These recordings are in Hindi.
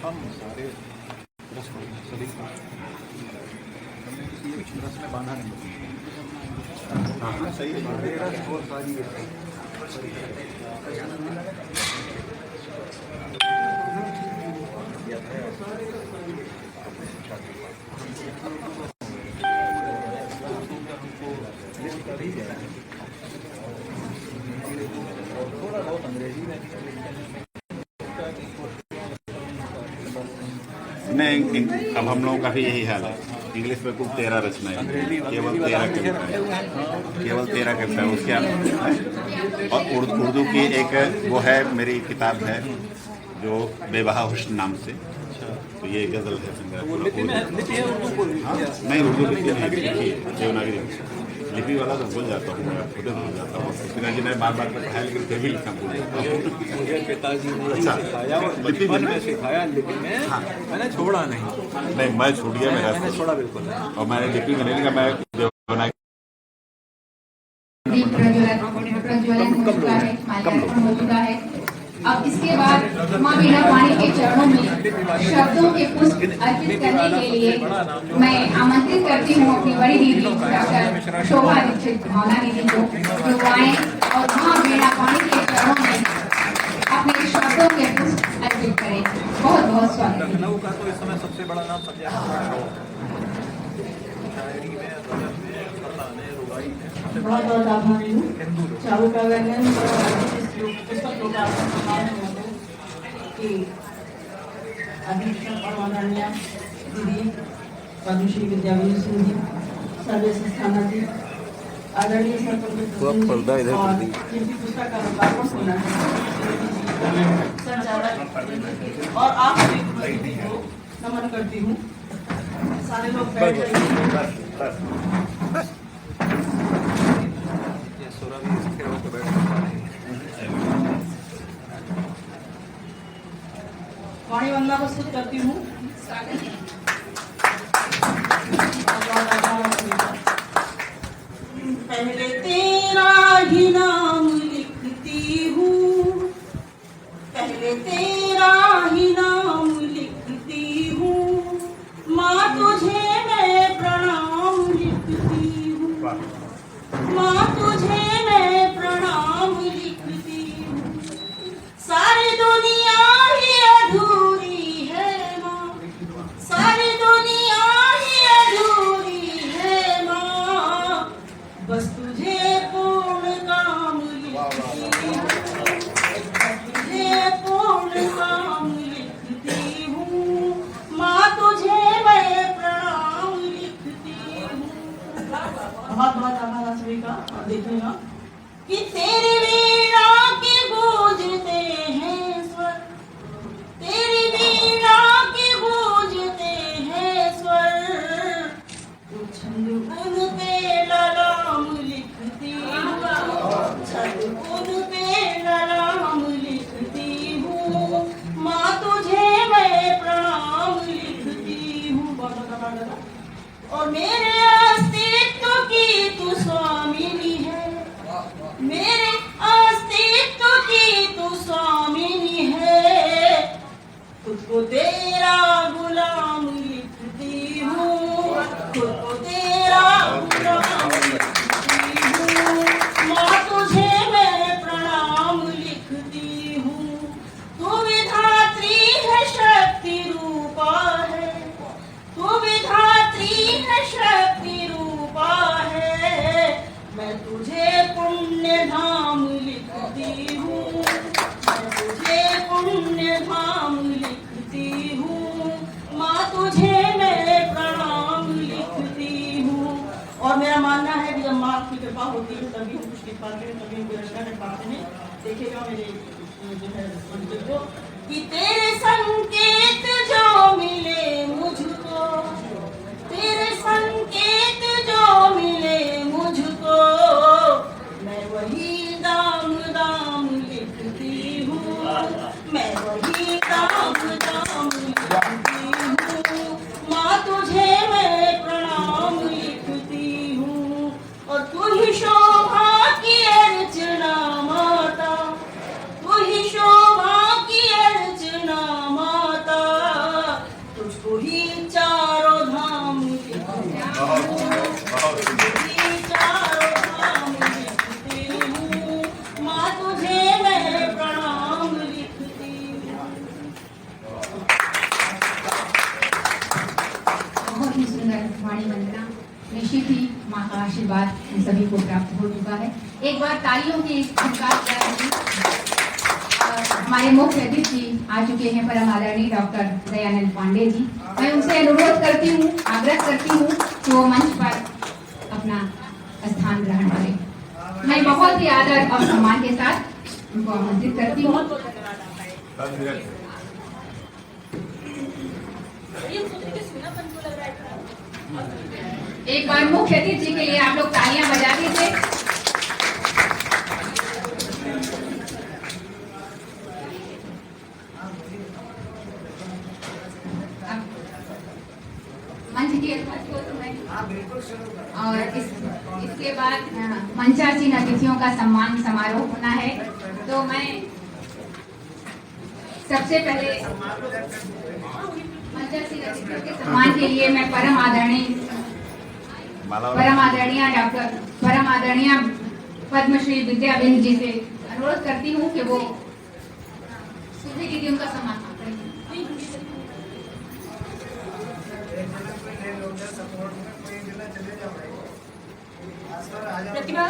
हम सारे रस को सभी को हमने किसी एक रस में बांधा नहीं। हाँ सही है, सारे रस और सारी थोड़ा बहुत अंग्रेजी में नहीं, अब हम लोगों का भी यही हाल है। इंग्लिश में कुल 13 रचना है, केवल 13 कविता है, केवल 13 कविता है उसके और उर्दू की एक वो है, मेरी किताब है जो बेबहा हुस्न नाम से, तो ये गज़ल है। नहीं उर्दू लिपि नहीं, देवनागरी लिपि वाला तो भूल जाता हूँ, मैं खुद भूल जाता हूँ। पिताजी ने बार बार पढ़ाया लेकिन फिर भी लिखना भूल जाता हूँ। मुझे पिताजी ने सिखाया और बचपन में सिखाया, लेकिन मैंने छोड़ा नहीं। नहीं मैं छूट गया, मैंने छोड़ा बिल्कुल नहीं। और मैंने लिपि में नहीं लिखा, मैं अब इसके बाद माँ वीणा पाणी के चरणों में शब्दों के पुष्प अर्पित करने के लिए मैं आमंत्रित करती हूँ अपनी बड़ी दीदी डॉक्टर शोभा दीक्षित भावना दीदी को, जो आए और माँ वीणा पाणी के चरणों में अपने शब्दों के पुष्प अर्पित करें। बहुत बहुत स्वागत। लखनऊ का तो इस समय सबसे बड़ा नाम सत्या शायरी में, गजल में, फसाने, रुबाई में बहुत बहुत आभारी हूँ चालू का पुस्तक की अधीक्षक और माननीय दीदी पद्मश्री विद्याविजय सिंह जी, सर्वे संस्थाना जी, आदरणीय सरपंच जिनकी पुस्तक का लोकार्पण होना है, संचालक और आप सभी को नमन करती हूँ। सारे लोग बैठ जाइए। वाणी वंदना प्रस्तुत करती हूँ। पहले तेरा ही नाम लिखती हूँ, पहले तेरा ही नाम लिखती हूँ, माँ तुझे मैं प्रणाम लिखती हूँ, माँ तुझे मैं प्रणाम लिखती हूँ। सारी दुनिया ही अधूरी है माँ, सारी दुनिया ही अधूरी है माँ, बस तुझे पूर्ण काम लिखती हूँ, तुझे पूर्ण काम लिखती हूँ, माँ तुझे मैं प्रणाम लिखती हूँ। बहुत बहुत आभार सभी का। देखिएगा कि तेरी वीणा के गूंजते हैं स्वर, तेरी वीणा के गूंजते हैं स्वर, छंद उन पे ललाम लिखती हूँ, छंद उन पे ललाम लिखती हूँ, माँ तुझे मैं प्रणाम लिखती हूँ। और मेरे अस्तित्व की तू स्वामिनी है, मेरे अस्तित्व की तू स्वामिनी है, खुद को तेरा गुलाम लिखती हूँ, खुद को तेरा गुलाम लिखती हूँ, माँ तुझे मैं प्रणाम लिखती हूँ। तू विधात्री है, शक्ति रूपा है, तू विधात्री है, शक्ति रूपा है, मैं तुझे पुण्य धाम लिखती हूँ, मैं तुझे पुण्य धाम लिखती हूँ, माँ तुझे मैं प्रणाम लिखती हूँ। और मेरा मानना है कि जब माँ की कृपा होती है तभी हम कुछ लिख पाते हैं, तभी हम रचना कर पाते हैं। देखिएगा मेरे जो है मंदिर को कि तेरे संकेत जो मिले मुझको, तेरे संकेत जो मिले मुझको, मैं वही दाम दाम लिखती हूँ, मैं वही दाम दाम लिखती हूँ, माँ तुझे मैं प्रणाम लिखती हूँ। और तू ही शोभा की अर्चना माता, तू ही शोभा की अर्चना माता, ही सुंदर वाणी वंदना निश्चित ही माँ का आशीर्वाद हम सभी को प्राप्त हो चुका है। एक बार तालियों की झनकार हमारे मुख्य अतिथि आ चुके हैं परम आदरणीय डॉक्टर दयानंद पांडे जी। मैं उनसे अनुरोध करती हूँ, आग्रह करती हूँ कि वो मंच पर अपना स्थान ग्रहण करें। मैं बहुत ही आदर और सम्मान के साथ उनको आमंत्रित करती हूँ। एक बार मुख्य अतिथि के लिए आप लोग तालियां बजा दीजिए। मंच की और इसके बाद मंचासीन अतिथियों का सम्मान समारोह होना है। तो मैं सबसे पहले मंचासीन अतिथियों के सम्मान के लिए मैं परम आदरणीय पद्मश्री विद्याबिंद जी से अनुरोध करती हूँ कि वो सुबह दीदी उनका सम्मान करें। प्रतिभा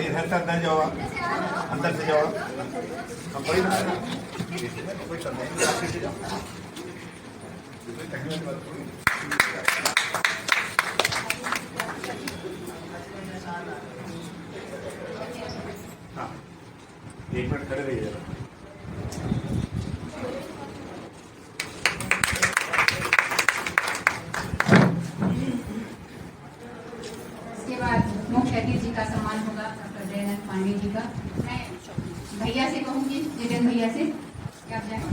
इधर से अंदर जाओ, अंदर से जाओ। हाँ, 1 मिनट खड़े रहिए। इसके बाद मुख्य अतिथि का सम्मान होगा डॉक्टर दयानंद पांडे जी का। मैं भैया से कहूंगी, जितेंद्र भैया से क्या आप जाएं?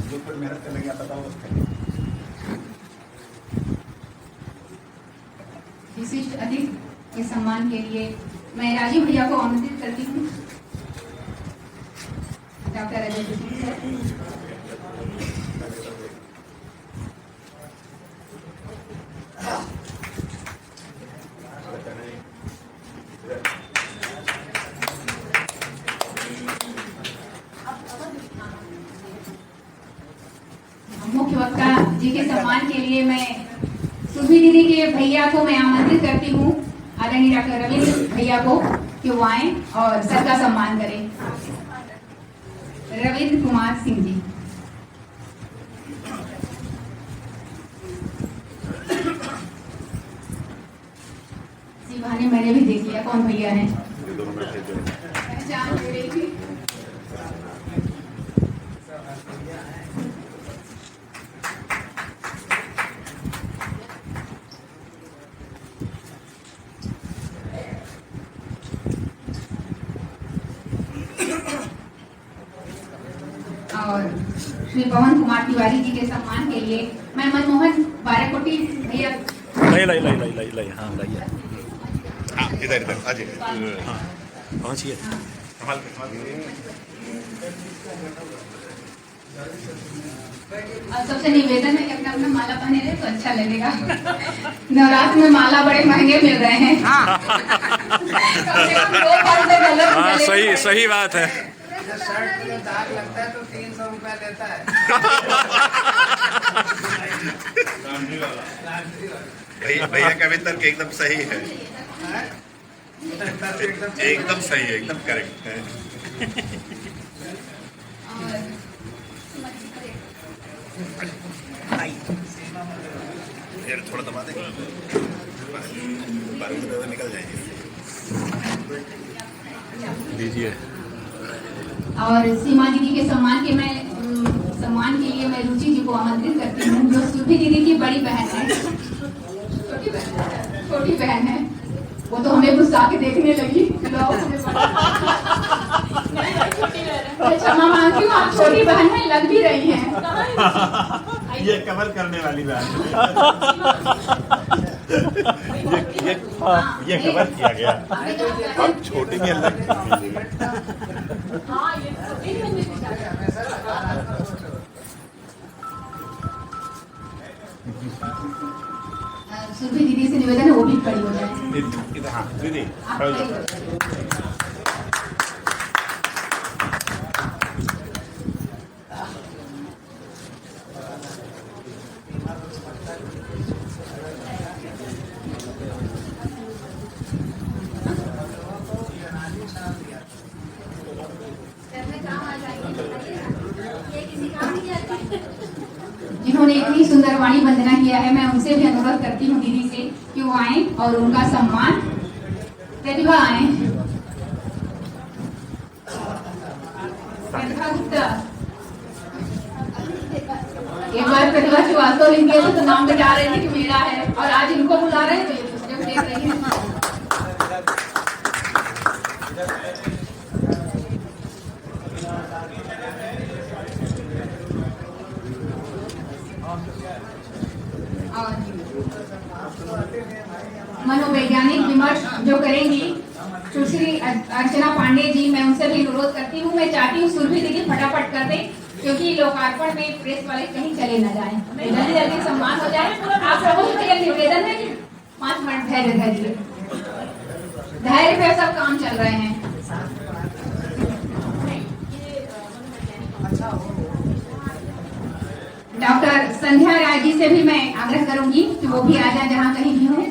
जो पर मेहनत करने की आता था वो विशिष्ट अतिथि के सम्मान के लिए मैं राजीव भैया को आमंत्रित करती हूँ। Doctor Ajay Joshi sir. मुख्य वक्ता जी के सम्मान के लिए मैं सुरभि दीदी के भैया को मैं आमंत्रित करती हूँ, आदरणीय डॉक्टर रविंद्र भैया को, कि वो आए और सर का सम्मान करें। रविंद्र कुमार सिंह जी। इसी बहाने मैंने भी देख लिया कौन भैया है, पहचान ले रही थी। और श्री पवन कुमार तिवारी जी के सम्मान के लिए मैं मनमोहन बाराकोटी भैया लाई हाँ लाइए हाँ, इधर इधर आ जाइए। हाँ पहुँचिए। संभाल के, संभाल के। और सबसे निवेदन है कि अपना अपना माला पहने रहे तो अच्छा लगेगा। नवरात्र में माला बड़े महंगे मिल रहे हैं। कम से कम 2 बार से गलत हाँ गले सही में सही बात है। शर्ट में दाग लगता है तो 300 रुपया लेता है। भैया का भी तर्क एकदम सही है, एकदम सही है, एकदम करेक्ट है। यार थोड़ा दबा दे, बारूद में निकल जाएंगे। दीजिए। और सीमा दीदी के सम्मान के लिए मैं रुचि जी को आमंत्रित करती हूँ, जो सुरभि दीदी की बड़ी बहन है, छोटी बहन है। वो तो हमें गुस्सा के देखने लगी। क्षमा मांगती हूँ, आप छोटी बहन है, लग भी रही हैं। ये कवर करने वाली बात है। ये कवर किया गया। अब छोटी के अलग हाँ, ये छोटी भी होंगी बेचारी। सुरभि दीदी से निवेदन है वो भी खड़ी हो जाए। इधर हाँ दीदी आप खड़े हो खड़ी जाओ। हो जाइए। जिन्होंने इतनी सुंदर वाणी वंदना किया है, मैं उनसे भी अनुरोध करती हूँ दीदी से कि वो आए और उनका सम्मान प्रतिभा आए। प्रतिभा गुप्ता, एक बार प्रतिभा श्रीवास्तव लिख तो नाम बता रहे थे कि मेरा है, और आज इनको बुला रहे हैं तो ये दूसरे को देख रही है। मनोवैज्ञानिक विमर्श जो करेंगी सुश्री अर्चना पांडे जी, मैं उनसे भी अनुरोध करती हूँ। मैं चाहती हूँ सुरभि दीदी फटाफट कर दें, क्योंकि लोकार्पण में प्रेस वाले कहीं चले न जाएं, जल्दी जल्दी सम्मान हो जाए। आप लोगों से निवेदन है कि 5 मिनट धैर्य धैर्य धैर्य पे सब काम चल रहे हैं। डॉक्टर संध्या राय जी से भी मैं आग्रह करूंगी कि वो भी आ जाए जहाँ कहीं भी हो,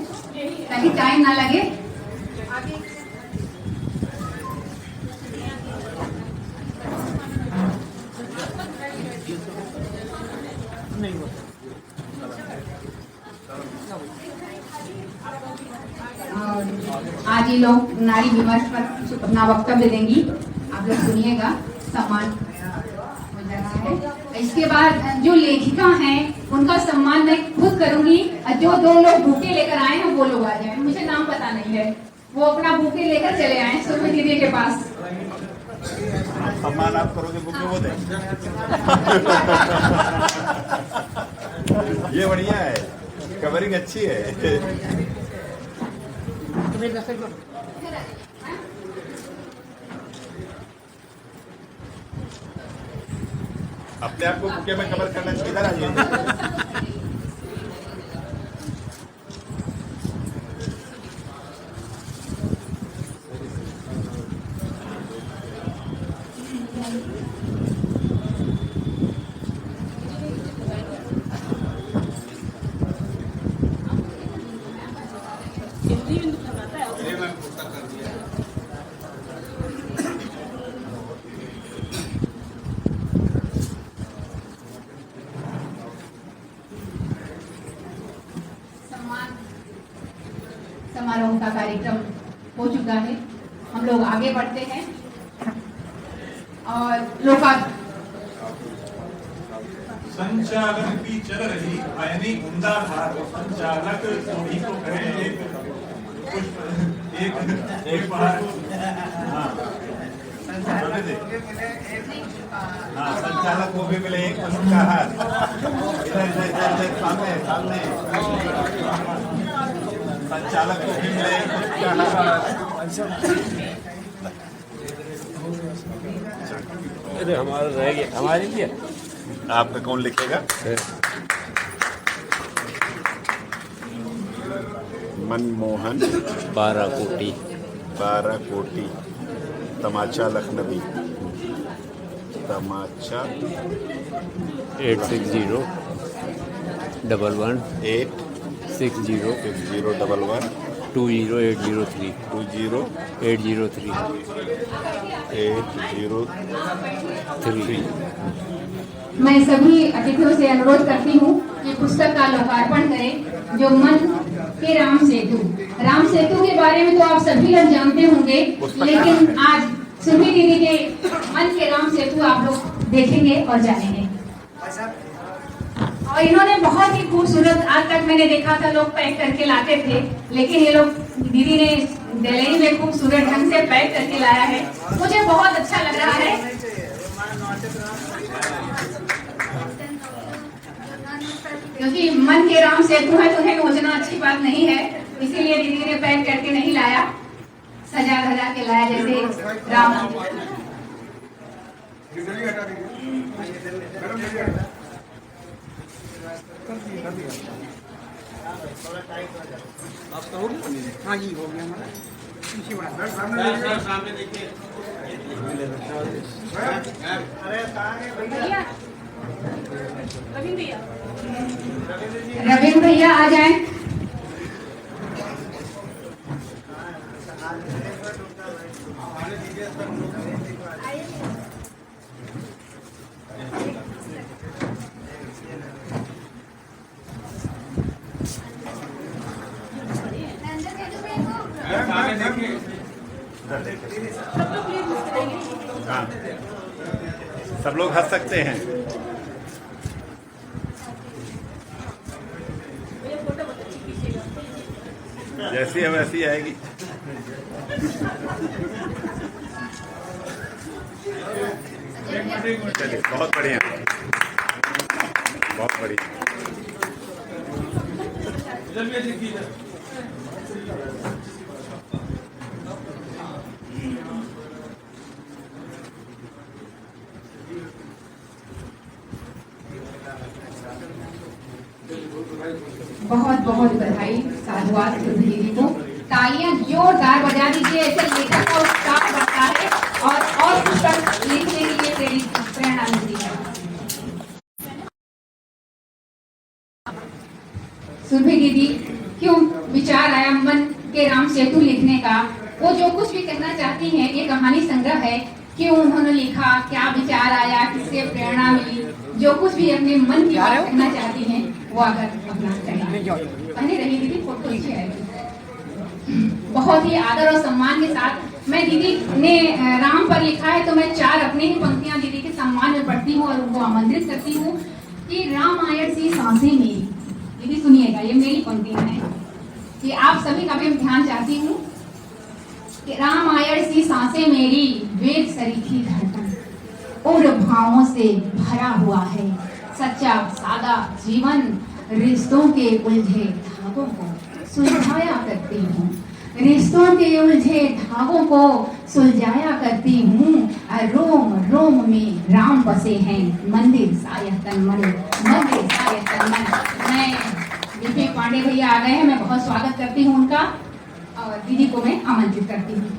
ताकि टाइम ना लगे। आज ये लोग नारी विमर्श पर अपना वक्तव्य देंगी, आप लोग सुनिएगा। सम्मान हो रहा है। इसके बाद जो लेखिका हैं उनका सम्मान मैं खुद करूंगी। जो 2 लोग बुके लेकर आए हैं वो लोग आ जाए, मुझे नाम पता नहीं है, वो अपना बुके लेकर चले आए सुरभि दीदी के पास। सम्मान आप करोगे बुके वो दे। ये बढ़िया है, कवरिंग अच्छी है। अपने आप को बुके में कवर करना चाहिए। इधर आइए। समारोह का कार्यक्रम हो चुका है, हम लोग आगे बढ़ते हैं और संचालन की चल रही यानी उमदा धार संचालक सभी को करें एक बार। हाँ संचालक को भी मिले एक पुरस्कार। सामने सामने संचालक को भी मिले एक पुरस्कार। अरे हमारा रह गया, हमारे लिए आपका कौन लिखेगा? मनमोहन 12 कोटी 12 कोटी तमाचा लखनवी तमाचा 860 11 8 60 6011 20803 20 803। मैं सभी अतिथियों से अनुरोध करती हूँ कि पुस्तक का लोकार्पण करें, जो मन के राम सेतु। राम सेतु के बारे में तो आप सभी लोग जानते होंगे, लेकिन आज सुरभि दीदी के मन के राम सेतु आप लोग देखेंगे और जानेंगे। और इन्होंने बहुत ही खूबसूरत, आज तक मैंने देखा था लोग पैक करके लाते थे, लेकिन ये लोग दीदी ने दिल्ली में खूबसूरत ढंग से पैक करके लाया है, मुझे बहुत अच्छा लग रहा है। क्योंकि मन के राम सेतु है तो उन्हें नोचना अच्छी बात नहीं है, इसीलिए दीदी ने पैक करके नहीं लाया, सजा धजा के लाया जैसे राम। आपका हो गया? हाँ जी हो गया हमारा। पीछे बढ़ा सामने देखिए। रविंद्र भैया आ जाएं। हाँ, सब लोग हंस सकते हैं। जैसी है वैसी आएगी। चलिए, बहुत बढ़िया, बहुत बढ़िया। बहुत बहुत बधाई, साधुवाद सुरभि दीदी को। तालियां जोरदार बजा दीजिए, ऐसे लेखक का उत्साह बढ़ता है और पुस्तक लिखने के लिए प्रेरणा मिलती है। सुरभि दीदी, क्यों विचार आया मन के राम सेतु लिखने का? वो जो कुछ भी कहना चाहती हैं, ये कहानी संग्रह है, क्यों उन्होंने लिखा, क्या विचार आया, किससे प्रेरणा मिली, जो कुछ भी अपने मन की बात कहना चाहती हैं वो अगर अपना पहले रही दीदी फोटो अच्छी आएगी। बहुत ही आदर और सम्मान के साथ मैं दीदी ने राम पर लिखा है तो मैं 4 अपनी ही पंक्तियां दीदी के सम्मान में पढ़ती हूँ और उनको आमंत्रित करती हूँ कि राम आयड़ सी सांसें मेरी। दीदी सुनिएगा, ये मेरी पंक्तियां हैं कि आप सभी का भी ध्यान चाहती हूँ कि राम आयड़ सी सांसें मेरी, वेद सरीखी धड़कन, और भावों से भरा हुआ है सच्चा सादा जीवन, रिश्तों के उलझे धागों को सुलझाया करती हूँ, रिश्तों के उलझे धागों को सुलझाया करती हूँ। रोम रोम में राम बसे हैं, मंदिर साया तन मन, मंदिर साया तन मन। मैं विवेक पांडे भैया आ गए हैं, मैं बहुत स्वागत करती हूँ उनका और दीदी को मैं आमंत्रित करती हूँ।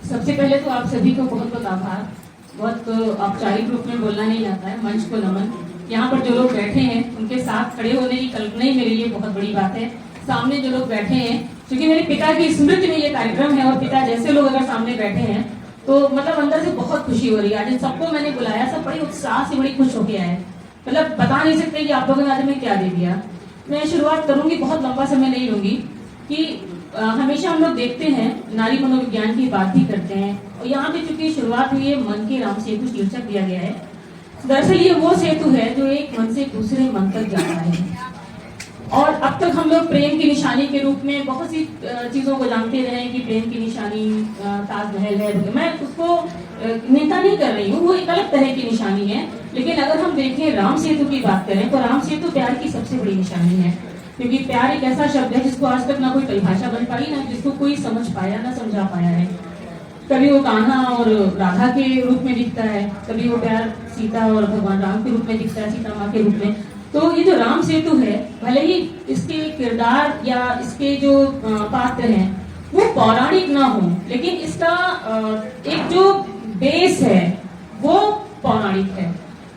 सबसे पहले तो आप सभी को बहुत बहुत आभार। बहुत औपचारिक रूप में बोलना नहीं आता है, मंच को नमन। यहाँ पर जो लोग बैठे हैं उनके साथ खड़े होने की कल्पना ही मेरे लिए बहुत बड़ी बात है। सामने जो लोग बैठे हैं, क्योंकि मेरे पिता की स्मृति में ये कार्यक्रम है और पिता जैसे लोग अगर सामने बैठे हैं तो मतलब अंदर से बहुत खुशी हो रही है। आज सबको मैंने बुलाया, सब बड़ी उत्साह से बड़ी खुश होके आए, मतलब बता नहीं सकते कि आप लोगों ने आज हमें क्या दे दिया। मैं शुरुआत करूंगी, बहुत लंबा समय नहीं लूंगी, कि हमेशा हम लोग देखते हैं नारी मनोविज्ञान की बात भी करते हैं और यहाँ पे चूंकि शुरुआत हुई है मन के राम सेतु शीर्षक दिया गया है। दरअसल ये वो सेतु है जो एक मन से दूसरे मन तक जाता है और अब तक हम लोग प्रेम की निशानी के रूप में बहुत सी चीजों को जानते रहे हैं कि प्रेम की निशानी ताजमहल है। मैं उसको निंदा नहीं कर रही हूँ, वो एक अलग तरह की निशानी है। लेकिन अगर हम देखें राम सेतु की बात करें तो राम सेतु प्यार की सबसे बड़ी निशानी है, क्योंकि प्यार एक ऐसा शब्द है जिसको आज तक ना कोई परिभाषा बन पाई, ना जिसको कोई समझ पाया, ना समझा पाया है। कभी वो कान्हा और राधा के रूप में दिखता है, कभी वो प्यार सीता और भगवान राम के रूप में दिखता है, सीता माँ के रूप में। तो ये जो राम सेतु है, भले ही इसके किरदार या इसके जो पात्र हैं वो पौराणिक ना हो, लेकिन इसका एक जो बेस है वो पौराणिक है।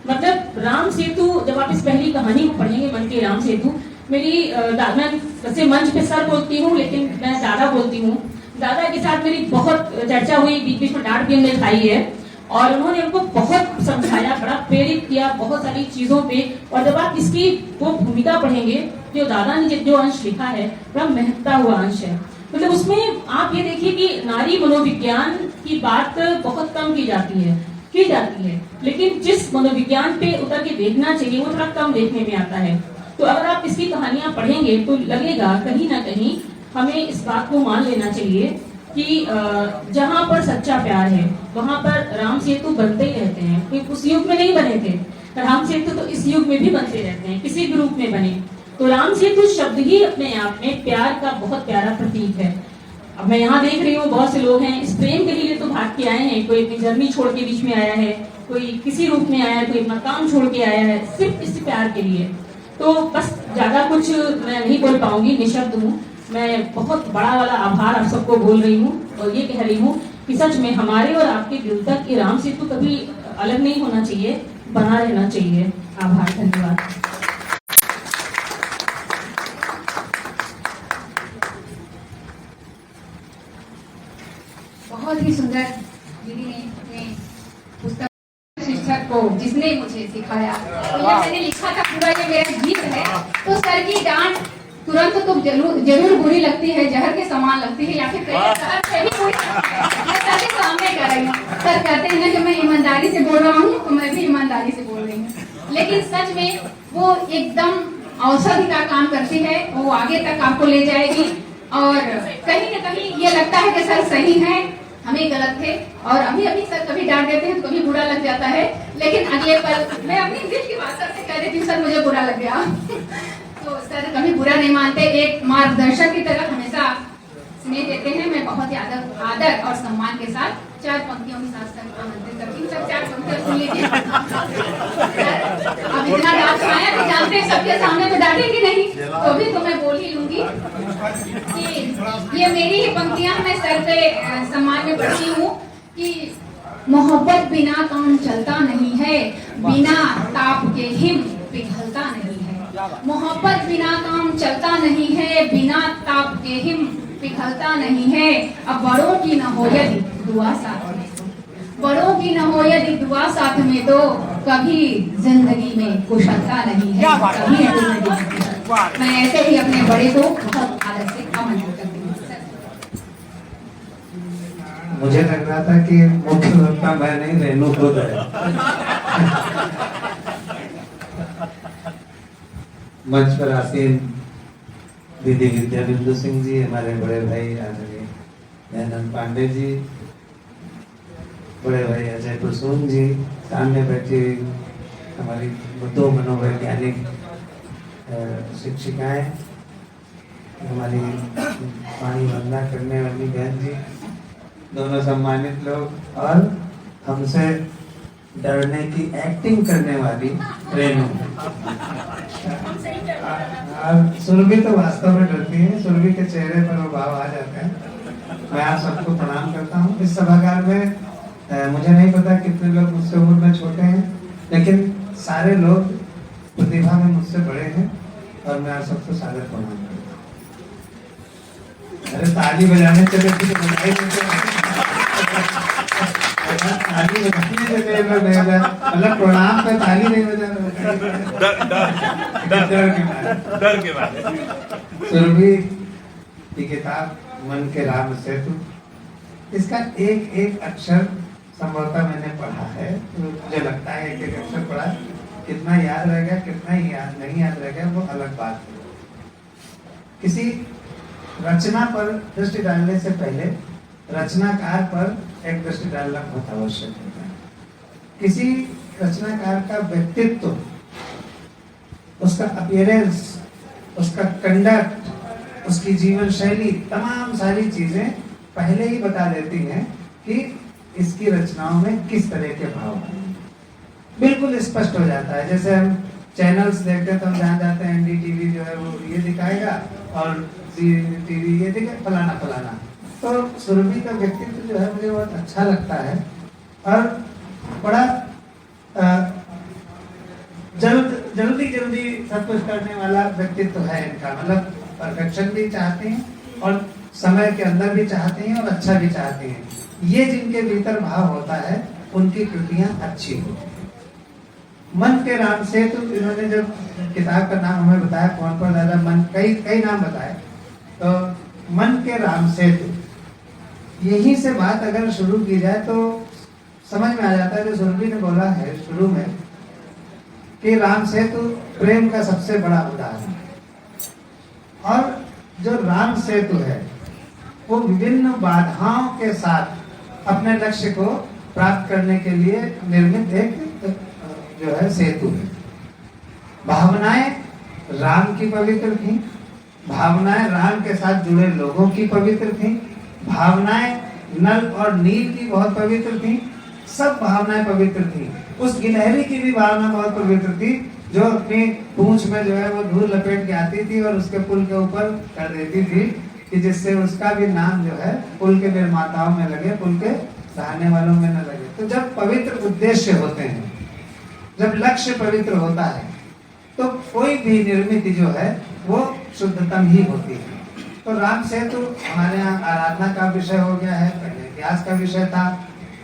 मतलब राम सेतु, जब आप इस पहली कहानी को पढ़ेंगे मन के राम सेतु, मेरी मैं वैसे मंच पे सर बोलती हूँ लेकिन मैं दादा बोलती हूँ। दादा के साथ मेरी बहुत चर्चा हुई, बीच बीच में डांट भी हमने खाई है और उन्होंने हमको बहुत समझाया, बड़ा प्रेरित किया बहुत सारी चीजों पे। और जब आप इसकी वो भूमिका पढ़ेंगे, जो दादा ने जो अंश लिखा है बड़ा महकता हुआ अंश है। मतलब उसमें आप ये देखिए कि नारी मनोविज्ञान की बात बहुत कम की जाती है, लेकिन जिस मनोविज्ञान पे उतर के देखना चाहिए वो थोड़ा कम देखने में आता है। तो अगर आप इसकी कहानियां पढ़ेंगे तो लगेगा कहीं ना कहीं हमें इस बात को मान लेना चाहिए कि जहां पर सच्चा प्यार है वहां पर राम राम सेतु बनते ही रहते हैं, कोई उस युग में नहीं बने थे, राम सेतु तो इस युग में भी बनते रहते हैं, किसी भी रूप में बने। तो राम सेतु शब्द ही अपने आप में प्यार का बहुत प्यारा प्रतीक है। अब मैं यहाँ देख रही हूँ बहुत से लोग हैं, इस प्रेम के लिए तो भाग के आए हैं, कोई अपनी जर्नी छोड़ के बीच में आया है, कोई किसी रूप में आया है, कोई अपना काम छोड़ के आया है, सिर्फ इस प्यार के लिए। तो बस ज्यादा कुछ मैं नहीं बोल पाऊंगी, निशब्द हूँ। मैं बहुत बड़ा वाला आभार आप सबको बोल रही हूँ और ये कह रही हूँ कि सच में हमारे और आपके दिल तक ये राम सेतु कभी अलग नहीं होना चाहिए, बना रहना चाहिए। आभार, धन्यवाद। बहुत ही सुंदर दीदी ने अपने पुस्तक शिक्षक को जिसने मुझे सिखाया, तो जब मैंने लिखा था पूरा ये मेरा गीत है, तो सर की डांट तुरंत तो जरूर बुरी लगती है, जहर के समान लगती है, या फिर सर से भी बुरी मैं सर के सामने कर रही हूँ। सर कहते हैं ना कि मैं ईमानदारी से बोल रहा हूँ, तो मैं भी ईमानदारी से बोल रही हूँ। लेकिन सच में वो एकदम औषधि का काम करती है, वो आगे तक आपको ले जाएगी। और कहीं न कहीं ये लगता है कि सर सही है, हमें गलत थे, और अभी सर कभी डांट देते हैं तो कभी बुरा लग जाता है, लेकिन अगले पल मैं अपनी दिल की बात सर से कह देती हूँ, सर मुझे बुरा लग गया तो सर कभी बुरा नहीं मानते, एक मार्गदर्शक की तरह हमेशा स्नेह देते हैं। मैं बहुत ही आदर और सम्मान के साथ 4 पंक्तियों के साथ सर आमंत्रित करती हूँ। सर 4 पंक्तियां सुन लीजिए। अब इतना डांट खाया कि जानते हैं सबके सामने तो डांटेंगे नहीं, तो भी तो मैं बोल ही लूंगी कि ये मेरी ही पंक्तियां मैं सर पे सम्मान में पढ़ती हूँ कि मोहब्बत बिना काम चलता नहीं है, बिना ताप के हिम पिघलता नहीं है। मोहब्बत बिना काम चलता नहीं है, बिना ताप के हिम पिघलता नहीं है। अब बड़ों की न हो यदि दुआ साथ में, बड़ों की न हो यदि दुआ साथ में, तो कभी जिंदगी में कुशलता नहीं है, कभी जिंदगी में। मैं ऐसे ही अपने बड़े को बहुत आदर से आमंत्रित करती हूँ। मुझे लग रहा था कि मुख्य वक्ता मैं नहीं, रेणु खुद है। मंच पर आसीन दीदी विद्या बिंदु सिंह जी, हमारे बड़े भाई आदरणीय दयानंद पांडे जी, बड़े भाई अजय कुसुम जी, सामने बैठी हमारी 2 मनोवैज्ञानिक शिक्षिकाएं, हमारी पानी वंदना करने वाली बहन जी, दोनों सम्मानित लोग, और हमसे डरने की एक्टिंग करने वाली रेणु। सुरभि तो वास्तव में डरती है, सुरभि के चेहरे पर वो भाव आ जाते हैं। मैं आप सबको प्रणाम करता हूँ। इस सभागार में मुझे नहीं पता कितने लोग मुझसे उम्र में छोटे हैं, लेकिन सारे लोग प्रतिभा में मुझसे बड़े हैं, और मैं आप सबको सादर प्रणाम करता हूँ। अरे ताली बजाने चले थे तो बजाई ताली बजाने चले, मतलब प्रणाम पे ताली नहीं बजा डर के बाद सुरभि की किताब मन के राम सेतु, इसका एक एक अक्षर संभवतः मैंने पढ़ा है, मुझे लगता है एक एक अक्षर पढ़ा, कितना याद रह गया कितना ही याद नहीं याद रह गया वो अलग बात है। किसी रचना पर दृष्टि डालने से पहले रचनाकार पर एक दृष्टि डालना बहुत आवश्यक होता है। किसी रचनाकार का व्यक्तित्व, उसका अपीयरेंस, उसका कंडक्ट, उसकी जीवन शैली, तमाम सारी चीजें पहले ही बता देती हैं कि इसकी रचनाओं में किस तरह के भाव हैं। बिल्कुल स्पष्ट हो जाता है। जैसे हम चैनल्स देखते हैं तो हम जहाँ जाते हैं, NDTV जो है वो ये दिखाएगा और TV ये दिखाएगा, फलाना फलाना। तो सुरभि का व्यक्तित्व जो है मुझे बहुत अच्छा लगता है, और बड़ा जल्दी सब कुछ करने वाला व्यक्तित्व है इनका। मतलब परफेक्शन भी चाहते हैं और समय के अंदर भी चाहते हैं और अच्छा भी चाहते हैं। ये जिनके भीतर भाव होता है उनकी कृतियां अच्छी होती हैं। मन के राम सेतु, इन्होंने जब किताब का नाम हमें बताया फोन पर, ज्यादा मन कई नाम बताए, तो मन के राम सेतु, यहीं से बात अगर शुरू की जाए तो समझ में आ जाता है जो सुरभि ने बोला है शुरू में कि राम सेतु प्रेम का सबसे बड़ा उदाहरण है। और जो राम सेतु है वो विभिन्न बाधाओं के साथ अपने लक्ष्य को प्राप्त करने के लिए निर्मित एक जो है सेतु है। भावनाएं राम की पवित्र थी, भावनाएं राम के साथ जुड़े लोगों की पवित्र थी, भावनाएं नल और नील की बहुत पवित्र थी, सब भावनाएं पवित्र थी। उस गिलहरी की भी भावना बहुत पवित्र थी, जो अपनी पूंछ में जो है वो धूल लपेट के आती थी और उसके पुल के ऊपर कर देती थी, कि जिससे उसका भी नाम जो है पुल के निर्माताओं में लगे, पुल के सहारने वालों में न लगे। तो जब पवित्र उद्देश्य होते हैं, जब लक्ष्य पवित्र होता है, तो कोई भी निर्मित जो है वो शुद्धतम ही होती है। तो राम सेतु हमारे यहाँ आराधना का विषय हो गया है, पहले इतिहास का विषय था।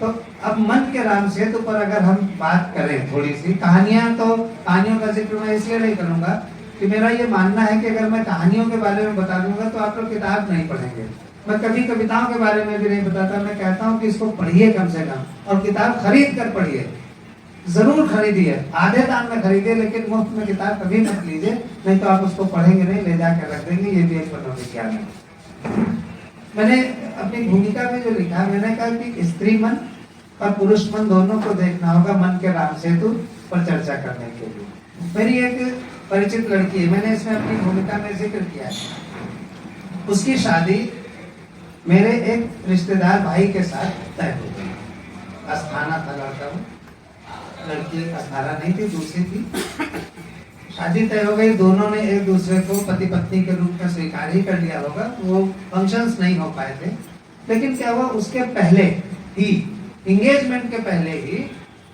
तो अब मन के राम सेतु पर अगर हम बात करें थोड़ी सी, कहानियों का जिक्र मैं इसलिए नहीं करूंगा कि मेरा ये मानना है कि अगर मैं कहानियों के बारे में बता दूंगा तो आप लोग किताब नहीं पढ़ेंगे। मैं कभी कविताओं के बारे में भी नहीं बताता, मैं कहता हूँ कि इसको पढ़िए कम से कम, और किताब खरीद कर पढ़िए, जरूर खरीदिए, आधे दाम में खरीदिए, लेकिन मुफ्त में किताब कभी मत लीजिए, नहीं तो आप उसको पढ़ेंगे नहीं, ले जाकर रख देंगे। ये भी एक मनोविज्ञान है। मैंने अपनी भूमिका में जो लिखा, मैंने कहा कि स्त्री मन और पुरुष मन दोनों को देखना होगा मन के राम सेतु पर चर्चा करने के लिए। मेरी एक परिचित लड़की है, मैंने इसमें अपनी भूमिका में जिक्र किया है। उसकी शादी मेरे एक रिश्तेदार भाई के साथ तय हो गई। अस्थाना था लड़का, वो लड़की अस्थाना नहीं थी, दूसरी थी। शादी तय हो गई, दोनों ने एक दूसरे को पति पत्नी के रूप में स्वीकार ही कर लिया होगा। वो फंक्शंस नहीं हो पाए थे, लेकिन क्या हुआ, उसके पहले ही, एंगेजमेंट के पहले ही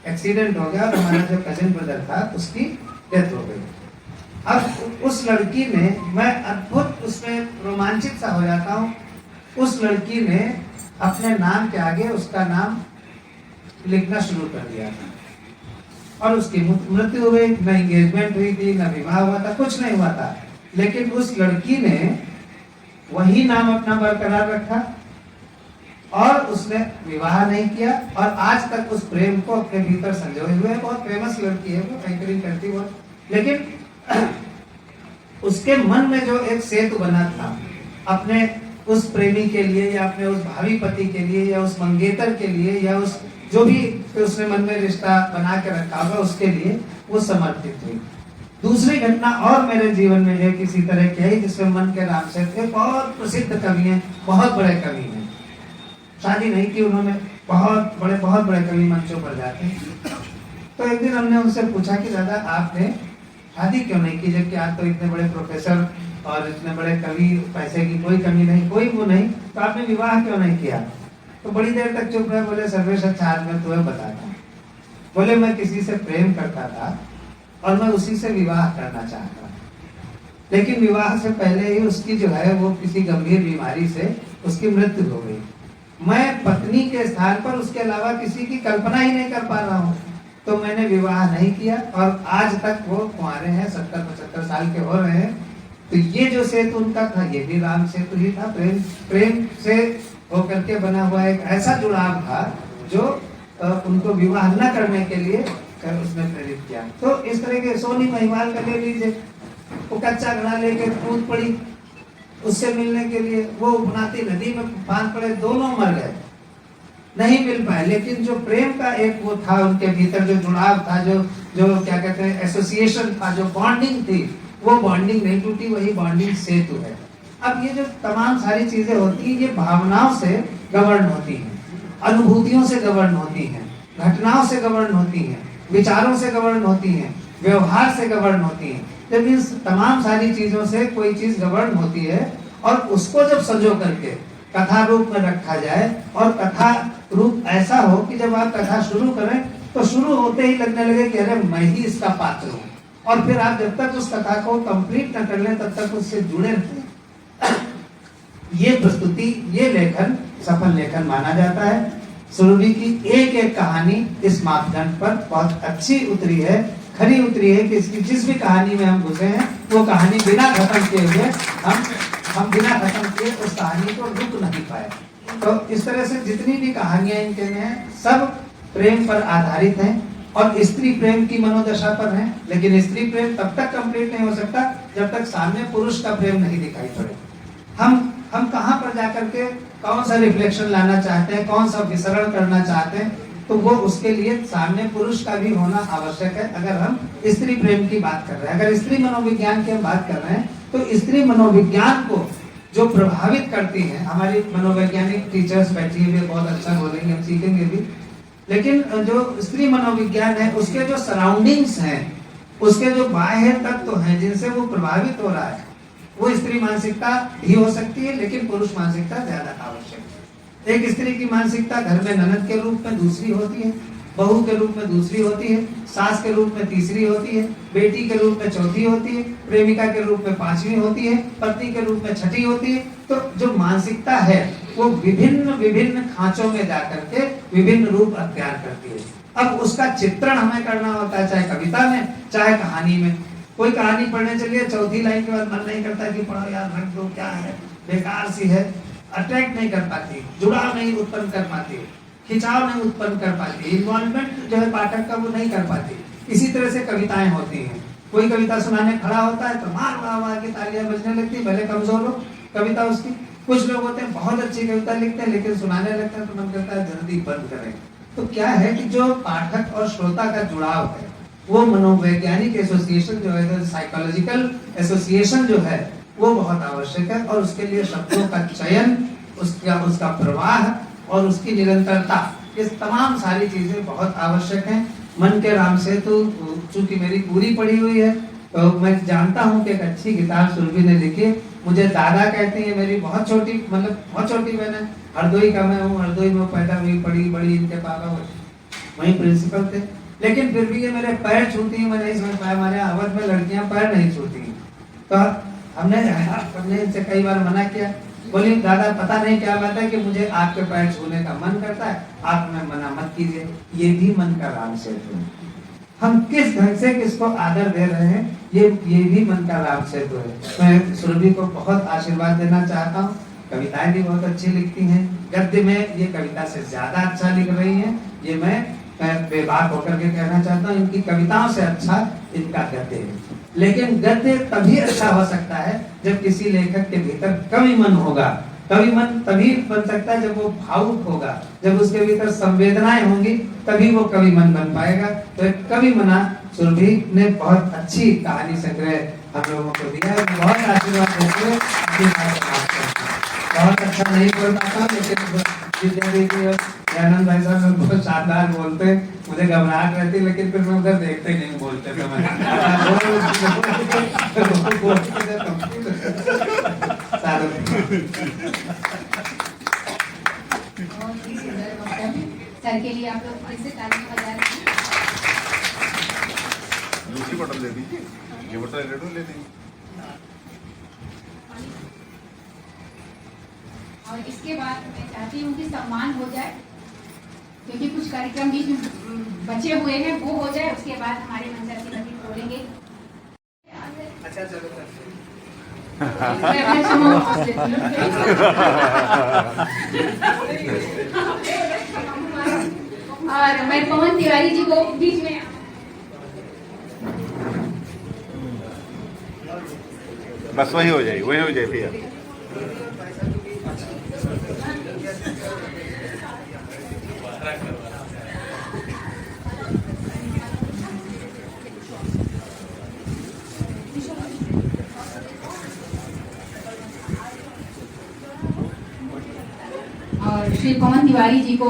एक्सीडेंट हो गया और हमारा जो कजिन ब्रदर था उसकी डेथ हो गई। अब उस लड़की ने, मैं अद्भुत उसमें रोमांचित सा हो जाता हूँ, उस लड़की ने अपने नाम के आगे उसका नाम लिखना शुरू कर दिया था और उसकी मृत्यु हो गई। न एंगेजमेंट हुई थी, न विवाह हुआ था, कुछ नहीं हुआ था, लेकिन उस लड़की ने वही नाम अपना बरकरार रखा और उसने विवाह नहीं किया और आज तक उस प्रेम को अपने भीतर संजोए हुए है। बहुत फेमस लड़की है, वो एंकरिंग करती वो, लेकिन उसके मन में जो एक सेतु बना था अपने उस प्रेमी के लिए या अपने उस भावी पति के लिए या उस मंगेतर के लिए या उस जो भी उसने मन में रिश्ता बना के रखा होगा उसके लिए वो समर्पित हुई। दूसरी घटना और मेरे जीवन में है किसी तरह की है, जिसमें मन के राम सेतु, बहुत प्रसिद्ध कवि हैं, बहुत बड़े कवि हैं, शादी नहीं की उन्होंने, बहुत बड़े कवि मंचों पर जाते हैं। तो एक दिन हमने उनसे पूछा कि दादा आपने शादी क्यों नहीं की, जबकि आप तो इतने बड़े प्रोफेसर और इतने बड़े कवि, पैसे की कोई कमी नहीं, कोई वो नहीं, तो आपने विवाह क्यों नहीं किया? तो बड़ी देर तक चुप रहे, बोले सर्वेश अच्छा आज मैं तुम्हें बताता हूँ। बोले मैं किसी से प्रेम करता था और मैं उसी से विवाह करना चाहता था, लेकिन विवाह से पहले ही उसकी जो है वो किसी गंभीर बीमारी से उसकी मृत्यु हो गई। मैं पत्नी के स्थान पर उसके अलावा किसी की कल्पना ही नहीं कर पा रहा हूँ, तो मैंने विवाह नहीं किया और आज तक वो कुंवारे हैं, 70-75 साल के हो रहे हैं। तो ये जो सेतु उनका था, ये भी राम सेतु ही था, प्रेम से होकर के बना हुआ एक ऐसा जुड़ाव था जो उनको विवाह न करने के लिए उसने प्रेरित किया। तो इस तरह के सोनी महिवाल का ले लीजिए, वो कच्चा घड़ा लेके कूद पड़ी उससे मिलने के लिए, वो बनाती नदी में बांध पड़े, दोनों मर गए, नहीं मिल पाए। लेकिन जो प्रेम का एक वो था उनके भीतर, जो जुड़ाव था, जो क्या कहते हैं एसोसिएशन था, जो बॉन्डिंग थी, वो बॉन्डिंग नहीं टूटी, वही बॉन्डिंग सेतु है। अब ये जो तमाम सारी चीजें होती हैं, ये भावनाओं से गवर्न होती हैं, अनुभूतियों से गवर्न होती हैं, घटनाओं से गवर्न होती हैं, विचारों से गवर्न होती हैं, व्यवहार से गवर्न होती हैं। जब इस तमाम सारी चीजों से कोई चीज गवर्न होती है और उसको जब संजो करके कथा रूप में रखा जाए और कथा रूप ऐसा हो कि जब आप कथा शुरू करें तो शुरू होते ही लगने लगे कि अरे मैं ही इसका पात्र हूँ, और फिर आप जब तक उस कथा को कंप्लीट न कर लें तब तक उससे जुड़े रहें। ये प्रस्तुति, ये लेखन सफल लेखन माना जाता है। सुरभि की एक एक कहानी इस मापदंड पर बहुत अच्छी उतरी है, खरी उतरी है कि इसकी जिस भी कहानी में हम घुसे हैं वो कहानी बिना खत्म किए हुए हम बिना खत्म किए उस कहानी को रुक नहीं पाए। तो इस तरह से जितनी भी कहानियां इनके में हैं सब प्रेम पर आधारित हैं और स्त्री प्रेम की मनोदशा पर हैं। लेकिन स्त्री प्रेम तब तक कंप्लीट नहीं हो सकता जब तक सामने पुरुष का प्रेम नहीं दिखाई पड़े। हम कहां पर जाकर के कौन सा रिफ्लेक्शन लाना चाहते हैं, कौन सा विसरण करना चाहते हैं, तो वो उसके लिए सामने पुरुष का भी होना आवश्यक है। अगर हम स्त्री प्रेम की बात कर रहे हैं, अगर स्त्री मनोविज्ञान की हम बात कर रहे हैं, तो स्त्री मनोविज्ञान को जो प्रभावित करती है, हमारी मनोवैज्ञानिक टीचर्स बैठी हुई बहुत अच्छा बोलेंगे, हम सीखेंगे भी, लेकिन जो स्त्री मनोविज्ञान है उसके जो सराउंडिंग्स हैं, उसके जो बाह्य तत्व हैं जिनसे वो प्रभावित हो रहा है, वो स्त्री मानसिकता भी हो सकती है, लेकिन पुरुष मानसिकता ज्यादा आवश्यक है। एक स्त्री की मानसिकता घर में ननद के रूप में दूसरी होती है, बहू के रूप में दूसरी होती है, सास के रूप में तीसरी होती है, बेटी के रूप में चौथी होती है, प्रेमिका के रूप में पांचवी होती है, पत्नी के रूप में छठी होती है। तो जो मानसिकता है वो विभिन्न विभिन्न खांचों में जाकर के विभिन्न रूप अख्तियार करती है। अब उसका चित्रण हमें करना होता है, चाहे कविता में चाहे कहानी में। कोई कहानी पढ़ने चलिए, चौथी लाइन के बाद मन नहीं करता कि पढ़ो यार, रख दो, क्या है, बेकार सी है, अट्रैक्ट नहीं कर पाती, जुड़ाव नहीं उत्पन्न कर पाती, खिंचाव नहीं उत्पन्न कर पाती, इन्वॉल्वमेंट जो है पाठक का वो नहीं कर पाती। इसी तरह से कविताएं होती हैं। कोई कविता सुनाने खड़ा होता है तो मार वाह की तालियां बजने लगती, भले कमजोर हो कविता उसकी। कुछ लोग होते हैं बहुत अच्छी कविता लिखते हैं, लेकिन सुनाने लगते हैं तो मन करता है जल्दी बंद करें। तो क्या है कि जो पाठक और श्रोता का जुड़ाव है, वो मनोवैज्ञानिक एसोसिएशन जो है, साइकोलॉजिकल एसोसिएशन जो है, वो बहुत आवश्यक है। और उसके लिए शब्दों का चयन, उसका प्रवाह और उसकी निरंतरता, ये तमाम सारी चीजें बहुत आवश्यक हैं। मन के राम सेतु चूंकि मेरी पूरी पढ़ी हुई है, तो मैं जानता हूँ कि एक अच्छी किताब सुरभि ने लिखी। मुझे दादा कहती है, मेरी बहुत छोटी, मतलब बहुत छोटी बहन है, हरदोई का मैं हूँ, हरदोई में पैदा हुई, पढ़ी बड़ी, इनके पापा वहीं प्रिंसिपल थे, लेकिन फिर भी ये मेरे पैर छूती है। मैं नहीं समझ पाया, हमारे अवध में लड़कियां पैर नहीं छूती। तो हमने इनसे कई बार मना किया, बोली दादा पता नहीं क्या बात है कि मुझे आपके पैर छूने का मन करता है, आप हमें मना मत कीजिए। ये भी मन का राम सेतु है। हम किस ढंग से किसको आदर दे रहे हैं, ये भी मन का राम सेतु है। मैं सुरभि को बहुत आशीर्वाद देना चाहता हूँ। कविताएं भी बहुत अच्छी लिखती हैं, गद्य में ये कविता से ज्यादा अच्छा लिख रही हैं। ये मैं बेबाक होकर के कहना चाहता हूँ, इनकी कविताओं से अच्छा इनका गद्य है। लेकिन गद्य तभी अच्छा हो सकता है जब किसी लेखक के भीतर कवि मन होगा। कवि मन तभी बन सकता है जब वो भावुक होगा, जब उसके भीतर संवेदनाएं होंगी, तभी वो कवि मन बन पाएगा। तो एक कवि मना सुरभि ने बहुत अच्छी कहानी संग्रह हम लोगों को दिया है। बहुत आशीर्वाद देते हुए बहुत अच्छा नहीं बोल पाता, लेकिन विद्यार्थी और दयानंद भाई साहब बहुत शानदार बोलते हैं, मुझे घबराहट रहती, लेकिन फिर मैं उधर देखते नहीं बोलते तो मैं सर के लिए आप लोग फिर से तालियां बजा रहे हैं। दूसरी बोतल दे दीजिए, ये बोतल रेडो ले देंगे। और इसके बाद मैं चाहती हूँ कि सम्मान हो जाए, क्योंकि कुछ कार्यक्रम भी बचे हुए हैं, वो हो जाए। उसके बाद हमारे मंच की नदी खोलेंगे। अच्छा चलो और मैं पवन तिवारी जी को बीच में बस वही हो जाए भैया। और श्री पवन तिवारी जी को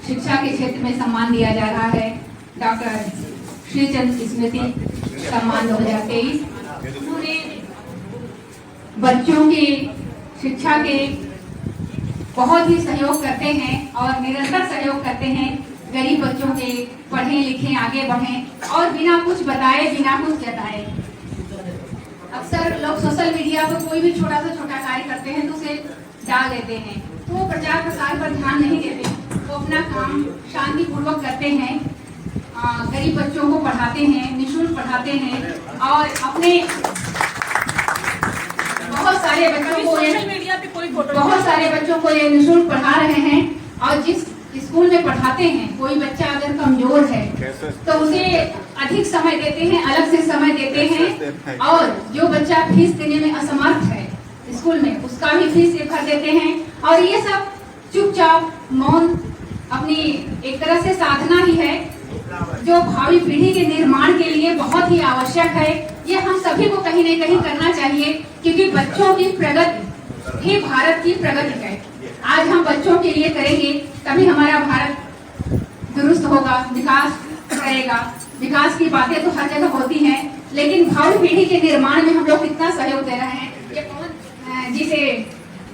शिक्षा के क्षेत्र में सम्मान दिया जा रहा है। डॉक्टर श्रीचंद स्मृति सम्मान 2023। उन्होंने बच्चों की शिक्षा के बहुत ही सहयोग करते हैं और निरंतर सहयोग करते हैं। गरीब बच्चों के पढ़ें लिखें आगे बढ़ें और बिना कुछ बताए बिना कुछ जताए। अक्सर लोग सोशल मीडिया पर कोई भी छोटा से छोटा कार्य करते हैं तो उसे डाल देते हैं, तो वो प्रचार प्रसार पर ध्यान नहीं देते। वो अपना काम शांतिपूर्वक करते हैं, गरीब बच्चों को पढ़ाते हैं, निःशुल्क पढ़ाते हैं और अपने बहुत सारे बच्चों को ये निःशुल्क पढ़ा रहे हैं। और जिस स्कूल में पढ़ाते हैं, कोई बच्चा अगर कमजोर है तो उसे अधिक समय देते हैं, अलग से समय देते हैं। और जो बच्चा फीस देने में असमर्थ है स्कूल में, उसका भी फीस भर देते हैं। और ये सब चुपचाप मौन अपनी एक तरह से साधना ही है जो भावी पीढ़ी के निर्माण के लिए बहुत ही आवश्यक है। ये हम सभी को कहीं न कहीं करना चाहिए, क्योंकि बच्चों की प्रगति ही भारत की प्रगति है। आज हम बच्चों के लिए करेंगे तभी हमारा भारत दुरुस्त होगा, विकास करेगा। विकास की बातें तो हर जगह होती हैं, लेकिन भावी पीढ़ी के निर्माण में हम लोग कितना सहयोग दे रहे हैं, ये पवन जी से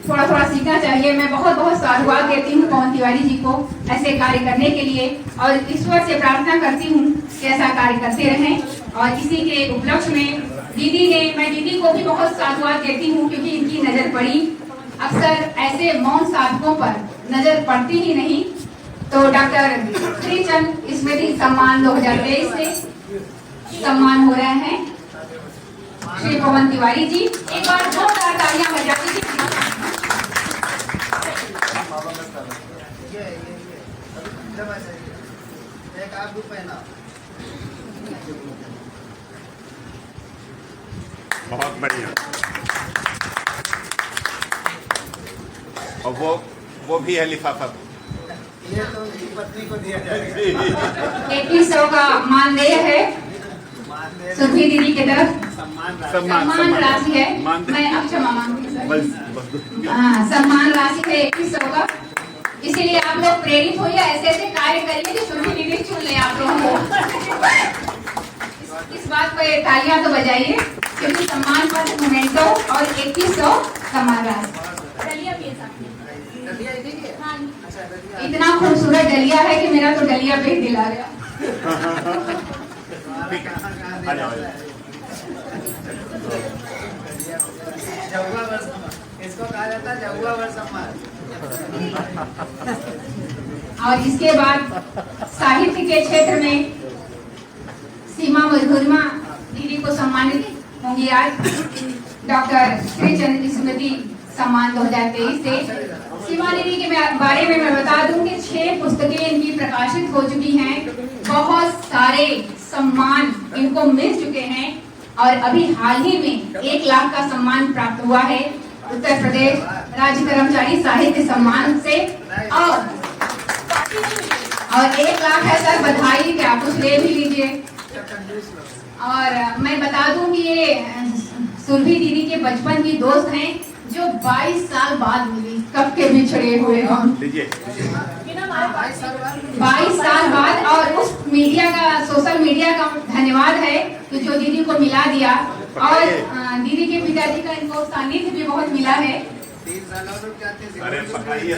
थोड़ा थोड़ा सीखना चाहिए। मैं बहुत बहुत साधुवाद देती हूँ पवन तिवारी जी को ऐसे कार्य करने के लिए, और ईश्वर से प्रार्थना करती हूँ कि ऐसा कार्य करते रहें। और इसी के उपलक्ष्य में मैं दीदी को भी बहुत साधुवाद देती हूँ, क्योंकि इनकी नजर पड़ी। अक्सर ऐसे मौन साधकों पर नजर पड़ती ही नहीं। तो डॉक्टर श्रीचंद स्मृति सम्मान 2023 से सम्मान हो रहे हैं श्री पवन तिवारी जी। एक बार जोरदार तालियां बजा दीजिए। बहुत बढ़िया। और वो भी है लिफाफा। ये तो पत्नी को दिया जाएगा। 2100 का मानदेय है सुरभि दीदी की तरफ। सम्मान राशि है। मैं अब क्षमा मांगती हूँ। हाँ, सम्मान राशि है 2100 का। इसीलिए आप लोग प्रेरित होइए, ऐसे ऐसे कार्य करिए कि सुरभि दीदी चुन ले आप लोगों को। इस बात पे तालियां तो बजाइए, क्योंकि सम्मान पत्र मोमेंटो और 2100 सम्मान राशि। इतना खूबसूरत डलिया है कि मेरा तो डलिया पे दिल आ गया। इसको कहा जाता है जहुआ वर सम्मान। और इसके बाद साहित्य के क्षेत्र में सीमा मधुरमा दीदी को सम्मानित होंगी आज डॉक्टर श्रीचंद स्मृति सम्मान 2023 से। सीमा दीदी के बारे में मैं बता दूं कि 6 पुस्तकें इनकी प्रकाशित हो चुकी हैं। बहुत सारे सम्मान इनको मिल चुके हैं, और अभी हाल ही में 1 लाख का सम्मान प्राप्त हुआ है उत्तर प्रदेश राज्य कर्मचारी साहित्य सम्मान से। और 1 लाख है सर, बधाई, क्या कुछ ले भी लीजिए। और मैं बता दूं कि ये सुरभि दीदी के बचपन की दोस्त हैं, जो 22 साल बाद मिली। कब के बिछड़े हुए हम 22 साल बाद। और उस मीडिया का, सोशल मीडिया का धन्यवाद है कि जो दीदी को मिला दिया। और दीदी के पिताजी का इनको सानिध्य भी बहुत मिला है। अरे पकाइए,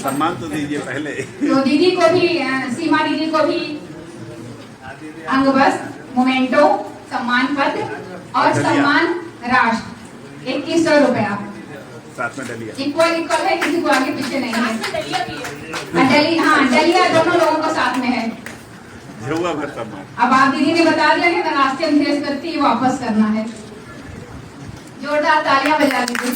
सम्मान तो दीजिए पहले। तो दीदी को भी, सीमा दीदी को भी अंगवस्त्र, मोमेंटो, सम्मान पत्र और सम्मान राशि 2100 रुपया। साथ में डलिया इक्वल है, किसी को आगे पीछे नहीं है। हाँ, डलिया दोनों लोगों को साथ में है। अब आप दीदी ने बता दिया कि रास्ते में फेस करती वापस करना है। जोरदार तालियां बजा दीजिए।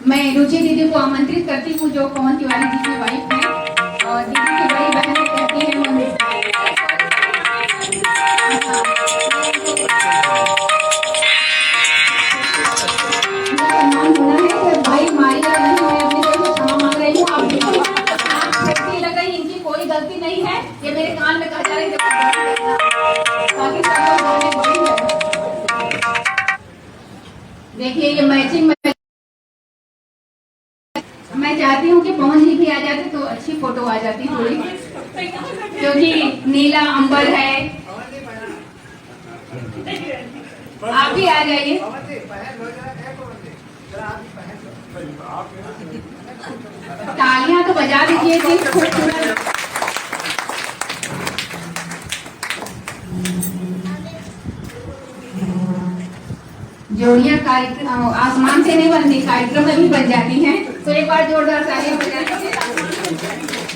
मैं रुचि दीदी को आमंत्रित करती हूँ, जो पवन तिवारी जी की वाइफ है और दीदी की बड़ी बहन कहती है। भाई मारिएगा नहीं, मैं अपनी तरफ से क्षमा मांग रही हूँ। आप लग रही, इनकी कोई गलती नहीं है। ये मेरे कान में कह जा रही देखिए, ये मैचिंग। मैं चाहती हूँ कि पवन जी भी आ जाते तो अच्छी फोटो आ जाती थोड़ी, क्योंकि नीला अंबर है। आप भी आ जाइए। तालियां तो बजा दीजिए कि खूबसूरत। जोड़ियां कार्यक्रम आसमान से नहीं बनती, कार्यक्रम में भी बन जाती हैं। तो एक बार जोरदार तालियां बजा दीजिए।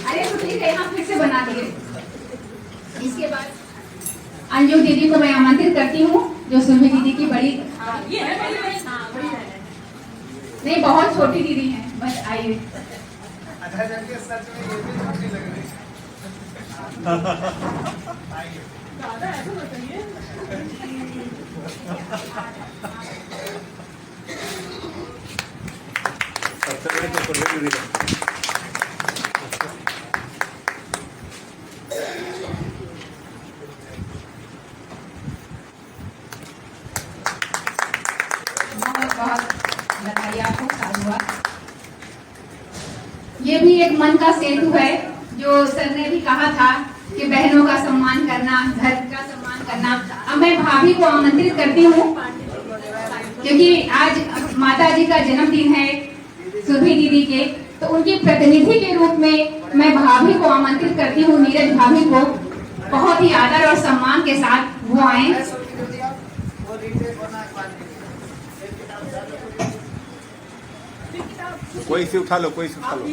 अरे तो ठीक है, यहाँ फिर से बना दिए। इसके बाद अंजू दीदी को मैं आमंत्रित करती हूँ, जो सुरभि दीदी की बड़ी नहीं बहुत छोटी दीदी है, बस आइए। अच्छा जबकि सच में ये भी छोटी लग रही है। बहुत बहुत बधाई आपको, साधुवाद। ये भी एक मन का सेतु है, जो सर ने भी कहा था कि बहनों का सम्मान करना, घर का सम्मान करना। अब मैं भाभी को आमंत्रित करती हूँ, क्योंकि आज माता जी का जन्मदिन है सुरभि दीदी के, तो उनकी प्रतिनिधि के रूप में मैं भाभी को आमंत्रित करती हूँ, नीरज भाभी को। बहुत ही आदर और सम्मान के साथ वो आए। कोई से उठा लो, कोई से उठा लो।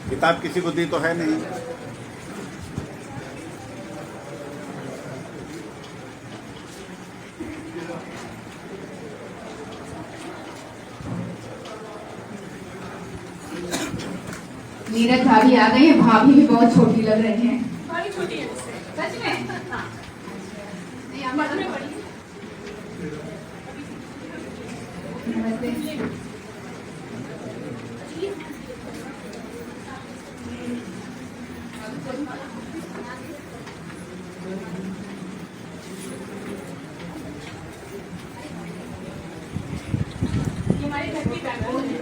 किताब किसी को दी तो है नहीं। नीरज भाभी आ गई है, भाभी भी बहुत छोटी लग रही है। बड़ी छोटी है सच में? नहीं, आप बड़ी बड़ी। नमस्ते। हमारे घर की बैकबोन है,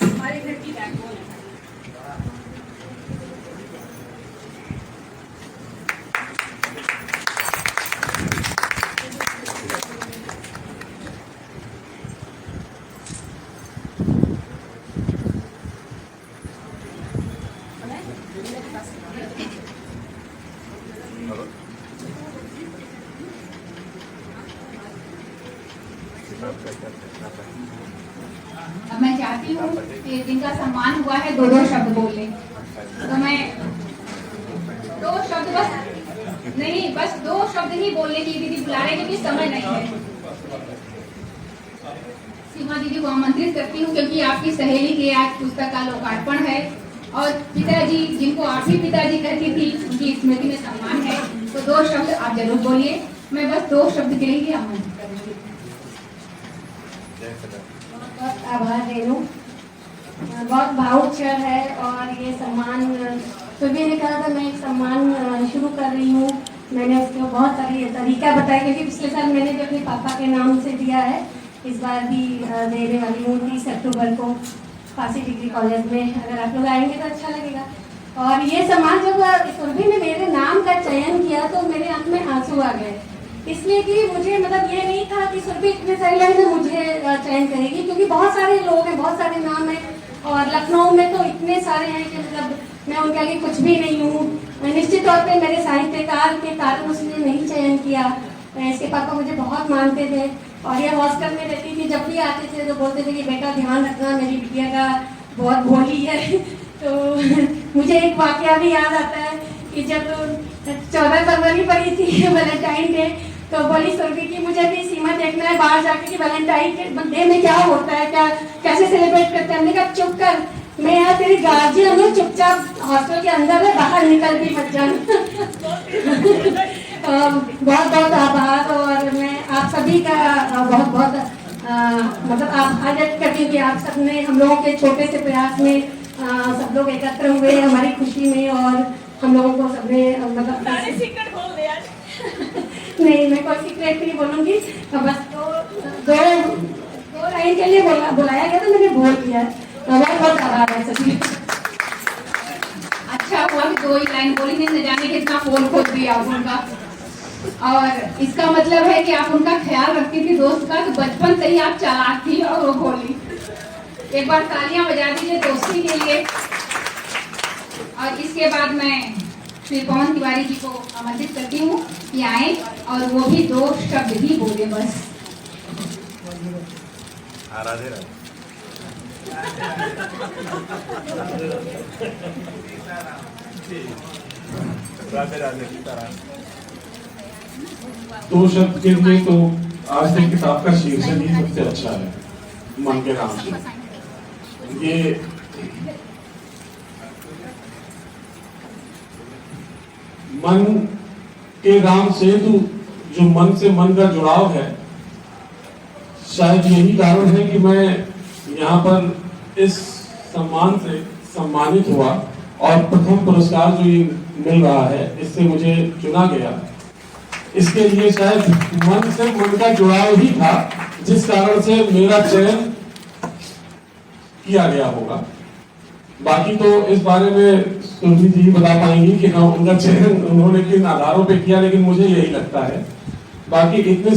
हमारे घर की बैकबोन है। अब मैं चाहती हूँ कि जिनका सम्मान हुआ है दो शब्द बोल लें, तो मैं दो शब्द बस दो शब्द ही बोलने की दीदी बुला रहे, क्योंकि समय नहीं है। सीमा दीदी को आमंत्रित करती हूँ, क्योंकि आपकी सहेली के आज पुस्तक का लोकार्पण है, और पिताजी जिनको आप ही पिताजी कहती थी, उनकी स्मृति में सम्मान है, तो दो शब्द आप जरूर बोलिए। मैं बस दो शब्द के लिए आमंत्रित करूँगी। बहुत आभार रेनू, बहुत भावुक क्षण है। और ये सम्मान सुरभि ने कहा था मैं एक सम्मान शुरू कर रही हूँ, मैंने उसको बहुत तरीका बताया, क्योंकि पिछले साल मैंने भी अपने पापा के नाम से दिया है, इस बार भी देने वाली हूँ 30 अक्टूबर को फांसी डिग्री कॉलेज में। अगर आप लोग आएंगे तो अच्छा लगेगा। और ये सम्मान जब सुरभि ने मेरे नाम का चयन किया तो मेरे आंख में आंसू आ गए, इसलिए कि मुझे मतलब ये नहीं था कि सुरभि इतने सारे लाइन में मुझे चयन करेगी, क्योंकि बहुत सारे लोग हैं, बहुत सारे नाम हैं, और लखनऊ में तो इतने सारे हैं कि मतलब मैं उनके आगे कुछ भी नहीं हूँ। निश्चित तौर पे मेरे साहित्यकार के कारण उसने नहीं चयन किया। इसके पापा मुझे बहुत मानते थे, और ये हॉस्टल में रहती थी, जब भी आते थे तो बोलते थे कि बेटा ध्यान रखना, मेरी बिटिया का बहुत भोली है। तो मुझे एक वाकया भी याद आता है कि जब 14 फरवरी पड़ी थी वैलेंटाइन डे, तो बोली सुरभि की मुझे भी सीमा देखना है बाहर जाके कि वैलेंटाइन डे में क्या होता है, क्या कैसे सेलिब्रेट करते हैं। हमने कहा चुप कर, मैं यहाँ तेरी गार्जियन हूँ, चुपचाप हॉस्टल के अंदर है, बाहर निकल भी मत जाना। बहुत बहुत आभार, और मैं आप सभी का बहुत बहुत मतलब आभार व्यक्त करती हूँ कि आप सबने हम लोगों के छोटे से प्रयास में सब लोग एकत्र हुए हमारी खुशी में, और हम लोगों को सबने मतलब नहीं, मैं कोई सीक्रेट नहीं बोलूंगी, बस दो लाइन के लिए बुलाया गया था, मैंने बोल दिया। बहुत बहुत आभार है सभी। अच्छा हुआ कि 2 ही लाइन बोली, नहीं न जाने कितना फोन खोल दिया आप उनका। और इसका मतलब है कि आप उनका ख्याल रखती थी दोस्त का, तो बचपन से ही आप चालाक थी और वो बोली। एक बार तालियां बजा दीजिए दोस्ती के लिए। और इसके बाद मैं श्री पवन तिवारी जी को आमंत्रित करती हूँ कि आए और वो भी 2 शब्द ही बोले बस। राधे राधे। दो शब्द के लिए तो आज की किताब का शीर्षक ही सबसे अच्छा है, मन के राम से। ये मन के राम सेतु, जो मन से मन का जुड़ाव है, शायद यही कारण है कि मैं यहाँ पर इस सम्मान से सम्मानित हुआ और प्रथम पुरस्कार जो ये मिल रहा है, इससे मुझे चुना गया। इसके लिए शायद मन से मन का जुड़ाव ही था, जिस कारण से मेरा चयन किया गया होगा। बाकी तो इस बारे में सुरभि जी बता पाएंगी कि हाँ, उनका चयन उन्होंने किन आधारों पे किया, लेकिन मुझे यही लगता है। बाकी इतने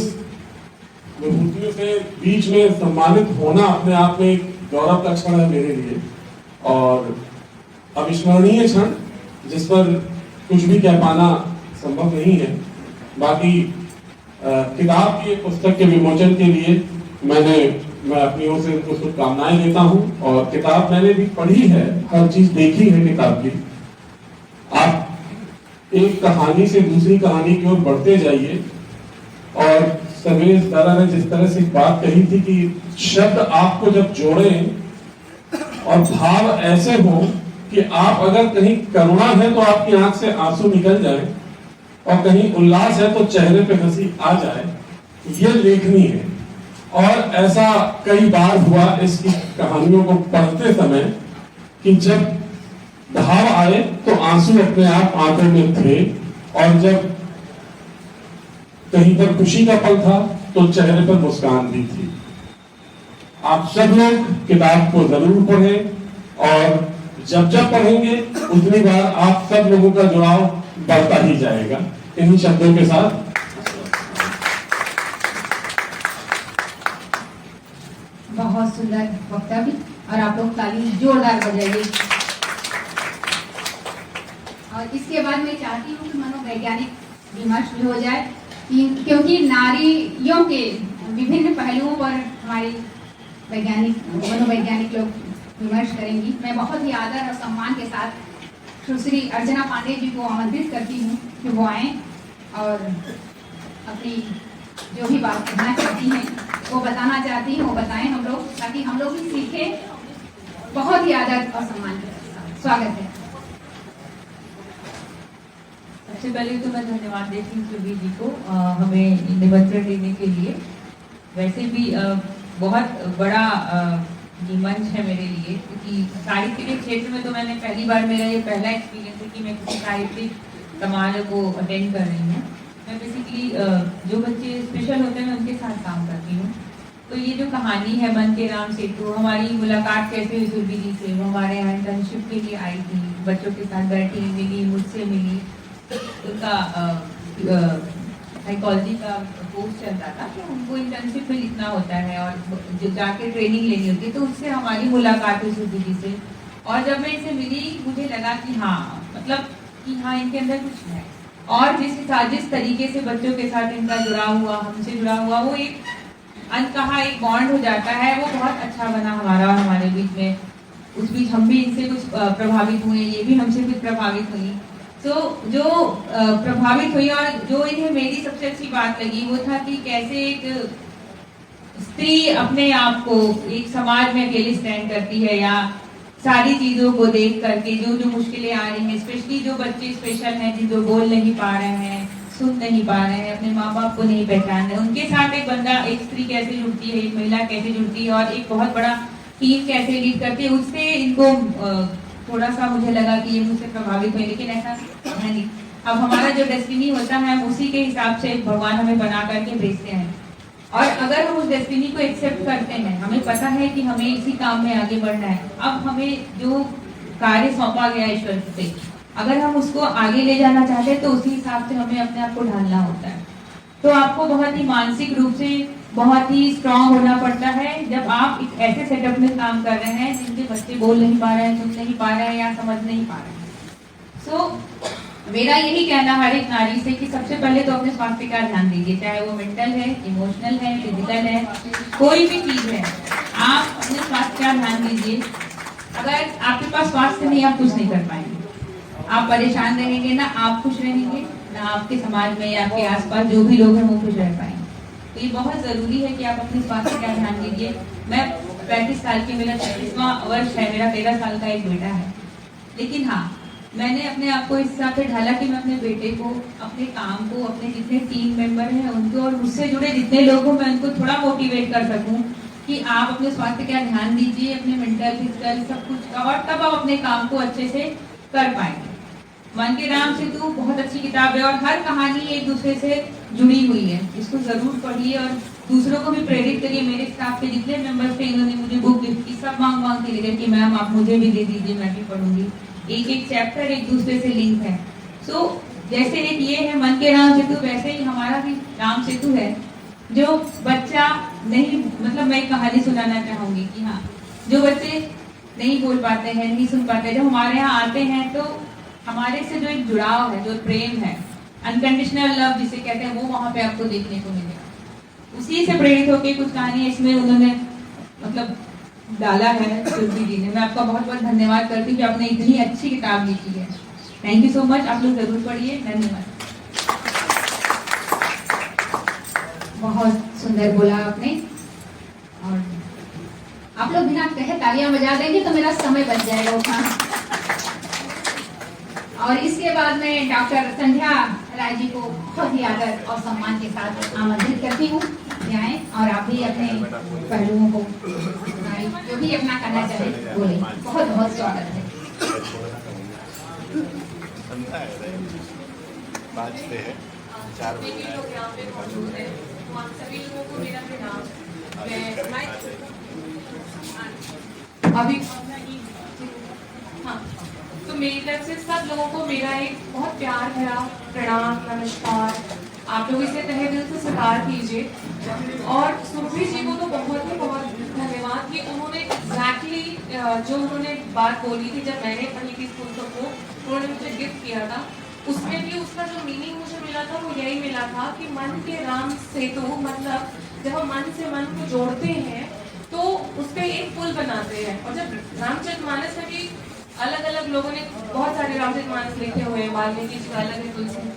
विभूतियों के बीच में सम्मानित होना अपने आप में एक गौरव का क्षण है मेरे लिए, और अविस्मरणीय क्षण, जिस पर कुछ भी कह पाना संभव नहीं है। बाकी किताब की पुस्तक के विमोचन के लिए मैं अपनी ओर से उनको शुभकामनाएं देता हूं, और किताब मैंने भी पढ़ी है, हर चीज देखी है किताब की। आप एक कहानी से दूसरी कहानी की ओर बढ़ते जाइए, और सर्वेश दादा ने जिस तरह से बात कही थी कि शब्द आपको जब जोड़े और भाव ऐसे हो कि आप अगर कहीं करुणा है तो आपकी आंख से आंसू निकल जाए, और कहीं उल्लास है तो चेहरे पे हंसी आ जाए, ये लेखनी है। और ऐसा कई बार हुआ इसकी कहानियों को पढ़ते समय कि जब भाव आए तो आंसू अपने आप आंखों में थे, और जब कहीं पर खुशी का पल था तो चेहरे पर मुस्कान भी थी। आप सब लोग किताब को जरूर पढ़ें, और जब जब पढ़ेंगे उतनी बार आप सब लोगों का जुड़ाव बढ़ता ही जाएगा। इन्हीं शब्दों के साथ बहुत सुंदर वक्तव्य, और आप लोग ताली जोरदार बजाइए। और इसके बाद मैं चाहती हूँ कि मनोवैज्ञानिक विमर्श भी हो जाए, क्योंकि नारियों के विभिन्न पहलुओं पर हमारी मनोवैज्ञानिक लोग विमर्श करेंगी। मैं बहुत ही आदर और सम्मान के साथ सुश्री अर्चना पांडे जी को आमंत्रित करती हूँ कि वो आए और अपनी जो भी बात कहना चाहती हैं, वो बताना चाहती हैं, वो बताएं हम लोग, ताकि हम लोग भी सीखें। बहुत ही आदर और सम्मान के साथ स्वागत है। सबसे पहले तो मैं धन्यवाद देती हूँ सुरभि जी को हमें निमंत्रण देने के लिए। वैसे भी बहुत बड़ा ये मंच है मेरे लिए, क्योंकि साहित्य के क्षेत्र में तो मैंने पहली बार, मेरा ये पहला एक्सपीरियंस है कि मैं किसी साहित्यिक समारोह को अटेंड कर रही हूँ। मैं बेसिकली जो बच्चे स्पेशल होते हैं मैं उनके साथ काम करती हूँ। तो ये जो कहानी है मन के राम सेतु, हमारी मुलाकात कैसे हुई सुरभि जी से, वो हमारे यहाँ इंटर्नशिप के लिए आई थी, बच्चों के साथ बैठी, मिली, मुझसे मिली। उनका साइकोलॉजी का कोर्स चलता था कि उनको इंटर्नशिप में लिखना होता है और जो जाके ट्रेनिंग लेनी होती है, तो उससे हमारी मुलाकात हुई सुरभि जी से। और जब मैं इसे मिली मुझे लगा कि हाँ, मतलब कि हाँ, इनके अंदर कुछ है। और जिस तरीके से बच्चों के साथ इनका जुड़ा हुआ, हमसे जुड़ा हुआ, वो एक अनकहा एक बॉन्ड हो जाता है, वो बहुत अच्छा बना हमारा और हमारे बीच में। उस बीच हम भी इनसे कुछ प्रभावित हुए, ये भी हमसे कुछ प्रभावित हुई। तो जो प्रभावित हुई और जो इन्हें मेरी सबसे अच्छी बात लगी वो था कि कैसे एक स्त्री अपने आप को एक समाज में अकेली स्टैंड करती है, या सारी चीजों को देख करके जो मुश्किलें आ रही हैं, स्पेशली जो बच्चे स्पेशल हैं, जो बोल नहीं पा रहे हैं, सुन नहीं पा रहे हैं, अपने माँ बाप को नहीं पहचान रहे, उनके साथ एक बंदा, एक स्त्री कैसे जुड़ती है, एक महिला कैसे जुड़ती है और एक बहुत बड़ा टीम कैसे लीड करती है, उससे इनको थोड़ा सा मुझे लगा कि ये मुझसे प्रभावित हुए। लेकिन ऐसा है नहीं। अब हमारा जो डेस्टिनी होता है उसी के हिसाब से भगवान हमें बना करके भेजते हैं, और अगर हम उस डेस्टिनी को एक्सेप्ट करते हैं, हमें पता है कि हमें इसी काम में आगे बढ़ना है, अब हमें जो कार्य सौंपा गया ईश्वर से, अगर हम उसको आगे ले जाना चाहते हैं तो उसी हिसाब से हमें अपने आप को ढालना होता है। तो आपको बहुत ही मानसिक रूप से बहुत ही स्ट्रांग होना पड़ता है जब आप एक ऐसे सेटअप में काम कर रहे हैं जिनके बच्चे बोल नहीं पा रहे हैं, सुन नहीं पा रहे हैं या समझ नहीं पा रहे हैं। सो मेरा यही कहना हर एक नारी से कि सबसे पहले तो अपने स्वास्थ्य का ध्यान दीजिए, चाहे वो मेंटल है, इमोशनल है, फिजिकल है, कोई भी चीज है, आप अपने स्वास्थ्य का ध्यान दीजिए। अगर आपके पास स्वास्थ्य नहीं, आप कुछ नहीं कर पाएंगे। आप परेशान रहेंगे, ना आप खुश रहेंगे, ना आपके समाज में या आपके आसपास जो भी लोग हैं वो खुश रह पाएंगे। तो ये बहुत जरूरी है कि आप अपने स्वास्थ्य का ध्यान दीजिए। मैं 35 साल की, मेरा 36वां वर्ष है, मेरा 13 साल का एक बेटा है, लेकिन हाँ, मैंने अपने आप को इस हिसाब से ढाला कि मैं अपने बेटे को, अपने काम को, अपने जितने टीम मेंबर हैं उनको और उससे जुड़े जितने लोग हैं मैं उनको थोड़ा मोटिवेट कर सकूं कि आप अपने स्वास्थ्य का ध्यान दीजिए, अपने मेंटल, फिजिकल सब कुछ का, और तब आप अपने काम को अच्छे से कर पाएंगे। मन के राम सेतु बहुत अच्छी किताब है और हर कहानी एक दूसरे से जुड़ी हुई है, इसको जरूर पढ़िए और दूसरों को भी प्रेरित करिए। मेरे स्टाफ के जितने मेंबर्स थे इन्होंने मुझे बुक गिफ्ट की, सब मांग के लेकर कि मैम आप मुझे भी दे दीजिए, मैं भी पढ़ूंगी। एक एक चैप्टर एक दूसरे से लिंक है। सो जैसे एक ये है मन के राम सेतु, वैसे ही हमारा भी राम सेतु है। जो बच्चा नहीं, मतलब मैं एक कहानी सुनाना चाहूंगी कि हाँ, जो बच्चे नहीं बोल पाते हैं, नहीं सुन पाते, जब हमारे यहाँ आते हैं तो हमारे से जो एक जुड़ाव है, जो प्रेम है, अनकंडीशनल लव जिसे कहते हैं, वो वहाँ पे आपको देखने को मिलेगा। उसी से प्रेरित होकर कुछ कहानी इसमें उन्होंने मतलब डाला है सुरभि जी ने। मैं आपका बहुत बहुत धन्यवाद करती हूँ कि आपने इतनी अच्छी किताब लिखी है। थैंक यू सो मच, आप लोग जरूर पढ़िए। धन्यवाद। बहुत सुंदर बोला आपने, और आप लोग बिना कहे तालियां बजा देंगे तो मेरा समय बच जाएगा उठाना। और इसके बाद में डॉक्टर संध्या राय जी को बहुत ही आदर और सम्मान के साथ आमंत्रित करती हूँ आए, और आप भी अपने पहलुओं को जो भी अपना करना चाहे बोले। बहुत बहुत स्वागत है। बाजते हैं 4 बजे। सभी लोगों को मेरा प्रणाम। अभी हाँ, तो मेरी तरफ से सब लोगों को मेरा एक बहुत प्यार भरा प्रणाम, नमस्कार। आप लोग इसे तहे दिल से स्वीकार कीजिए। और सुरभि जी को तो बहुत धन्यवाद कि उन्होंने एग्जैक्टली जो उन्होंने बात बोली थी जब मैंने पढ़ी थी इस पुस्तक को, उन्होंने मुझे गिफ्ट किया था, उसमें भी उसका जो मीनिंग मुझे मिला था वो यही मिला था कि मन के राम सेतु, मतलब जब हम मन से मन को जोड़ते हैं तो उस पर एक पुल बनाते हैं। और जब रामचरितमानस में भी अलग अलग लोगों ने बहुत सारे रामचरितमानस लिखे हुए हैं, वाल्मीकि जी का अलग है, तुलसी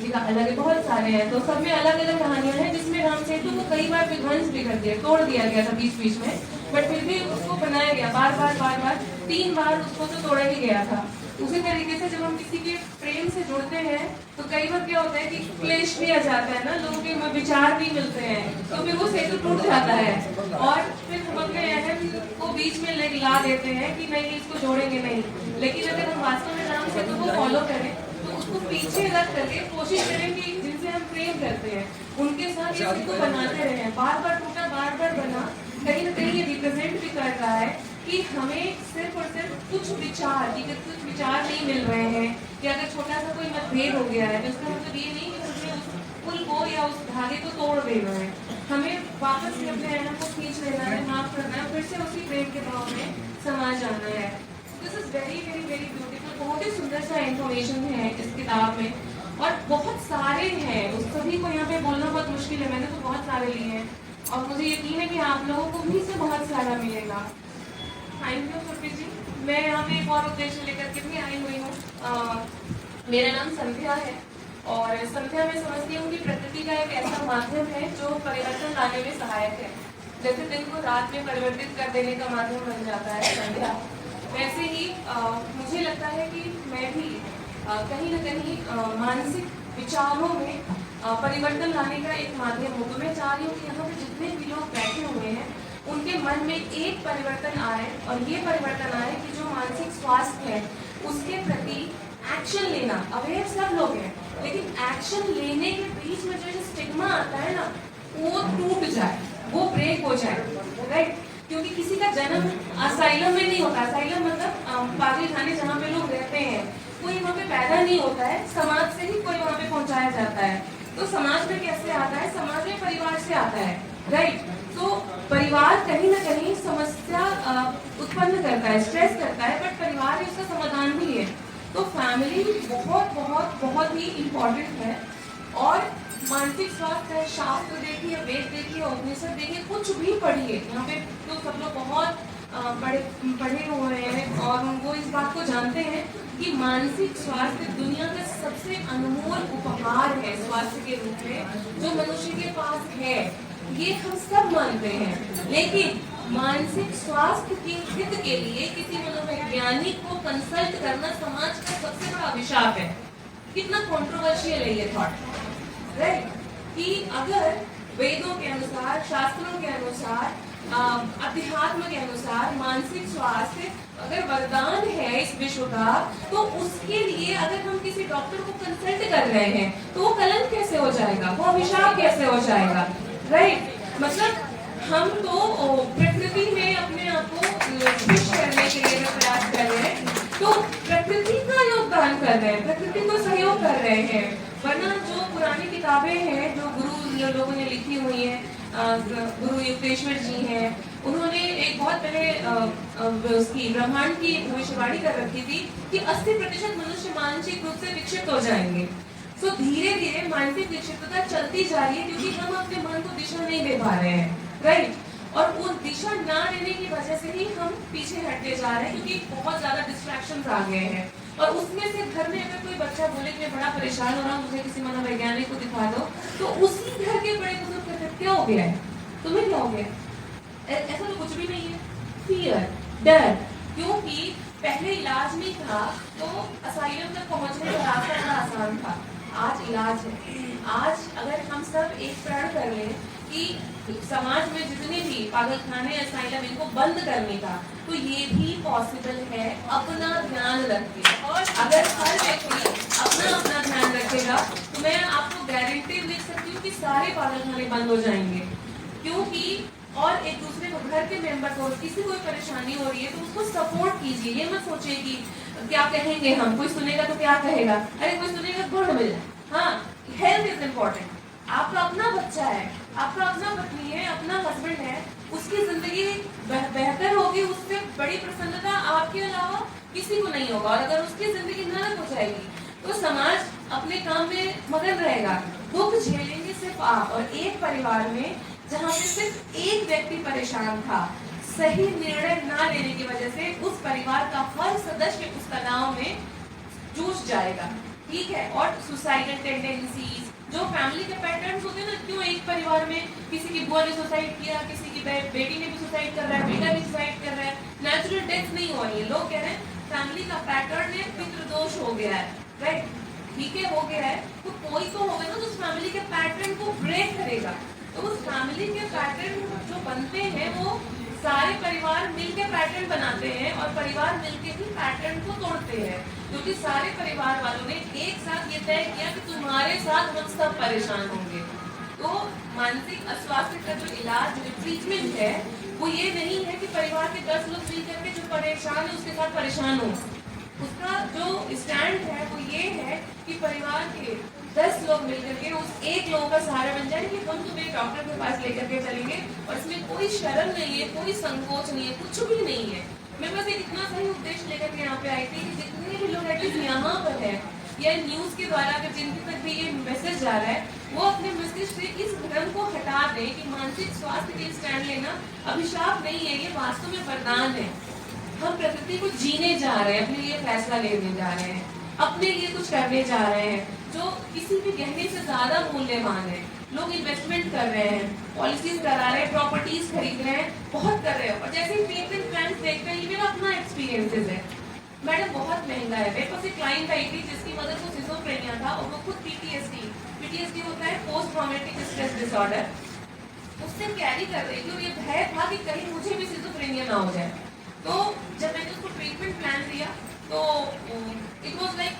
जी का अलग है, बहुत सारे हैं, तो सब में अलग अलग कहानियां हैं जिसमें राम सेतु को कई बार विध्वंस भी कर दिया, तोड़ दिया गया था बीच बीच में, बट फिर भी उसको बनाया गया बार बार 3 बार उसको तो तोड़ा ही गया था। उसी तरीके से जब हम किसी के प्रेम से जुड़ते हैं तो कई बार क्या होता है कि क्लेश भी आ जाता है ना, लोगों के विचार भी मिलते हैं, तो फिर वो सेतु टूट जाता है और फिर हम अपने अहम को बीच में ला देते हैं कि नहीं इसको जोड़ेंगे नहीं। लेकिन अगर हम वास्तव में राम सेतु को फॉलो करें तो उसको पीछे रख करके कोशिश करें कि जिनसे हम प्रेम करते हैं उनके साथ ये सेतु बनाते रहे। बार बार टूटा, बार बार बना, कहीं ना कहीं ये रिप्रेजेंट भी कर रहा है कि हमें सिर्फ और सिर्फ कुछ विचार नहीं मिल रहे हैं, कि अगर छोटा सा कोई मतभेद हो गया है तो इसका मतलब ये नहीं कि उसने उस पुल को या उस धागे को तोड़ देना है। हमें वापस से अपने अहम को खींच लेना है, माफ करना है, फिर से उसी प्रेम के भाव में समा जाना है। This is very very very beautiful. बहुत ही सुंदर सा इंफॉर्मेशन है इस किताब में और बहुत सारे हैं, उस सभी को यहाँ पे बोलना बहुत मुश्किल है। मैंने तो बहुत सारे लिए हैं और मुझे यकीन है कि आप लोगों को भी से बहुत सारा मिलेगा। थैंक यू सुरभि जी। मैं यहाँ पे एक और उद्देश्य लेकर के भी आई हुई हूँ। मेरा नाम संध्या है और संध्या मैं समझती हूँ कि प्रकृति का एक ऐसा माध्यम है जो परिवर्तन लाने में सहायक है। जैसे दिन को रात में परिवर्तित कर देने का माध्यम बन जाता है संध्या, वैसे ही मुझे लगता है कि मैं भी कहीं न कहीं मानसिक विचारों में परिवर्तन लाने का एक माध्यम हूँ। तो मैं चाह रही हूँ कि यहाँ पे जितने भी लोग बैठे हुए हैं उनके मन में एक परिवर्तन आए और ये परिवर्तन आए कि जो मानसिक स्वास्थ्य है उसके प्रति एक्शन लेना। अवेयर सब लोग हैं लेकिन एक्शन लेने के बीच में जो स्टिग्मा आता है ना वो टूट जाए, वो ब्रेक हो जाए, राइट? क्योंकि किसी का जन्म असाइलम में नहीं होता। असाइलम मतलब पागल खाने जहाँ पे लोग रहते हैं, कोई वहाँ पे पैदा नहीं होता है, समाज से ही कोई वहाँ पे पहुँचाया जाता है। तो समाज में कैसे आता है? समाज में परिवार से आता है, राइट? तो परिवार कहीं ना कहीं समस्या उत्पन्न करता है, स्ट्रेस करता है, बट परिवार ही उसका समाधान भी है। तो फैमिली बहुत बहुत बहुत ही इम्पोर्टेंट है। और मानसिक स्वास्थ्य है, शास्त्र देखिए, वेद देखिए, उपनिषद देखिए, कुछ भी पढ़िए, यहाँ पे तो सब लोग बहुत पढ़े हुए हैं और वो इस बात को जानते हैं कि मानसिक स्वास्थ्य दुनिया का सबसे अनमोल उपहार है स्वास्थ्य के रूप में जो मनुष्य के पास है, ये हम सब मानते हैं। लेकिन मानसिक स्वास्थ्य के हित के लिए किसी मनोवैज्ञानिक को कंसल्ट करना समाज का सबसे बड़ा अभिशाप है। कितना कंट्रोवर्शियल है ये थॉट, राइट? कि अगर वेदों के अनुसार, शास्त्रों के अनुसार, अध्यात्म के अनुसार मानसिक स्वास्थ्य अगर वरदान है इस विश्व का, तो उसके लिए अगर हम किसी डॉक्टर को कंसल्ट कर रहे हैं तो वो कलंक कैसे हो जाएगा, वो अभिशाप कैसे हो जाएगा, राइट? मतलब हम तो प्रकृति में अपने आप को खुश करने के लिए प्रयास कर रहे हैं, तो प्रकृति का योगदान कर रहे हैं, प्रकृति को सहयोग कर रहे हैं। वरना जो पुरानी किताबें हैं जो गुरु लोगों ने लिखी हुई हैं, गुरु युक्तेश्वर जी हैं, उन्होंने एक बहुत पहले उसकी ब्रह्मांड की भविष्यवाणी कर रखी थी कि 80% मनुष्य मानसिक रूप से विक्षिप्त हो जाएंगे। तो धीरे धीरे मानसिक विक्षिप्तता चलती जा रही है क्योंकि हम अपने मन को दिशा नहीं दे पा रहे हैं, राइट? और वो दिशा ना देने की वजह से ही हम पीछे हटते जा रहे हैं क्योंकि बहुत ज्यादा डिस्ट्रैक्शंस आ गए हैं। और उसमें से घर में अगर कोई बच्चा बोले कि मैं बड़ा परेशान हो रहा हूँ, मुझे किसी मनोवैज्ञानिक को दिखा दो, तो उसी घर के बड़े बुजुर्ग कहते हैं क्या हो गया है, तुम्हें क्या हो गया? ऐसा तो कुछ भी नहीं है, फियर, डर। क्योंकि पहले इलाज नहीं था तो असाइलम तक पहुंचने का रास्ता बड़ा आसान था, आज इलाज है। आज अगर हम सब एक प्रण कर लें कि समाज में जितने भी पागलखाने, असाइलम, इनको बंद करने का, तो ये भी पॉसिबल है अपना ध्यान रख के। और अगर हर व्यक्ति अपना अपना ध्यान रखेगा तो मैं आपको गारंटी लिख सकती हूँ कि सारे पागलखाने बंद हो जाएंगे। क्योंकि और एक दूसरे को, घर के मेंबर को किसी कोई परेशानी हो रही है तो उसको सपोर्ट कीजिए। ये मत सोचिए कि क्या कहेंगे हम, कोई सुनेगा तो क्या कहेगा, अरे कोई सुनेगा गुण मिल जाए। हाँ, हेल्थ इज इम्पोर्टेंट। आपका अपना बच्चा है, आपका अपना पत्नी है, अपना हस्बैंड है, उसकी जिंदगी बेहतर होगी, उससे बड़ी प्रसन्नता आपके अलावा किसी को नहीं होगा। और अगर उसकी जिंदगी नरक हो जाएगी तो समाज अपने काम में मगन रहेगा। दुख झेलेंगे सिर्फ आप। और एक परिवार में जहाँ पे सिर्फ एक व्यक्ति परेशान था, सही निर्णय ना लेने की वजह से उस परिवार का हर सदस्य उस तनाव में जूझ जाएगा, ठीक है? और सुसाइडल टेंडेंसीज, जो फैमिली के पैटर्न्स होते हैं ना, क्यों एक परिवार में किसी की बुआ ने सुसाइड किया, किसी की बेटी ने भी सुसाइड कर रहा है, बेटा भी सुसाइड कर रहा है, नेचुरल डेथ नहीं हो रही है। लोग कह रहे हैं फैमिली का पैटर्न है, पितृदोष हो गया है, राइट? ठीक है, हो गया है, तो कोई तो होगा ना जो उस फैमिली के पैटर्न को ब्रेक करेगा। तो उस फैमिली के पैटर्न जो बनते हैं वो सारे परिवार मिलके पैटर्न बनाते हैं और परिवार मिलके ही पैटर्न को तोड़ते हैं, क्योंकि सारे परिवार वालों ने एक साथ ये तय किया कि तुम्हारे साथ हम सब परेशान होंगे। तो मानसिक अस्वास्थ्य का जो इलाज, जो ट्रीटमेंट है, वो ये नहीं है कि परिवार के 10 लोग मिल करके जो परेशान है उसके साथ परेशान हो। उसका जो स्टैंड है वो ये है कि परिवार के 10 लोग मिलकर के उस एक लोगों का सहारा बन जाए कि हम तुम्हें डॉक्टर के पास लेकर के चलेंगे और इसमें कोई शर्म नहीं है, कोई संकोच नहीं है, कुछ भी नहीं है। मैं बस एक इतना सही उद्देश्य लेकर के यहाँ पे आई थी कि जितने भी लोग एटलीस्ट यहाँ पर है या न्यूज के द्वारा अगर जिनके तक भी ये मैसेज जा रहा है, वो अपने मस्तिष्क से इस भ्रम को हटा दें कि मानसिक स्वास्थ्य के लिए स्टैंड लेना अभिशाप नहीं है, ये वास्तव में वरदान है। हम प्रकृति को जीने जा रहे हैं, अपने लिए फैसला लेने जा रहे हैं, अपने लिए कुछ करने जा रहे हैं जो किसी भी गहने से ज्यादा मूल्यवान है। लोग इन्वेस्टमेंट कर रहे हैं, पॉलिसीज करा रहे हैं, प्रॉपर्टीज खरीद रहे हैं, बहुत कर रहे हैं। और जैसे ट्रीटमेंट प्लान देखते हैं, ये मेरा अपना एक्सपीरियंसेस है। मैडम बहुत महंगा है। मेरे पास एक क्लाइंट आई थी जिसकी मदर को सिजोफ्रेनिया था और वो खुद पीटीएसडी होता है, पोस्ट ट्रॉमेटिक स्ट्रेस डिसऑर्डर, उससे कैरी कर रही थी और ये भय था कि कहीं मुझे भी सिजोफ्रेनिया ना हो जाए। तो जब मैंने उसको ट्रीटमेंट प्लान दिया तो इट वाज लाइक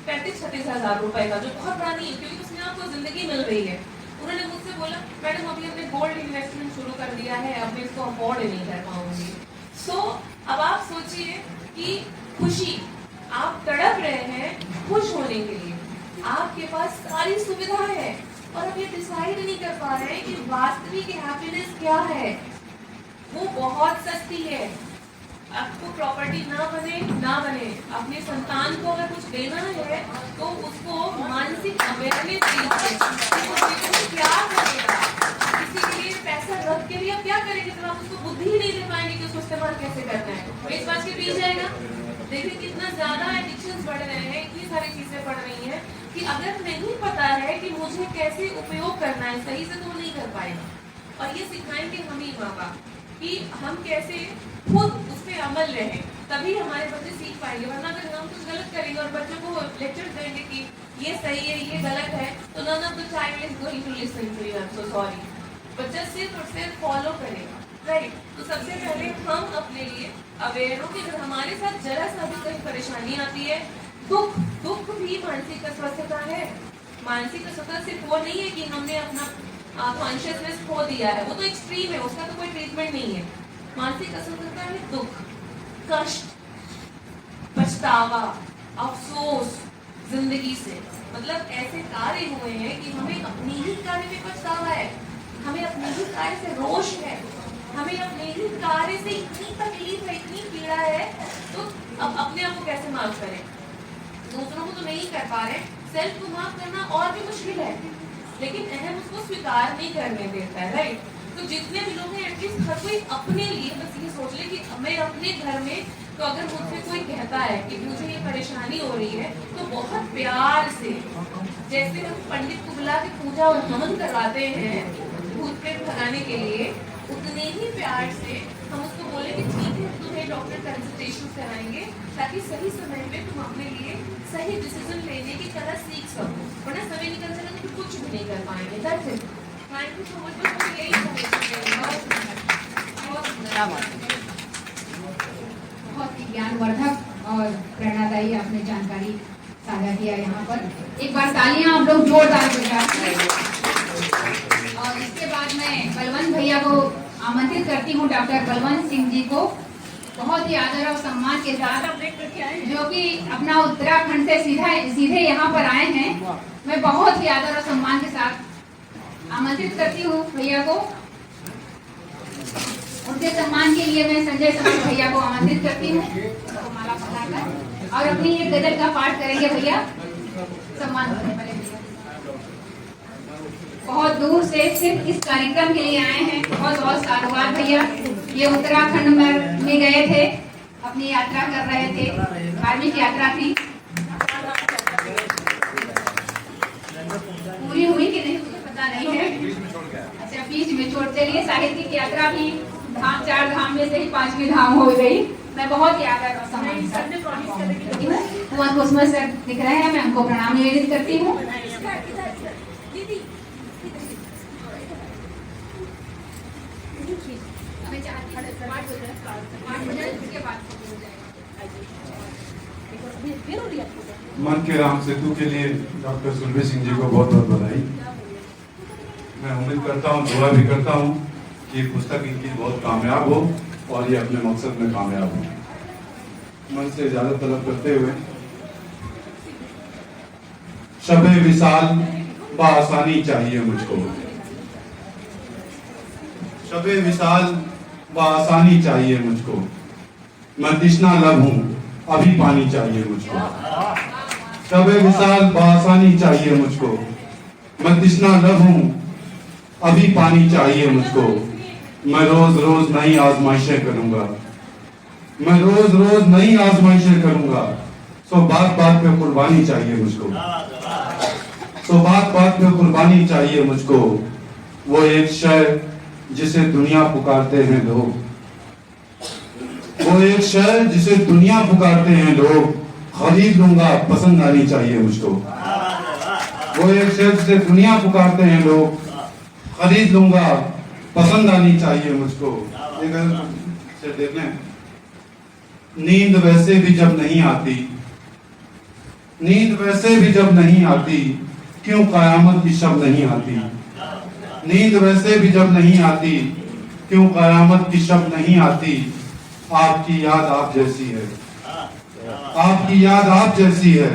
35-36 हज़ार रुपए का, जो बहुत बड़ा नहीं है क्योंकि उसमें आपको जिंदगी मिल रही है। उन्होंने मुझसे बोला मैडम अभी हमने गोल्ड इन्वेस्टमेंट शुरू कर दिया है, अब मैं इसको अफोर्ड नहीं कर पाऊंगी। सो अब आप सोचिए कि खुशी, आप तड़प रहे हैं खुश होने के लिए, आपके पास सारी सुविधाएं हैं और अब ये डिसाइड नहीं कर पा रहे हैं कि वास्तविक हैप्पीनेस क्या है। वो बहुत सस्ती है, आपको प्रॉपर्टी ना बने अपने संतान को अगर कुछ देना है तो उसको मानसिक अवेयरनेस दीजिए। क्या करेगा, किसी के लिए पैसा रख के लिए क्या करेंगे तो आप उसको बुद्धि ही नहीं दे पाएंगे कि उसको इस्तेमाल कैसे करना है, तो इस बात के पी जाएगा। देखिए कितना ज्यादा एडिक्शंस बढ़ रहे हैं, इतनी सारी चीजें बढ़ रही हैं कि अगर नहीं पता है कि मुझे कैसे उपयोग करना है सही से, तो वो नहीं कर पाएगा। और ये सिखाएंगे हम ही माँ बाप कि हम कैसे खुद उस पर अमल रहे, तभी हमारे बच्चे सीख पाएंगे। वरना अगर हम कुछ गलत करेंगे और बच्चों को लेक्चर देंगे कि ये सही है ये गलत है, तो none of the child is going to listen to you, I'm so sorry। बच्चा सिर्फ और सिर्फ फॉलो करेगा, राइट। तो सबसे पहले हम अपने लिए अवेयर हो कि अगर हमारे साथ जरा सा भी कहीं परेशानी आती है, दुख भी मानसिक अस्वस्थता है। मानसिक अस्वस्थता सिर्फ वो नहीं है कि हमने अपना कॉन्शियसनेस खो दिया है, वो तो एक्सट्रीम है, उसका तो कोई ट्रीटमेंट नहीं है। मानसिक अस्वस्थता है दुख, कष्ट, पछतावा, अफसोस जिंदगी से, मतलब ऐसे कार्य हुए हैं कि हमें अपनी ही कार्य में पछतावा है, हमें अपने ही कार्य से रोष है, हमें अपने ही कार्य से इतनी तकलीफ है, इतनी पीड़ा है, तो अब अपने आप को कैसे माफ करें? दूसरों को तो नहीं कर पा रहे, सेल्फ को माफ करना और भी मुश्किल है, लेकिन अहम उसको स्वीकार नहीं करने देता है, राइट। तो जितने भी लोग हैं एटलीस्ट हर कोई अपने लिए बस ये सोच ले कि मैं अपने घर में, तो अगर मुझसे कोई कहता है कि मुझे ये परेशानी हो रही है, तो बहुत प्यार से, जैसे हम पंडित को बुला के पूजा और हवन करवाते हैं भूत प्रेत भगाने के लिए, उतने ही प्यार से हम उसको बोले कि ठीक है तुम्हें डॉक्टर कंसल्टेशन कराएंगे ताकि सही समय पे तुम अपने लिए सही डिसीजन लेने की तरह सीख सको, वरना समय निकल जाएगा तो कुछ भी नहीं कर पाएंगे। That's it. Thank you so much. मुझे यही बहुत ही ज्ञानवर्धक और प्रेरणादायी आपने जानकारी साझा किया यहाँ पर। एक बार तालियां आप लोग जोरदार बजाएं। और इसके बाद मैं बलवंत भैया को आमंत्रित करती हूँ, डॉक्टर बलवंत सिंह जी को, बहुत ही आदर और सम्मान के साथ, जो कि अपना उत्तराखंड से सीधे यहाँ पर आए हैं। मैं बहुत ही आदर और सम्मान के साथ आमंत्रित करती हूँ भैया को। उनके सम्मान के लिए मैं संजय समर्थ भैया को आमंत्रित करती हूँ, माला पहनाकर, और अपनी एक गजल का पाठ करेंगे भैया। सम्मान करने वाले भैया बहुत दूर से सिर्फ इस कार्यक्रम के लिए आए हैं, बहुत बहुत साधुवाद भैया। ये उत्तराखंड में गए थे, अपनी यात्रा कर रहे थे, धार्मिक यात्रा थी, पूरी हुई कि नहीं मुझे पता नहीं है। अच्छा, बीच में छोड़, चलिए साहित्यिक यात्रा भी धाम, 4 धाम में से ही 5वीं धाम हो गई। मैं बहुत ही आदर और सम्मान कुमार कुसुम सर दिख रहे हैं, मैं उनको प्रणाम निवेदित करती हूँ। मन के राम सेतु के लिए डॉक्टर सुलभे सिंह जी को बहुत बहुत बधाई। मैं उम्मीद करता हूँ, दुआ भी करता हूँ कि ये पुस्तक इनकी बहुत कामयाब हो और ये अपने मकसद में कामयाब हो। मन से इजाजत तलब करते हुए, शबे विसाल बासानी चाहिए मुझको, शबे विसाल बासानी चाहिए मुझको, मैं तृष्णा लब हूँ अभी पानी चाहिए मुझको, शबे विसाल बासानी चाहिए मुझको, मैं तृष्णा लब हूँ अभी पानी चाहिए मुझको, मैं रोज रोज नई आजमाइशें करूंगा, मैं रोज रोज नई आजमाइशें करूंगा, सो बात बात पे कुर्बानी चाहिए मुझको, सो बात बात पे कुर्बानी चाहिए मुझको, वो एक शय जिसे दुनिया पुकारते हैं लोग, वो एक शय जिसे दुनिया पुकारते हैं लोग, खरीद लूंगा पसंद आनी चाहिए मुझको, वो एक शय जिसे दुनिया पुकारते हैं लोग, खरीद लूंगा पसंद आनी चाहिए मुझको। से देखने, नींद वैसे भी जब नहीं आती, नींद वैसे भी जब नहीं आती, क्यों कयामत की शब नहीं आती, नींद वैसे भी जब नहीं आती, क्यों कयामत की शब नहीं आती, आपकी याद आप जैसी है, आपकी याद आप जैसी है,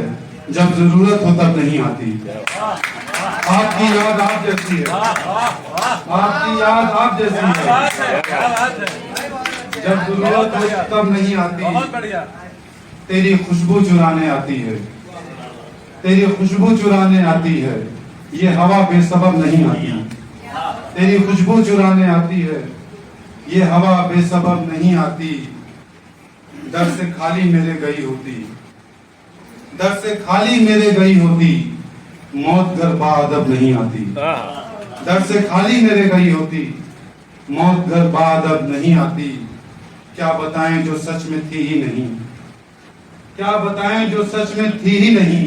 जब जरूरत हो तब नहीं आती, आपकी याद आप जैसी है, आपकी याद आप जैसी है, जब जरूरत हो तब नहीं आती, बहुत बढ़िया। तेरी खुशबू चुराने आती है, तेरी खुशबू चुराने आती है, ये हवा बेसबब नहीं आती। तेरी खुशबू चुराने आती है, ये हवा बेसबब नहीं आती। दर से खाली मेरे गई होती, दर से खाली मेरे गई होती, मौत घर बाअदब नहीं आती। दर से खाली मेरे गई होती, मौत घर बाअदब नहीं आती। क्या बताएं जो सच में थी ही नहीं, क्या बताएं जो सच में थी ही नहीं,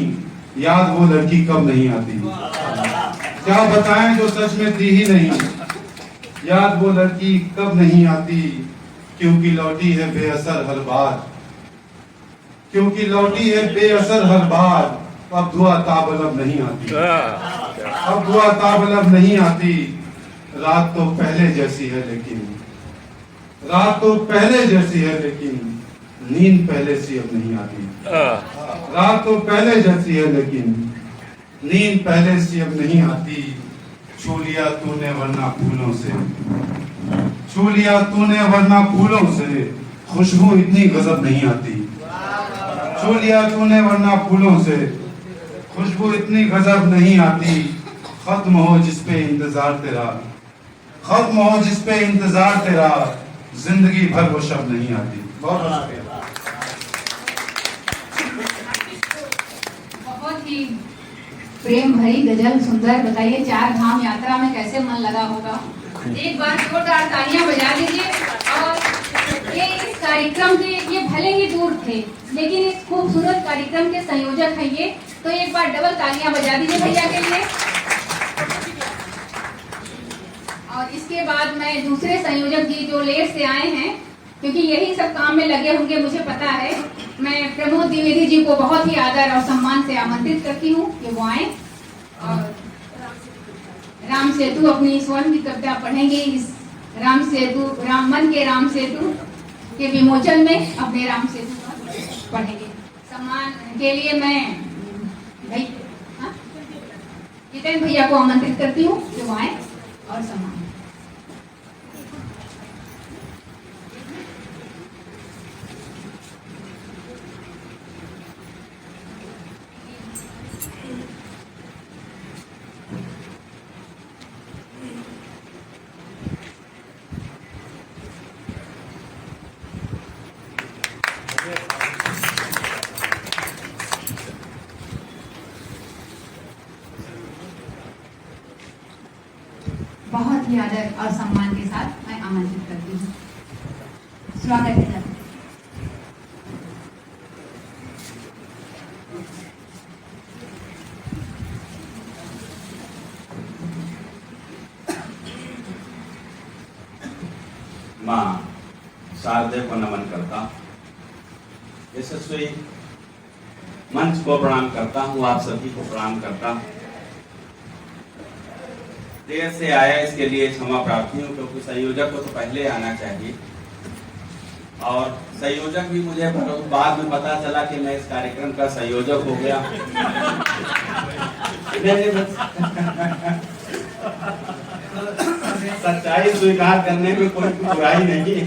याद वो लड़की कब नहीं आती। क्या बताएं जो सच में थी ही नहीं, याद वो लड़की कब नहीं आती। क्योंकि लौटी है बेअसर हर बार, क्योंकि लौटी है बेअसर हर बार, अब दुआ ताबलब नहीं आती, अब दुआ ताबलब नहीं आती। रात तो पहले जैसी है लेकिन, रात तो पहले जैसी है लेकिन, नींद पहले सी अब नहीं आती। रात तो पहले जैसी है लेकिन, नींद पहले सी अब नहीं आती। छू लिया तूने वरना फूलों से, छू लिया तूने वरना फूलों से, खुशबू इतनी गजब नहीं आती। छू लिया तूने वरना फूलों से, खुशबू इतनी गजब नहीं आती। खत्म हो जिसपे इंतजार तेरा, खत्म हो जिसपे इंतजार तेरा, जिंदगी भर वो शब्द नहीं आती। बहुत बहुत ही प्रेम भरी गजल सुंदर। बताइए चार धाम यात्रा में कैसे मन लगा होगा। एक बार जोरदार तालियां बजा दीजिए। और ये इस कार्यक्रम के, ये भले ही दूर थे लेकिन इस खूबसूरत कार्यक्रम के संयोजक हैं ये, तो एक बार डबल तालियां बजा दीजिए भैया के लिए। और इसके बाद मैं दूसरे संयोजक जी जो लेट से आए हैं, क्योंकि यही सब काम में लगे होंगे मुझे पता है, मैं प्रमोद द्विवेदी जी को बहुत ही आदर और सम्मान से आमंत्रित करती हूँ कि वो आए और राम सेतु अपनी स्वर्ण की कविता पढ़ेंगे। इस राम सेतु, राम मन के राम सेतु के विमोचन में अपने राम सेतु पढ़ेंगे। सम्मान के लिए मैं भाई जितेंद्र भैया को आमंत्रित करती हूँ कि वो आए और सम्मान। बहुत ही आदर और सम्मान के साथ मैं आमंत्रित करती हूँ। स्वागत है सर। माँ शारदे को नमन करता, यशस्वी मंच को प्रणाम करता हूँ, आप सभी को प्रणाम करता। देर से आया इसके लिए क्षमा प्रार्थी हूँ, क्योंकि संयोजक को तो पहले आना चाहिए और संयोजक भी मुझे बाद में पता चला कि मैं इस कार्यक्रम का संयोजक हो गया। सच्चाई स्वीकार करने में कोई बुराई नहीं।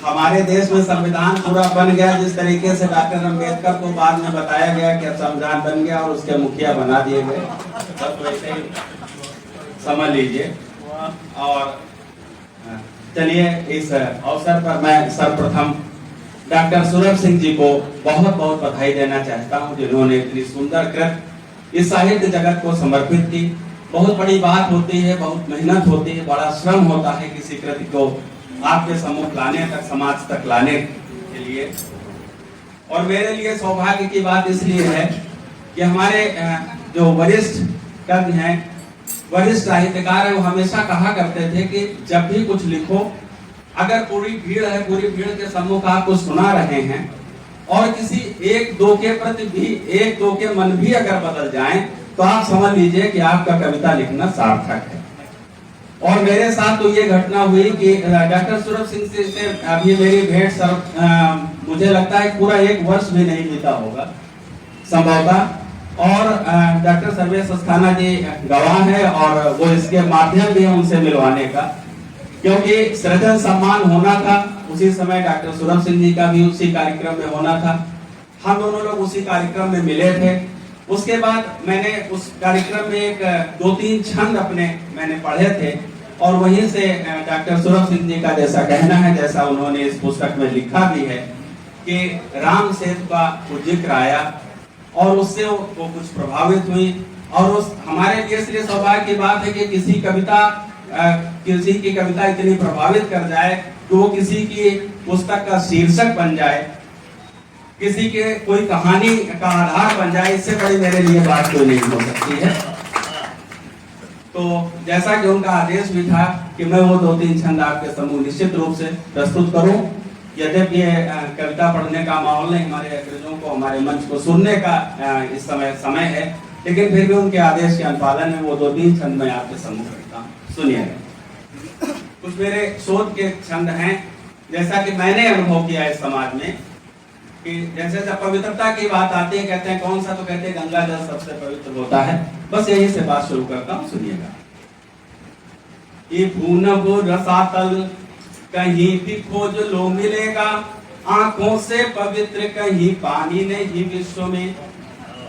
हमारे देश में संविधान पूरा बन गया जिस तरीके से डॉक्टर अम्बेडकर को बाद में बताया गया कि संविधान बन गया और उसके मुखिया बना दिए गए, सब वैसे ही समझ लीजिए। और चलिए इस अवसर पर मैं सर्वप्रथम डॉक्टर सूरभ सिंह जी को बहुत बहुत बधाई देना चाहता हूं, जिन्होंने इतनी सुंदर कृत इस साहित्य जगत को समर्पित की। बहुत बड़ी बात होती है, बहुत मेहनत होती है, बड़ा श्रम होता है किसी कृति को आपके सम्मुख लाने तक, समाज तक लाने के लिए। और मेरे लिए सौभाग्य की बात इसलिए है कि हमारे जो वरिष्ठ कवि हैं, वरिष्ठ साहित्यकार हैं, वो हमेशा कहा करते थे कि जब भी कुछ लिखो, अगर पूरी भीड़ है, पूरी भीड़ के सम्मुख आप कुछ सुना रहे हैं और किसी एक दो के प्रति भी, एक दो के मन भी अगर बदल जाएं, तो आप समझ लीजिए कि आपका कविता लिखना सार्थक है। और मेरे साथ तो ये घटना हुई कि डॉक्टर सूरभ सिंह से अभी मेरी भेंट मुझे लगता है पूरा एक वर्ष भी नहीं बीता होगा संभवतः। और डॉक्टर सर्वेश अस्थाना जी गवाह है और वो इसके माध्यम भी है उनसे मिलवाने का। क्योंकि सृजन सम्मान होना था, उसी समय डॉक्टर सौरभ सिंह जी का भी उसी कार्यक्रम में होना था। हम दोनों लोग उसी कार्यक्रम में मिले थे। उसके बाद मैंने उस कार्यक्रम में एक 2-3 छंद अपने मैंने पढ़े थे और वहीं से डॉक्टर सौरभ सिंह जी का जैसा कहना है, जैसा उन्होंने इस पुस्तक में लिखा भी है कि राम सेतु का जिक्र आया और उससे वो कुछ प्रभावित हुई। और उस हमारे लिए इसलिए सौभाग्य की बात है कि किसी की कविता इतनी प्रभावित कर जाए कि वो किसी की पुस्तक का शीर्षक बन जाए, किसी के कोई कहानी का आधार बन जाए, इससे बड़ी मेरे लिए बात कोई नहीं हो सकती है। तो जैसा कि उनका आदेश भी था कि मैं वो 2-3 छंद आपके समूह निश्चित रूप से प्रस्तुत करूं। यद्यपि ये कविता पढ़ने का माहौल नहीं, हमारे अग्रजों को हमारे मंच को सुनने का इस समय है, लेकिन फिर भी उनके आदेश के अनुपालन में वो 2-3 छंद मैं आपके समूह करता हूँ। सुनिएगा। कुछ मेरे शोध के छंद हैं, जैसा कि मैंने अनुभव किया इस समाज में कि जैसे जब पवित्रता की बात आती है, कहते हैं कौन सा, तो कहते हैं गंगा जल सबसे पवित्र होता है। बस यही से बात शुरू करता हूँ, सुनिएगा। ये भूनभ रसातल कहीं भी खोज लो मिलेगा, आंखों से पवित्र कहीं पानी नहीं विश्व में।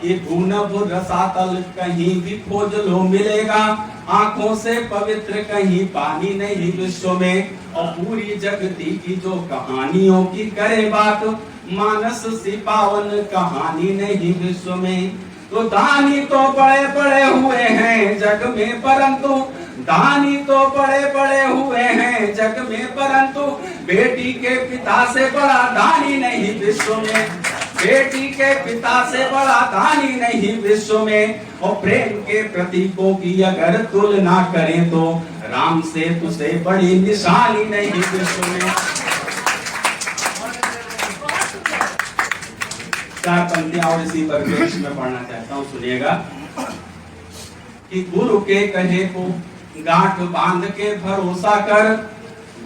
ये भूनभ रसातल कहीं भी खोज लो मिलेगा, आंखों से पवित्र कहीं पानी नहीं विश्व में। और पूरी जगती की जो कहानियों की करे बात, मानस सी पावन कहानी नहीं विश्व में। तो दानी तो बड़े बड़े हुए हैं जग में, परंतु दानी तो बड़े बड़े हुए हैं जग में, परंतु बेटी के पिता से बड़ा दानी नहीं विश्व में। बेटी के पिता से बड़ा दानी नहीं विश्व में। और प्रेम के प्रतीकों की अगर तुलना करें तो राम सेतु से बड़ी निशानी नहीं विश्व में। 4 पंक्तियां और इसी परिप्रेक्ष्य में पढ़ना चाहता हूँ, सुनिएगा। कि गुरु के कहे को गांठ बांध के भरोसा कर,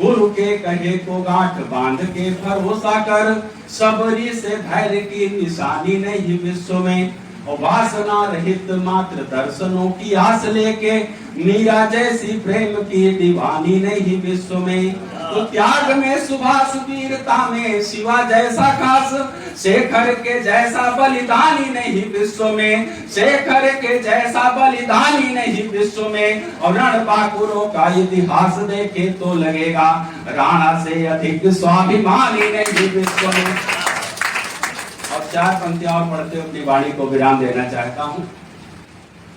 गुरु के कहे को गांठ बांध के भरोसा कर, सबरी से धैर्य की निशानी नहीं विश्व में। और वासना रहित मात्र दर्शनों की आस लेके, मीरा जैसी प्रेम की दीवानी नहीं विश्व में। तो त्याग में सुभाष, वीरता में शिवा जैसा खास, शेखर के जैसा बलिदानी नहीं विश्व में। शेखर के जैसा बलिदानी नहीं विश्व में। और रणबांकुरों का इतिहास देखे तो लगेगा, राणा से अधिक स्वाभिमानी नहीं विश्व में। और 4 पंक्तियां और पढ़ते हुए अपनी वाणी को विराम देना चाहता हूँ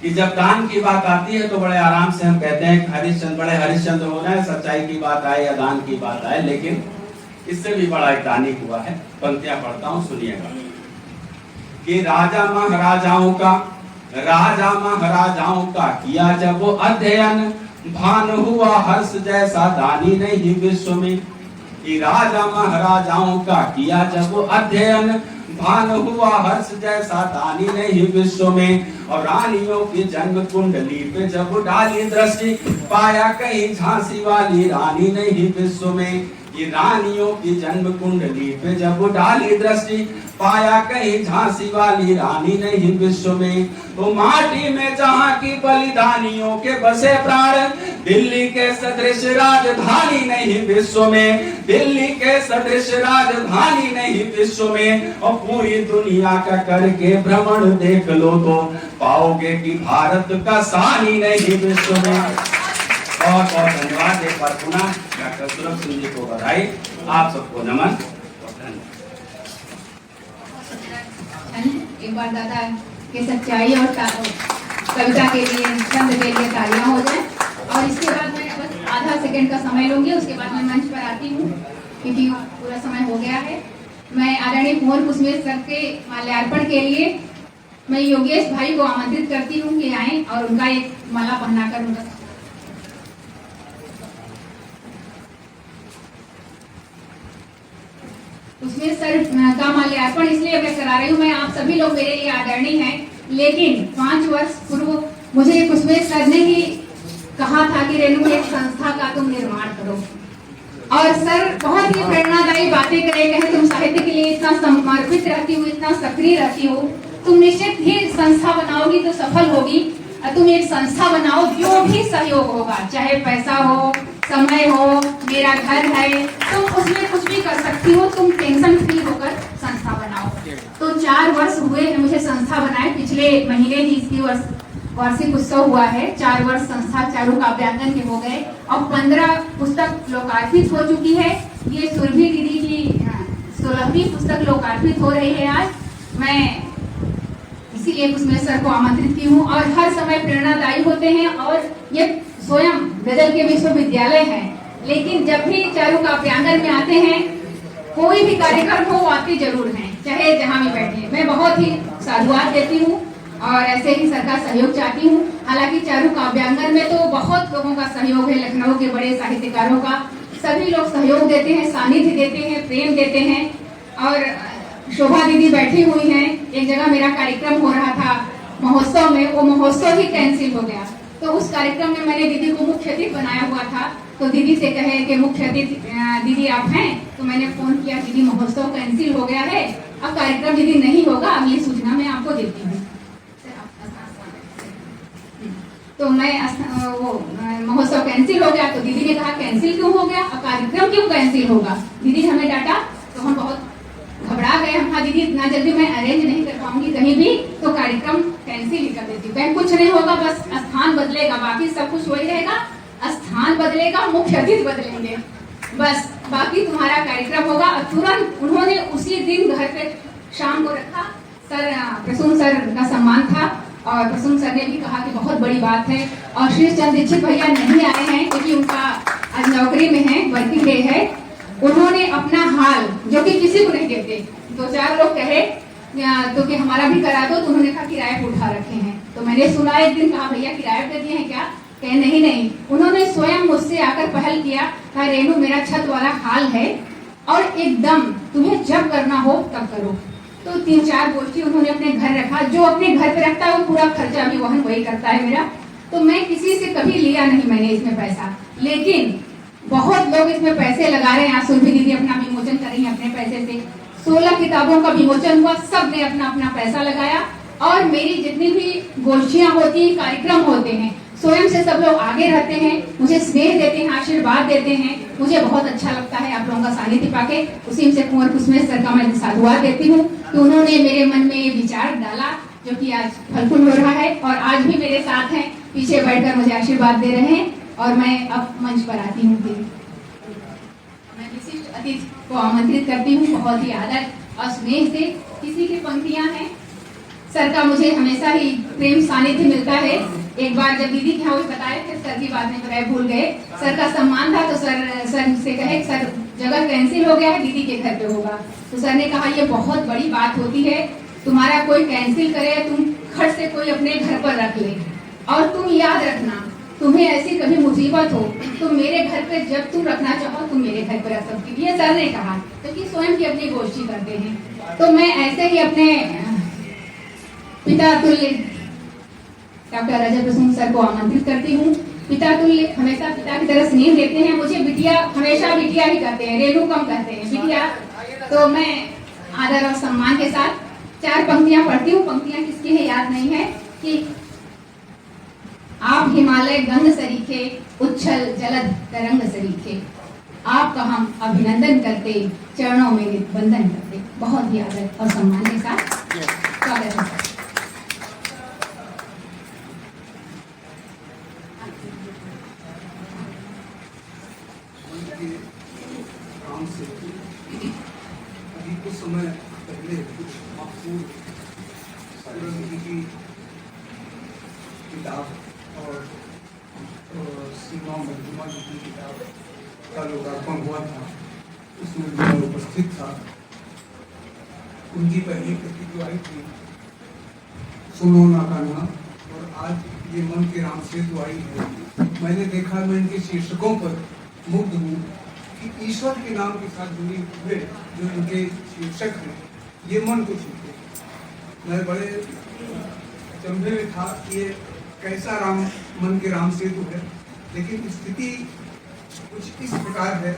कि जब दान की बात आती है तो बड़े आराम से हम कहते हैं हरिश्चंद्र, बड़े हरिश्चंद्र हो रहे हैं, सच्चाई की बात आए या दान की बात आए, लेकिन इससे भी बड़ा एक दानी हुआ है। पंक्तियां पढ़ता हूँ, सुनिएगा। कि राजा महाराजाओं का किया जब अध्ययन, भान हुआ हर्ष जैसा दानी नहीं विश्व में। कि राजा महाराजाओं का किया जब अध्ययन, भान हुआ हर्ष जैसा दानी नहीं विश्व में। और रानियों की जन्म कुंडली पे जब डाली दृष्टि, पाया कहीं झांसी वाली रानी नहीं विश्व में। ये रानियों की जन्म कुंडली पे जब डाली दृष्टि, पाया कहीं झांसी वाली रानी नहीं विश्व में। तो माटी में जहाँ की बलिदानियों के बसे प्राण, दिल्ली के सदृश राजधानी नहीं विश्व में। दिल्ली के सदृश राजधानी नहीं विश्व में। और पूरी दुनिया का करके भ्रमण देख लो तो पाओगे कि भारत का सानी नहीं विश्व में। बहुत बहुत धन्यवाद। एक बार पुनः डॉक्टर सौरभ सिंह जी को बधाई, आप सबको नमन। एक बार दादा के सच्चाई और कविता के लिए, छंद के लिए तालियां हो जाए। और इसके बाद मैं बस आधा सेकंड का समय लूंगी, उसके बाद मैं मंच पर आती हूँ क्योंकि पूरा समय हो गया है। मैं आदरणीय कुंवर कुसुमेश सर के माल्यार्पण के लिए मैं योगेश भाई को आमंत्रित करती हूँ कि आए और उनका एक माला पहनाकर उनका उसमें सर का माल्यार्पण इसलिए मैं करा रही हूँ, मैं आप सभी लोग मेरे लिए आदरणीय हैं, लेकिन 5 वर्ष पूर्व मुझे कुसुमेश सर ने ही कहा था कि रेणु एक संस्था का तुम निर्माण करो। और सर बहुत ही प्रेरणादायी बातें करेंगे, तुम साहित्य के लिए इतना समर्पित रहती हो, इतना सक्रिय रहती हो, तुम निश्चित ही संस्था बनाओगी तो सफल होगी। तुम एक संस्था बनाओ, जो भी सहयोग होगा, चाहे पैसा हो, समय हो, मेरा घर है, तुम उसमें कुछ भी कर सकती हो, तुम टेंशन फ्री होकर संस्था बनाओ। तो 4 वर्ष हुए हैं मुझे संस्था बनाए, पिछले महीने ही इसकी वार्षिक उत्सव हुआ है। 4 वर्ष संस्था चारू काव्यांगन के हो गए और 15 पुस्तक लोकार्पित हो चुकी है। ये सुरभि दीदी की 16वीं पुस्तक लोकार्पित हो रही है आज। मैं इसीलिए उसमें सर को आमंत्रित की हूँ और हर समय प्रेरणादायी होते हैं। और ये स्वयं गजल के विश्वविद्यालय है, लेकिन जब भी चारू काव्यांगन में आते हैं, कोई भी कार्यक्रम हो, आते जरूर हैं, चाहे जहाँ भी बैठे। मैं बहुत ही साधुवाद देती हूँ और ऐसे ही सर का सहयोग चाहती हूँ। हालांकि चारू काव्यांगन में तो बहुत लोगों का सहयोग है, लखनऊ के बड़े साहित्यकारों का, सभी लोग सहयोग देते हैं, सानिध्य देते हैं, प्रेम देते हैं। और शोभा दीदी बैठी हुई हैं। एक जगह मेरा कार्यक्रम हो रहा था महोत्सव में, वो महोत्सव ही कैंसिल हो गया। तो उस कार्यक्रम में मैंने दीदी को मुख्य अतिथि बनाया हुआ था, तो दीदी से कहे कि मुख्य अतिथि दीदी आप हैं, तो मैंने फोन किया, दीदी महोत्सव कैंसिल हो गया है, अब कार्यक्रम दीदी नहीं होगा, अगली सूचना मैं आपको देती हूँ। तो मैं वो महोत्सव कैंसिल हो गया, तो दीदी ने कहा कैंसिल क्यों हो गया, कार्यक्रम क्यों कैंसिल होगा। दीदी हमें डांटा, तो हम बहुत घबरा गए। हम कहा दीदी इतना जल्दी मैं अरेंज नहीं कर पाऊंगी कहीं भी, तो कार्यक्रम कैंसिल ही कर देती हूँ। कहीं कुछ नहीं होगा, बस स्थान बदलेगा, बाकी सब कुछ वही रहेगा, स्थान बदलेगा, मुख्य अतिथि बदलेंगे, बस बाकी तुम्हारा कार्यक्रम होगा। और तुरंत उन्होंने उसी दिन घर पे शाम को रखा। सर प्रसून सर का सम्मान था और प्रसून सर ने भी कहा कि बहुत बड़ी बात है। और श्री चंद्र दीक्षित भैया नहीं आए हैं क्योंकि उनका आज नौकरी में है, वर्किंग डे है। उन्होंने अपना हाल, जो कि किसी को नहीं देते, 2-4 लोग कहे तो कि हमारा भी करा दो, तो उन्होंने कहा किराए पे उठा रखे हैं। तो मैंने सुना एक दिन, कहा भैया किराए पे दिए हैं क्या, कहे नहीं। उन्होंने स्वयं मुझसे आकर पहल किया, कहा रेनू मेरा छत वाला हाल है और एकदम तुम्हें जब करना हो तब करो। तो 3-4 गोष्ठी उन्होंने अपने घर रखा। जो अपने घर पे रखता है वो पूरा खर्चा भी वहन वही करता है मेरा। तो मैं किसी से कभी लिया नहीं मैंने इसमें पैसा, लेकिन बहुत लोग इसमें पैसे लगा रहे हैं। आज सुरभि दीदी अपना विमोचन कर रही है अपने पैसे से, 16 किताबों का विमोचन हुआ, सब ने अपना अपना पैसा लगाया। और मेरी जितनी भी गोष्ठियां होती हैं, कार्यक्रम होते हैं, स्वयं से सब लोग आगे रहते हैं, मुझे स्नेह देते हैं, आशीर्वाद देते हैं। मुझे बहुत अच्छा लगता है आप लोगों का सानिध्य पाके। उसी से कुंवर कुसुमेश सर का मैं साधुवाद देती हूँ कि उन्होंने मेरे मन में ये विचार डाला, जो कि आज फलफुल हो रहा है। और आज भी मेरे साथ हैं, पीछे बैठकर मुझे आशीर्वाद दे रहे हैं। और मैं अब मंच पर आती हूँ। मैं विशिष्ट अतिथि को आमंत्रित करती हूँ, बहुत ही आदर और स्नेह से। किसी की पंक्तियां हैं, सर का मुझे हमेशा ही प्रेम सानिध्य मिलता है। एक बार जब दीदी के यहाँ बताया, फिर सर की बात नहीं बताया, भूल गए। सर का सम्मान था, तो सर से कहे सर जगह कैंसिल हो गया है, दीदी के घर पे होगा। तो सर ने कहा ये बहुत बड़ी बात होती है, तुम्हारा कोई कैंसिल करे, तुम खर्च से कोई अपने घर पर रख ले। और तुम याद रखना, तुम्हें ऐसी कभी मुसीबत हो तो मेरे घर पे जब तुम रखना चाहो तुम मेरे घर पे रख सकती हो। ये सर ने कहा, क्योंकि स्वयं की अपनी गोष्ठी करते हैं। तो मैं ऐसे ही अपने पिता तुल्य डॉक्टर अजय प्रसून सर को आमंत्रित करती हूँ। पिता तुल्य हमेशा पिता की तरह स्नेह देते हैं मुझे। बिटिया हमेशा बिटिया ही कहते हैं, रेनू कम कहते हैं, बिटिया। तो मैं आदर और सम्मान के साथ 4 पंक्तियां पढ़ती हूँ। पंक्तियां किसकी है याद नहीं है। कि आप हिमालय गंग सरीखे, उच्छल जलद तरंग सरीखे, आपका हम अभिनंदन करते, चरणों में वंदन करते। बहुत ही आदर और सम्मान के साथ स्वागत है। अभी कुछ समय पहले मकसूद की किताब और सीमा मजमुआ जी की किताब का लोकार्पण हुआ था, उसमें मैं उपस्थित था। उनकी पहली कृति जो आई थी सुनो ना कान्हा, और आज ये मन के राम सेतु आई है। मैंने देखा, मैं इनके शीर्षकों पर मुग्ध हूँ कि ईश्वर के नाम के साथ जुड़े हुए जो इनके शीर्षक हैं, ये मन को छूते। मैं बड़े अचंभे में था कि ये कैसा मन के राम सेतु है। लेकिन स्थिति कुछ इस प्रकार है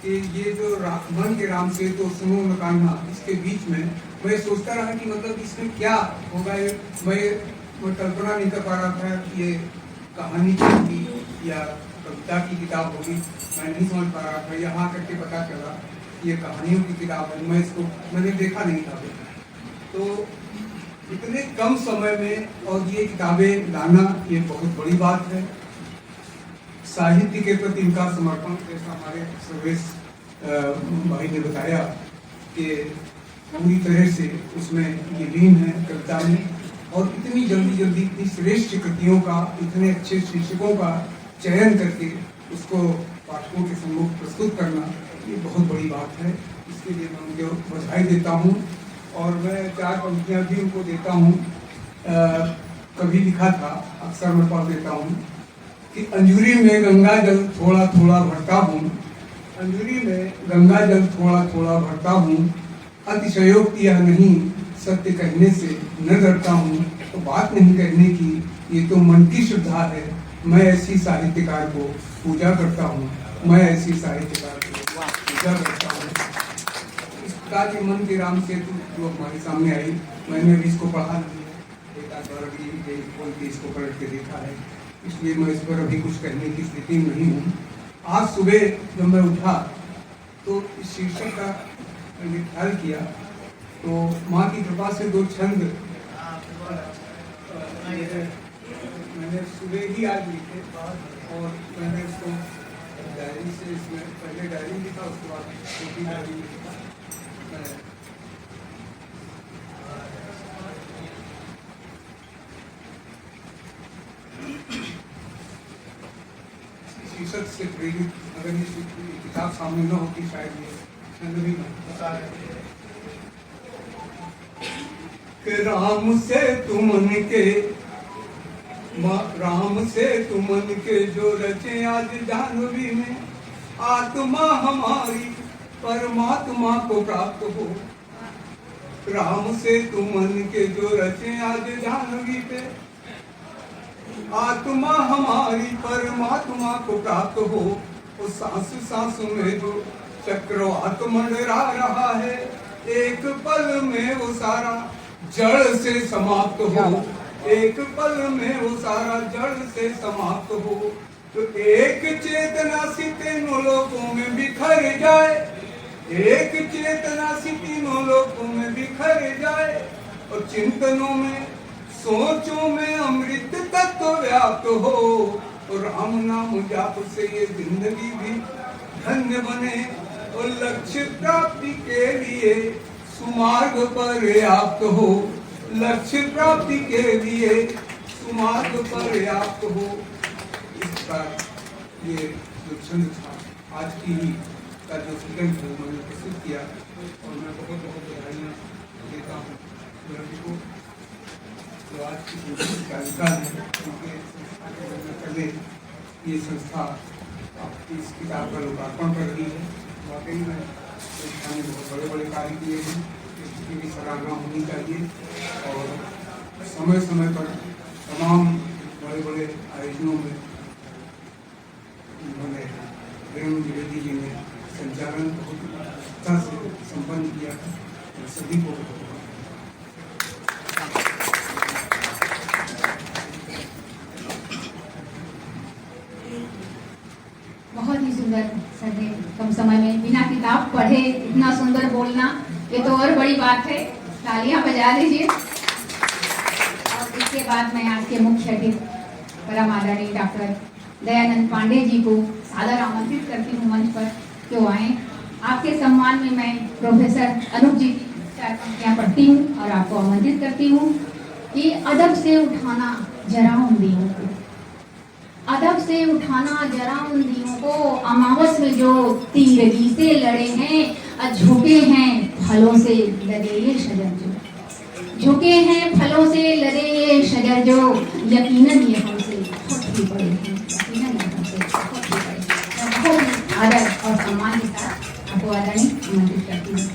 कि ये जो मन के राम सेतु सुनो न कान्हा, इसके बीच में मैं सोचता रहा कि मतलब इसमें क्या होगा। मैं कल्पना नहीं कर पा रहा था कि ये कहानी क्या थी, या कविता की किताब होगी, मैं नहीं समझ पा रहा था। यहाँ करके पता चला ये कहानियों की किताब है। मैंने देखा नहीं था। तो इतने कम समय में और ये किताबें लाना ये बहुत बड़ी बात है। साहित्य के प्रति इनका समर्पण, जैसा हमारे सर्वेश भाई ने बताया कि पूरी तरह से उसमें ये लीन है कविता में, और इतनी जल्दी इतनी श्रेष्ठ कृतियों का, इतने अच्छे शीर्षकों का चयन करके उसको पाठकों के सम्मुख प्रस्तुत करना ये बहुत बड़ी बात है। इसके लिए मैं उनको बधाई देता हूँ और मैं 4 पंक्तियाँ भी उनको देता हूँ। कभी लिखा था, अक्सर मैं पढ़ देता हूँ कि अंजुरी में गंगा जल थोड़ा थोड़ा भरता हूँ, अंजुरी में गंगा जल थोड़ा थोड़ा भरता हूँ, अतिशयोक्ति यह नहीं सत्य कहने से न डरता हूँ। तो बात नहीं कहने की, ये तो मन की श्रद्धा है। मैं ऐसी साहित्यकार को पूजा करता हूँ, मैं ऐसी साहित्यकार को पूजा करता हूँ। इस प्रकार के मन के राम सेतु जो हमारे सामने आई, मैंने अभी इसको पढ़ा नहीं है, एक आध बार अभी खोल के इसको पलट के देखा है, इसलिए मैं इस पर अभी कुछ कहने की स्थिति में नहीं हूँ। आज सुबह जब मैं उठा तो इस शीर्षक का मैंने ख्याल किया, तो माँ की कृपा से 2 छंद मैंने सुबह ही आज लिखे और मैंने इसको डायरी से, इसमें पहले डायरी लिखा, उसके बाद छोटी डायरी लिखा। शीर्षक से प्रेरित, अगर ये किताब सामने न होती शायद ये छंद भी बता रहे कि राम से तुमन के, राम से तुमन के जो रचे आज जाह्नवी में, आत्मा हमारी परमात्मा को प्राप्त हो। राम से तुमन के जो रचे आज जाह्नवी पे, आत्मा हमारी परमात्मा को प्राप्त हो। उस सांस सांस में जो चक्रवात मंडरा रहा है, एक पल में वो सारा जड़ से समाप्त हो, एक पल में वो सारा जड़ से समाप्त हो। तो एक चेतना सी तीनों लोकों में बिखर जाए, एक चेतना सी तीनों लोकों में बिखर जाए, और चिंतनों में सोचों में अमृत तत्व व्याप्त हो। और राम नाम जाप से ये जिंदगी भी धन्य बने, और लक्ष्य प्राप्ति के लिए सुमार्ग पर्याप्त हो, लक्ष्य प्राप्ति के लिए सुमार्ग पर्याप्त हो। इस पर ये जो छंद था आज की ही का जो सेकंड है मैंने प्रस्तुत किया, और मैं बहुत बहुत बधाइयाँ देता हूँ रवि को जो आज की कार्यकाल है, क्योंकि संस्था के बनने पहले ये संस्था आपकी इस किताब का लोकार्पण कर रही है। वाकई में संस्था ने बहुत बड़े बड़े कार्य किए हैं, इसकी भी सराहना होनी चाहिए। और समय समय पर तमाम बड़े बड़े आयोजनों में उन्होंने रेणु द्विवेदी जी ने संचालन बहुत अच्छा से संपन्न किया था। सभी को बहुत ही सुंदर सर ने कम समय में बिना किताब पढ़े इतना सुंदर बोलना, ये तो और बड़ी बात है। तालियां बजा दीजिए। और इसके बाद मैं आज के मुख्य अतिथि परम आदरणीय डॉक्टर दयानंद पांडे जी को सादर आमंत्रित करती हूँ मंच पर कि वो आए। आपके सम्मान में मैं प्रोफेसर अनूप जी की 4 पंक्तियाँ पढ़ती हूँ और आपको आमंत्रित करती हूँ कि अदब से उठाना जरा उन दियों को, अदब से उठाना जरा उन दियों को, अमावस में जो तीरगी से लड़े हैं, झुके हैं फलों से लदे ये शजर जो, झुके हैं फलों से लदे ये शजर जो, यकीनन ये हमसे बहुत ही बड़े हैं, यकीनन ये हमसे बहुत ही बड़े हैं। बहुत आदर और सम्मान के साथ आपको आदरणीय आमंत्रित करती हूँ।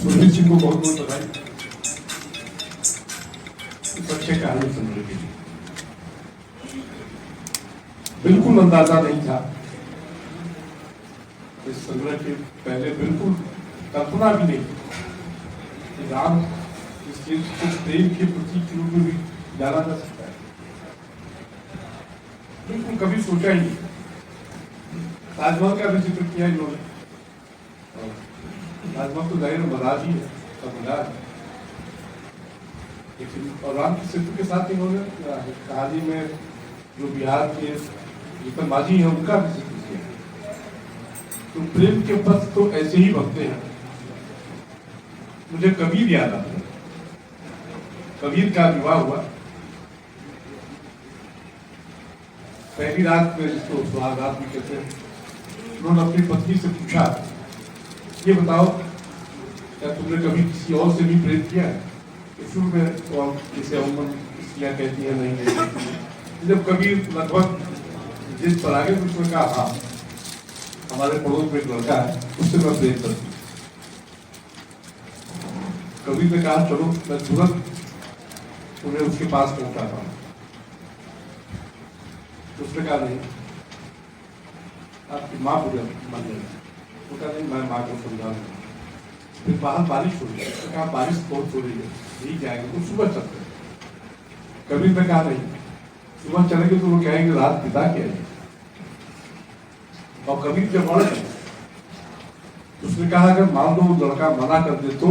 सुनील सिंह को बहुत बहुत बधाई इस अच्छे कार्य संकल्प के लिए। बिल्कुल अंदाजा नहीं था इस संग्रह के पहले बिल्कुल कल्पना भी नहीं थी कि राम इस चीज को प्रेम के प्रतीक के रूप में भी जाना जा सकता है। बिल्कुल कभी सोचा ही नहीं। ताजमहल का भी जिक्र किया इन्होंने, ताजमहल तो जाहिर मजाज ही है, सब मजाज है, लेकिन और राम की सेतु के साथ इन्होंने कहानी में जो बिहार के जीतन मांझी है उनका भी जिक्र किया। तो प्रेम के पथ तो ऐसे ही बनते हैं। मुझे कबीर याद आता है। कबीर का विवाह हुआ, पहली रात में, जिसको सुहाग रात भी कहते हैं, उन्होंने अपनी पत्नी से पूछा, ये बताओ क्या तुमने कभी किसी और से भी प्रेम किया है? शुरू में तो जिसे अमूमन स्त्रियां कहती है नहीं कहती। जब कबीर लगभग जिस पर आगे तो उसने कहा हाँ, हमारे पड़ोस में एक लड़का है, उससे मैं प्रेम करती हूँ। कबीर ने कहा चलो मैं तुरंत उन्हें उसके पास पहुंचाता हूँ। उसने कहा नहीं, आपकी माँ मुझे मान लेगी। वो कहा नहीं, मैं माँ को समझाऊंगा। फिर बाहर बारिश हो गई, उसने कहा बारिश बहुत हो रही है, नहीं जाएंगे तो सुबह चलते हैं। कबीर ने कहा नहीं, सुबह चलेंगे तो वो कहेंगे रात बिता के आएंगे। और कबीर जब अड़ गए, उसने कहा अगर मान लो लड़का मना कर दे तो,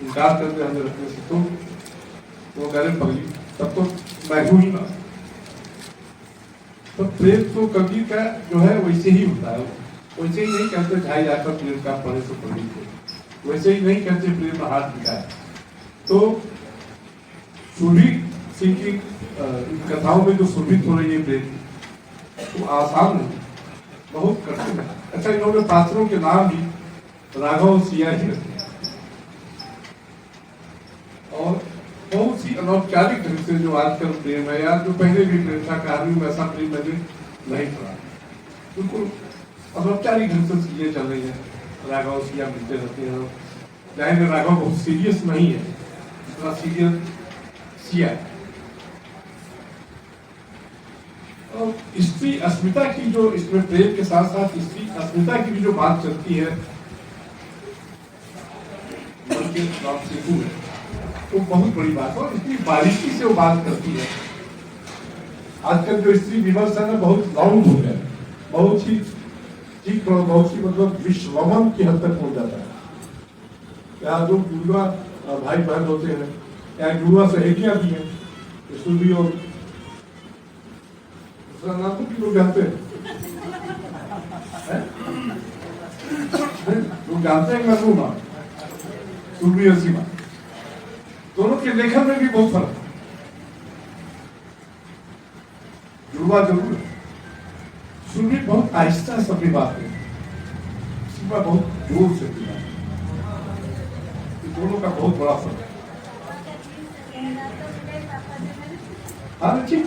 इनकार कर दे हमें रखने से, तो वो कह रहे पगली तब तो मैं हूं ही ना। तो प्रेम तो कबीर का जो है वैसे ही होता है। वैसे ही नहीं कहते ढाई जाकर प्रेम का पढ़े तो पढ़ी को, वैसे ही नहीं कहते प्रेम में हाथ दिखाए। तो सुरभि सिंह की कथाओं में जो सुरभित हो रही है प्रेम, तो आसान नहीं, बहुत कठिन है। अच्छा, इन्होंने पात्रों के नाम भी राघव सिया ही रखे और बहुत सी अनौपचारिक ढंग से जो आजकल प्रेम है या जो पहले भी प्रेम था, कहानी में ऐसा प्रेम मैंने नहीं पढ़ा। बिल्कुल अनौपचारिक ढंग से चीजें चल रही है। राघव सिया मिलते रहते हैं। जाहिर राघव बहुत सीरियस नहीं है जितना सीरियस सिया है। और स्त्री अस्मिता की जो इसमें प्रेम के साथ साथ स्त्री अस्मिता की भी जो बात चलती है मन के राम सेतु में, वो बहुत बड़ी बात है और इतनी बारीकी से वो बात करती है। आजकल जो स्त्री विमर्श है ना, बहुत लाउड हो गया, बहुत ही ठीक, बहुत ही मतलब विश्वमन की हद तक पहुंच जाता है। या जो जुड़वा भाई बहन होते हैं या जुड़वा सहेलियां भी हैं, भी और दूसरा नाम तो लोग जानते हैं, लोग जानते हैं मैं नाम सुरभि और सीमा, दोनों के लेखन में भी बहुत फर्क है। जुड़वा जरूर है, सुरभि बहुत आहिस्ता से अपनी बात है, सीमा बहुत जोर से अपनी बात, दोनों का बहुत बड़ा फर्क है। हाँ ठीक,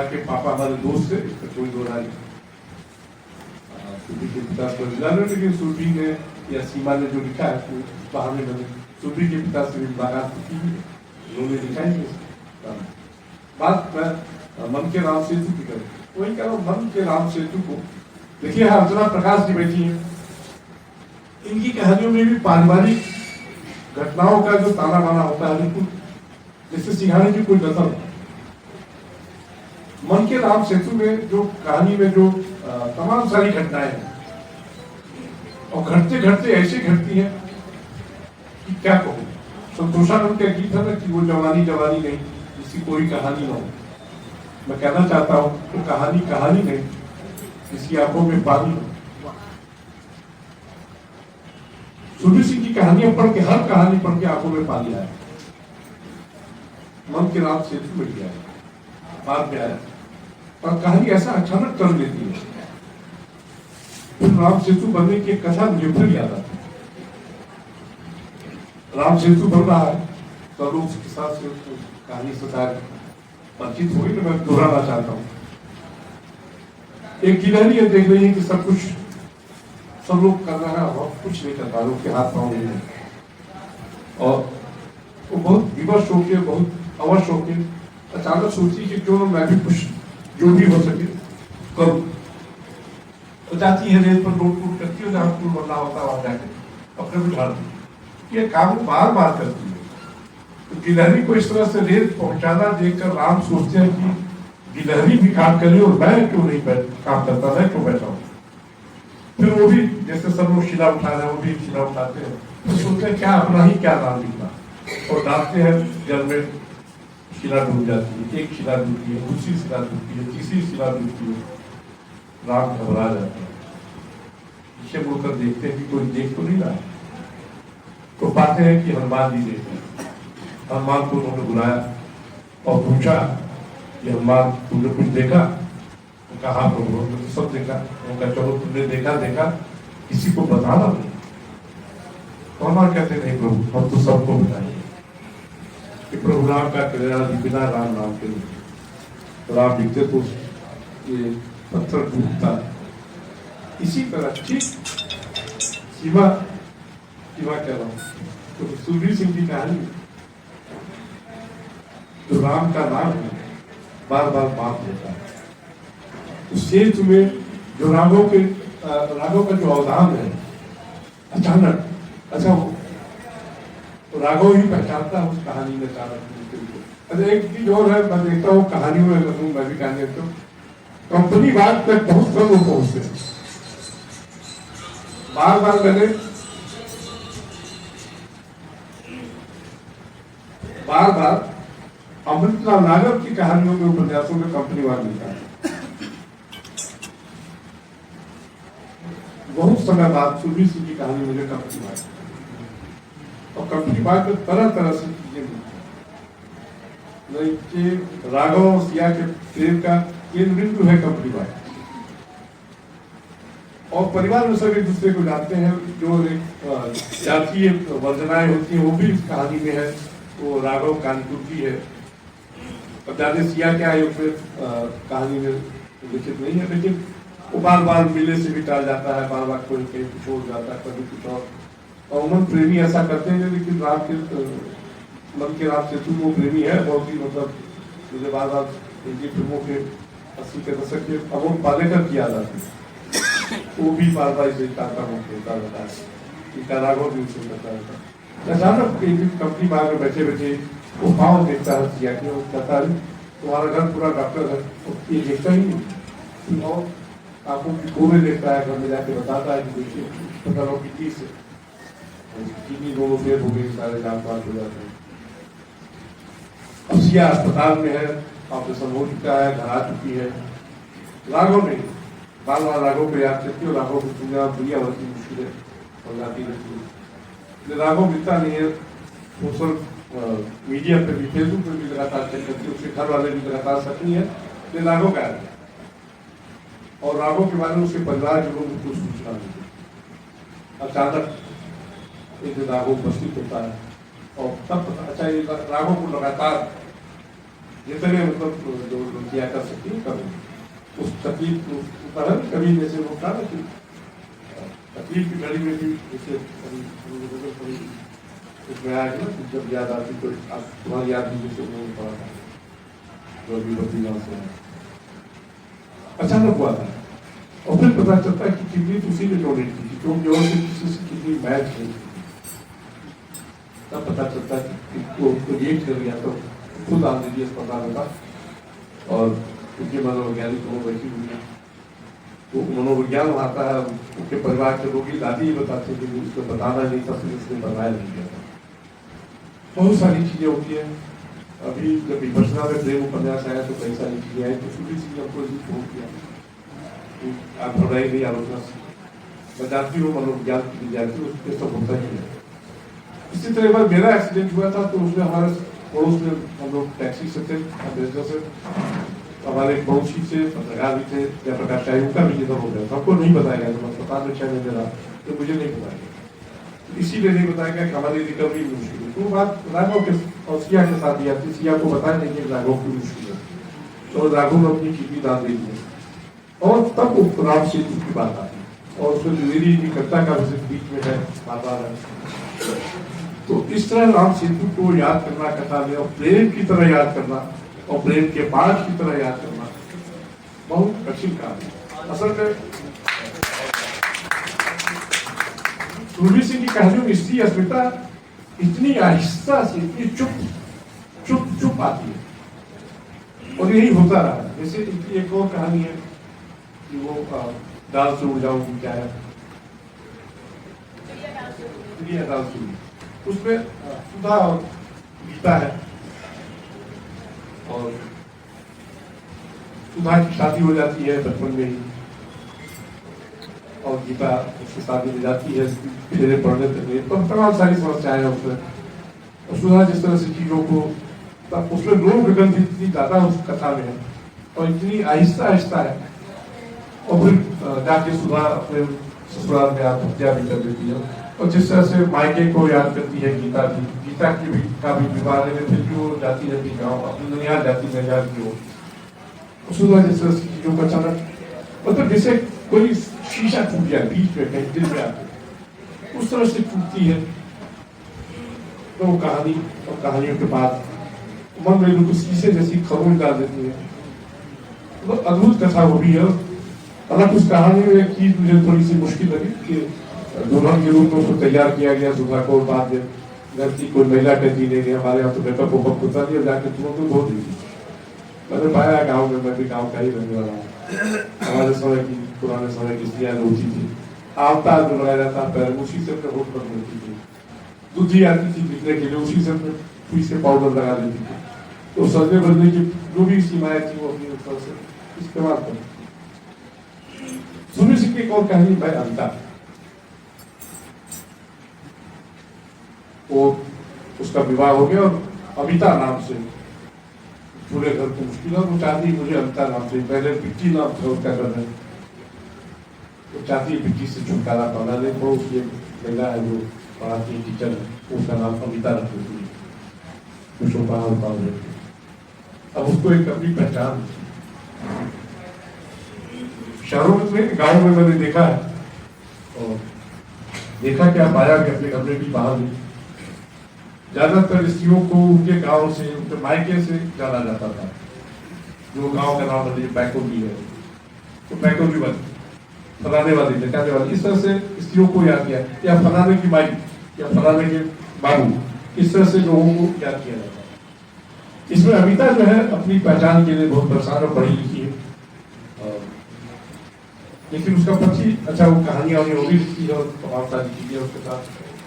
के पापा हमारे दोस्त थे, इसका कोई दो राय नहीं। सुरभि के पिता को जाने, लेकिन सुरभि ने या सीमा ने जो लिखा है वो बाहर में मैंने सुरभि के पिता से भी मुलाकात की, उन्होंने लिखा है। बात मैं मन के राम सेतु की करूँ, वही कह रहा हूँ, मन के राम सेतु को देखिए। हाँ, अर्चना प्रकाश जी बैठी है, इनकी कहानियों में भी पारिवारिक घटनाओं का जो ताना बाना होता है, बिल्कुल जैसे सिखाने की कोई नजर। मन के राम सेतु में जो कहानी में जो तमाम सारी घटनाएं हैं और घटते घटते ऐसे घटती हैं कि क्या कहूँ। संतोषानंद का गीत है ना कि वो जवानी जवानी नहीं जिसकी कोई कहानी ना हो। मैं कहना चाहता हूँ तो कहानी कहानी नहीं जिसकी आंखों में पानी हो। सुरभि सिंह की कहानियां पढ़ के, हर कहानी पढ़ के आंखों में पानी आया। मन के राम सेतु में गया, बाद में आया और कहानी ऐसा अचानक कर लेती है। फिर राम सेतु बनने की कथा मुझे फिर याद आती है। राम सेतु बन रहा है तो लोग उसके साथ कहानी से बातचीत हुई, तो मैं दोहराना चाहता हूँ। एक गिलहरी है, देख रही है कि सब कुछ सब लोग कर रहे हैं और कुछ नहीं कर पा रहे, उसके हाथ पाँव नहीं है और वो बहुत विवश होकर, बहुत अवश्य होकर अचानक सोची कि क्यों ना मैं भी कुछ जो भी हो सके करूँ। तो जाती है रेत पर लोट टूट करती है, जहाँ पुल बनना होता है वहां जाके अपने को झाड़ दी। ये काम बार बार करती है। तो गिलहरी को इस तरह से रेत पहुंचाना देखकर राम सोचते हैं कि गिलहरी भी काम करे और मैं क्यों नहीं काम करता, मैं क्यों बैठा हूँ। फिर वो भी जैसे सब लोग शिला उठा रहे हैं, वो भी शिला उठाते हैं, तो सोचते हैं क्या अपना ही क्या नाम लिखना, और डालते हैं जल में, शिला डूब जाती है। एक शिला डूबती है, दूसरी शिला डूबती है, तीसरी शिला डूबती है। राम घबरा जाते हैं, पीछे मुड़कर देखते हैं कि कोई देख तो नहीं रहा। तो पाते हैं कि हनुमान जी देख रहे हैं। हनुमान को उन्होंने बुलाया और पूछा कि हनुमान तुमने कुछ देखा? तो कहा प्रभु हमने तो सब देखा। उनका चलो तुमने देखा किसी को बताना नहीं। तो हनुमान कहते नहीं प्रभु हम तो सबको बताएंगे कि प्रभु राम का कल्याण बिना राम नाम के नहीं। तो राम दिखते तो ये पत्थर टूटता। इसी तरह ठीक शिवा कह रहा हूँ तो सुरवीर सिंह की कहानी, तो राम का नाम बार बार बात होता है। उस सेतु में जो राघव का जो अवदान है, अचानक अच्छा राघव ही पहचानता है उस कहानी में अचानक। अच्छा एक चीज और है, मैं देखता हूँ कहानियों में, मैं भी कहानी देखता हूँ, कंपनी बात तक बहुत कम लोग पहुंचते हैं। बार बार मैंने अमृतलाल नागर की कहानियों में, उपन्यासों में कंपनी बात मिलता है। बहुत समय बाद सुरवीर सिंह की कहानी मुझे कंपनी बात, और कंपनी बात में तरह तरह से चीजें मिलती हैं। राघव और सिया के प्रेम का केंद्र बिंदु है कंपनी बात, और परिवार में सब एक दूसरे को जानते हैं। जो एक जातीय वर्जनाएं होती हैं वो भी इस कहानी में है। वो राघव कानपुर की है, अब ज्यादा सिया क्या है उसमें कहानी में लिखित नहीं है, लेकिन वो बार बार मिलने से भी टाल जाता है, बार बार कोई कहीं कुछ हो जाता है, कभी कुछ और उमन प्रेमी ऐसा करते हैं। लेकिन राम के मन के राम सेतु वो प्रेमी है बहुत ही, मतलब मुझे बार बार हिंदी फिल्मों के 80 के दशक के अमोल पालेकर की याद आती है। वो भी बार बार इसे टाटा होता रहता है, राघव भी उसे करता रहता है। अचानक कंपनी बाहर में बैठे बैठे वो पाँव देखता है सिया के, कहता है तुम्हारा घर पूरा डॉक्टर है, ये देखता ही नहीं, और आंखों की कोरे देखता है, घर में जाके बताता है कि देखिए पता लो कि से चीनी दोनों फेल हो गई, सारे जान पास हो जाते हैं। अब सिया अस्पताल में है, ऑपरेशन हो चुका है, घर आ चुकी है। राघव नहीं, बार बार राघव को याद करती है, राघव को दुनिया भर की मुश्किलें हो जाती रहती है। राघव मिलता नहीं है, सोशल मीडिया पे भी, फेसबुक पे भी लगातार चेक करती है, उसके घर वाले भी लगातार सक्रिय है, लेकिन राघव गायब है। और राघव के बारे में उसके परिवार के लोग कुछ सूचना नहीं। अचानक एक दिन राघव उपस्थित होता है, और तब अच्छा ये राघव को लगातार जितने मतलब जो किया कर सकती है कर उस तकलीफ पर कभी जैसे वो था ना कि तकलीफ की घड़ी में भी जैसे उसमें आया ना, जब याद आती तो तुम्हारी याद भी जैसे वो पड़ा था जो अभी बद्रीनाथ से अचानक हुआ था। और फिर पता चलता है कि किडनी तो उसी ने डोनेट की थी, क्योंकि और से किसी से किडनी मैच नहीं थी। तब पता चलता है कि उसको रिएक्ट कर लिया, तो खुद आ दीजिए अस्पताल का, और उनके मनोवैज्ञानिक लोग बैठी हुई है, तो मनोविज्ञान आता है, उनके परिवार के लोग, दादी ही बताते हैं कि उसको बताना नहीं था, फिर उसने बताया नहीं गया था। बहुत सारी चीजें होती है। अभी जब विपसना में प्रेम उपन्यास आया तो कई सारी चीजें आई, तो सुधी चीजें हमको फोन किया, आप पढ़ाई नहीं आलोचना मैं जानती हूँ, मनोविज्ञान की विद्यार्थी उसके सब होता ही है। इसी तरह बार मेरा एक्सीडेंट हुआ था, तो उसमें हमारे पड़ोस में हम लोग टैक्सी से थे, बिजनेस से, हमारे पड़ोसी से पत्रकार भी थे, जयप्रकाश शाही, उनका भी निधन हो गया। सबको नहीं बताया गया, तो अस्पताल में 6 महीने रहा, तो मुझे नहीं बताया गया, इसीलिए नहीं बताया गया कि हमारी रिकवरी मुश्किल है। तो बात राघव के और सिया के साथ दिया, सिया को बताया नहीं कि राघव की मुश्किल है, तो राघव ने अपनी किडनी दान दे दी, और तब राम सेतु की बात आई, और उसमें मेरी निकटता का विषय बीच में है, बात है। तो इस तरह राम सेतु को याद करना कथा में, और प्रेम की तरह याद करना, और प्रेम के पाठ की तरह याद करना, बहुत अच्छी कहानी। असल में सुरभि सिंह की कहानियों में इसकी अस्मिता इतनी आहिस्ता से, इतनी चुप आती है और यही होता रहा। जैसे इनकी एक और कहानी है कि वो दाल से उड़ जाऊंगी, क्या है दाल से, उसमें सुधा और गीता है और सुधा की शादी हो जाती है बचपन में ही और गीता उसकी शादी में जाती है फेरे पढ़ने के तो तमाम सारी समस्याएं हैं उसमें। और सुधा जिस तरह से चीजों को उसमें लोग गंध इतनी ज्यादा उस कथा में है और इतनी आहिस्ता आहिस्ता है और फिर जाके सुधा अपने ससुराल में आत्महत्या भी कर देती है और जिस तरह से मायके को याद करती है गीता की, गीता की भी का भी विवाह में फिर भी वो जाती रहती गाँव अपनी दुनिया जाती नजर की हो। सुधा जिस तरह से चीजों का अचानक मतलब जैसे कोई शीशा टूट जाए बीच में कहीं दिल में आते उस तरह से टूटती है। तो वो कहानी और कहानियों के बाद मन में बिल्कुल शीशे जैसी खरोंच डाल देती है। तो अद्भुत कथा वो भी है। हालांकि उस कहानी में एक चीज मुझे थोड़ी सी मुश्किल लगी कि दुल्हन के रूप में उसको तैयार किया गया सुधा को, बाद में घर की कोई महिला कहती नहीं गई हमारे यहाँ तो मेकअप वेकअप होता नहीं, जाके तुम तो बहुत दी। मैंने पाया गाँव में, मैं भी गाँव का ही रहने वाला हूँ। हमारे समय की पुराने समय की स्त्रियाँ रोती थी, आवता जो लगाया जाता पैर उसी से अपने होठ पर मिलती थी, दूधी आती थी बिकने के लिए उसी से अपने से पाउडर लगा देती थी। तो सजने बजने की जो भी सीमाएं थी वो अपनी तरफ से इस्तेमाल कर। सुनील सिंह की एक और कहानी भाई अमिता, वो उसका विवाह हो गया और अमिता नाम से पूरे घर को मुश्किल है। वो चाहती मुझे अमिता नाम से, पहले पिट्टी नाम था उसका घर है, वो चाहती है पिट्टी से छुटकारा पाना। लेकिन वो उसकी महिला है जो पढ़ाती टीचर है, उसका नाम अमिता रखती थी, अब उसको एक अपनी पहचान। शहरों में गांव में मैंने देखा है और देखा क्या पाया कि अपने घर में भी बाहर भी ज्यादातर स्त्रियों को उनके गांव से, उनके मायके से जाना जाता था। जो गांव का नाम है बैकोली है तो बैकोली वाली, फलाने वाली, जटाने वाली, इस तरह से स्त्रियों को याद किया, या फलाने की माई या फलाने के बाबू, इस तरह से लोगों को याद किया जाता है। इसमें अमिता जो है अपनी पहचान के लिए बहुत परेशान और पढ़ी लिखी है, लेकिन उसका पति अच्छा वो कहानियां वो भी लिखी है और तमाम सारी चीजें उसके साथ।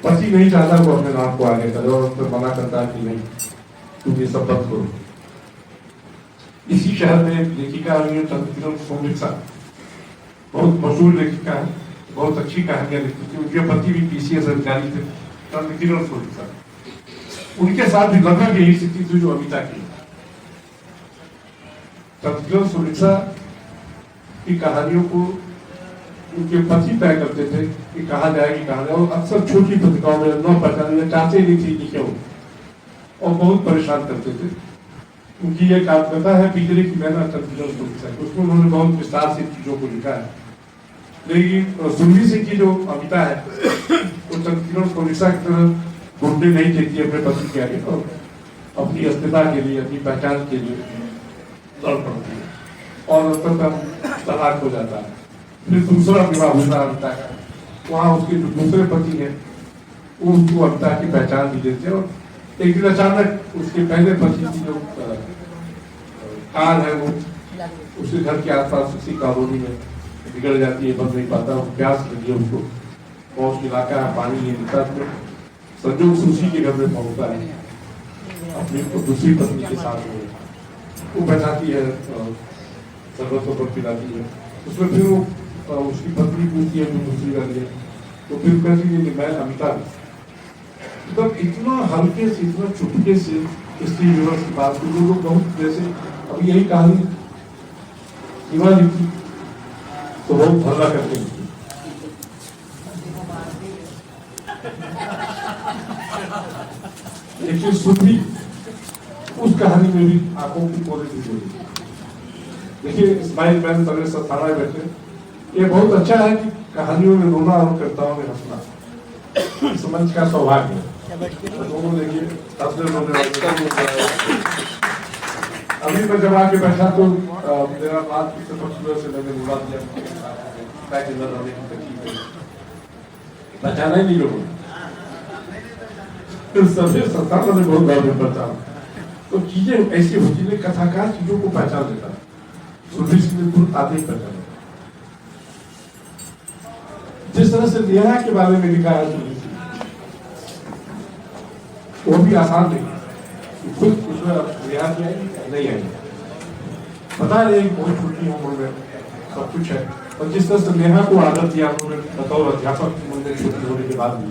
पति नहीं चाहता वो अपने नाम को आगे करे और उसको मना करता है कि नहीं तुम ये सब बंद करो। इसी शहर में एक लेखिका सोमित्सा, बहुत मशहूर लेखिका है, बहुत अच्छी कहानियां लिखती थी। उनके पति भी पीसीएस अधिकारी थे, सोमित्सा। उनके साथ भी लगभग यही स्थिति थी जो अमिता की। सोमित्सा की कहानियों को उनके पति तय करते थे कि कहा जाएगी कहा जाए, और अक्सर छोटी पत्रिकाओं में न पहचानना चाहते नहीं थे लिखे हो और बहुत परेशान करते थे। उनकी एक आत्मकथा है पिंजरे की मैना, उसमें उन्होंने बहुत विस्तार से चीजों को लिखा है। लेकिन सुरभि सिंह की जो अमिता है वो चंद्रकिरण सोनिसा की तरह घूमने नहीं देती अपने पति के आगे और अपनी अस्मिता के लिए, अपनी पहचान के लिए लड़ पड़ती है और अंततः तलाक हो जाता है। फिर दूसरा विवाह होता है अमिता का, वहाँ उसके जो दूसरे पति हैं वो उसको अमिता की पहचान भी देते हैं और एक दिन अचानक उसके पहले पति की जो कार है वो उसके घर के आसपास उसी कॉलोनी में बिगड़ जाती है, बन नहीं पाता, प्यास लगी है उसको, पहुंच इलाका है, पानी नहीं मिलता, तो संजोग से उसी के घर में पहुंचता है अपनी दूसरी पत्नी के साथ में। वो बैठाती है, शरबतों पर पिलाती है, उसमें फिर वो उसकी पत्नी पूछती है जो दूसरी वाली है, तो फिर कहती है कि मैं अमिता हूँ। मतलब इतना हल्के से, इतना चुपके से स्त्री विवश की बात को लोग बहुत, जैसे अब यही कहानी सीमा लिखी तो बहुत भला करके लिखी। लेकिन सुरभि उस कहानी में भी आंखों की कोरे की जोड़ी। देखिए इस्माइल मैन सवेरे सतारा बैठे, ये बहुत अच्छा है कि कहानियों में रोना और कविताओं में हंसना समझ का सौभाग्य है। दोनों देखिए हंसने रोने वाले अभी मैं जब आके बैठा तो मेरा बात सुबह से मैंने बोला दिया पैकेज लगाने की तकलीफ है, बचाना ही नहीं लोगों ने, सभी संस्थानों ने बहुत ज्यादा पहचाना। तो चीजें ऐसी होती है, कथाकार चीजों को पहचान देता है, सुरभि सिंह ने तुरंत आते ही पहचाना। जिस तरह से नेहा के बारे में लिखा है सुरभि सिंह, वो भी आसान नहीं, खुद उसमें नेहा की आएगी नहीं आएगी, पता नहीं, बहुत छोटी उम्र में सब कुछ है। और जिस तरह से नेहा को आदत दिया उन्होंने बतौर अध्यापक उन्होंने छोटी होने के बाद भी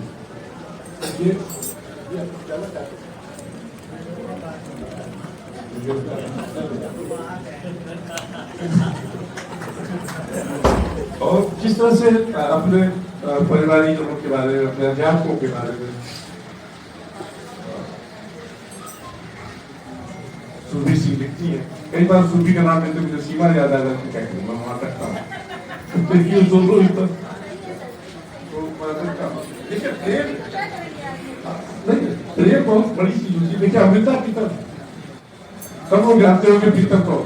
और जिस तरह से अपने पारिवारिक जनों के बारे में, अपने अध्यापकों के बारे में सुरभि सिंह लिखती है। कई बार सुरभि का नाम लेते मुझे सीमा याद आ जाती, क्या करूँ मैं वहां तक था देखिए दोनों ही तक देखिए प्रेम नहीं, प्रेम बहुत बड़ी चीज होती है। देखिए अमृता पीतम, सब लोग जानते हो कि पीतम को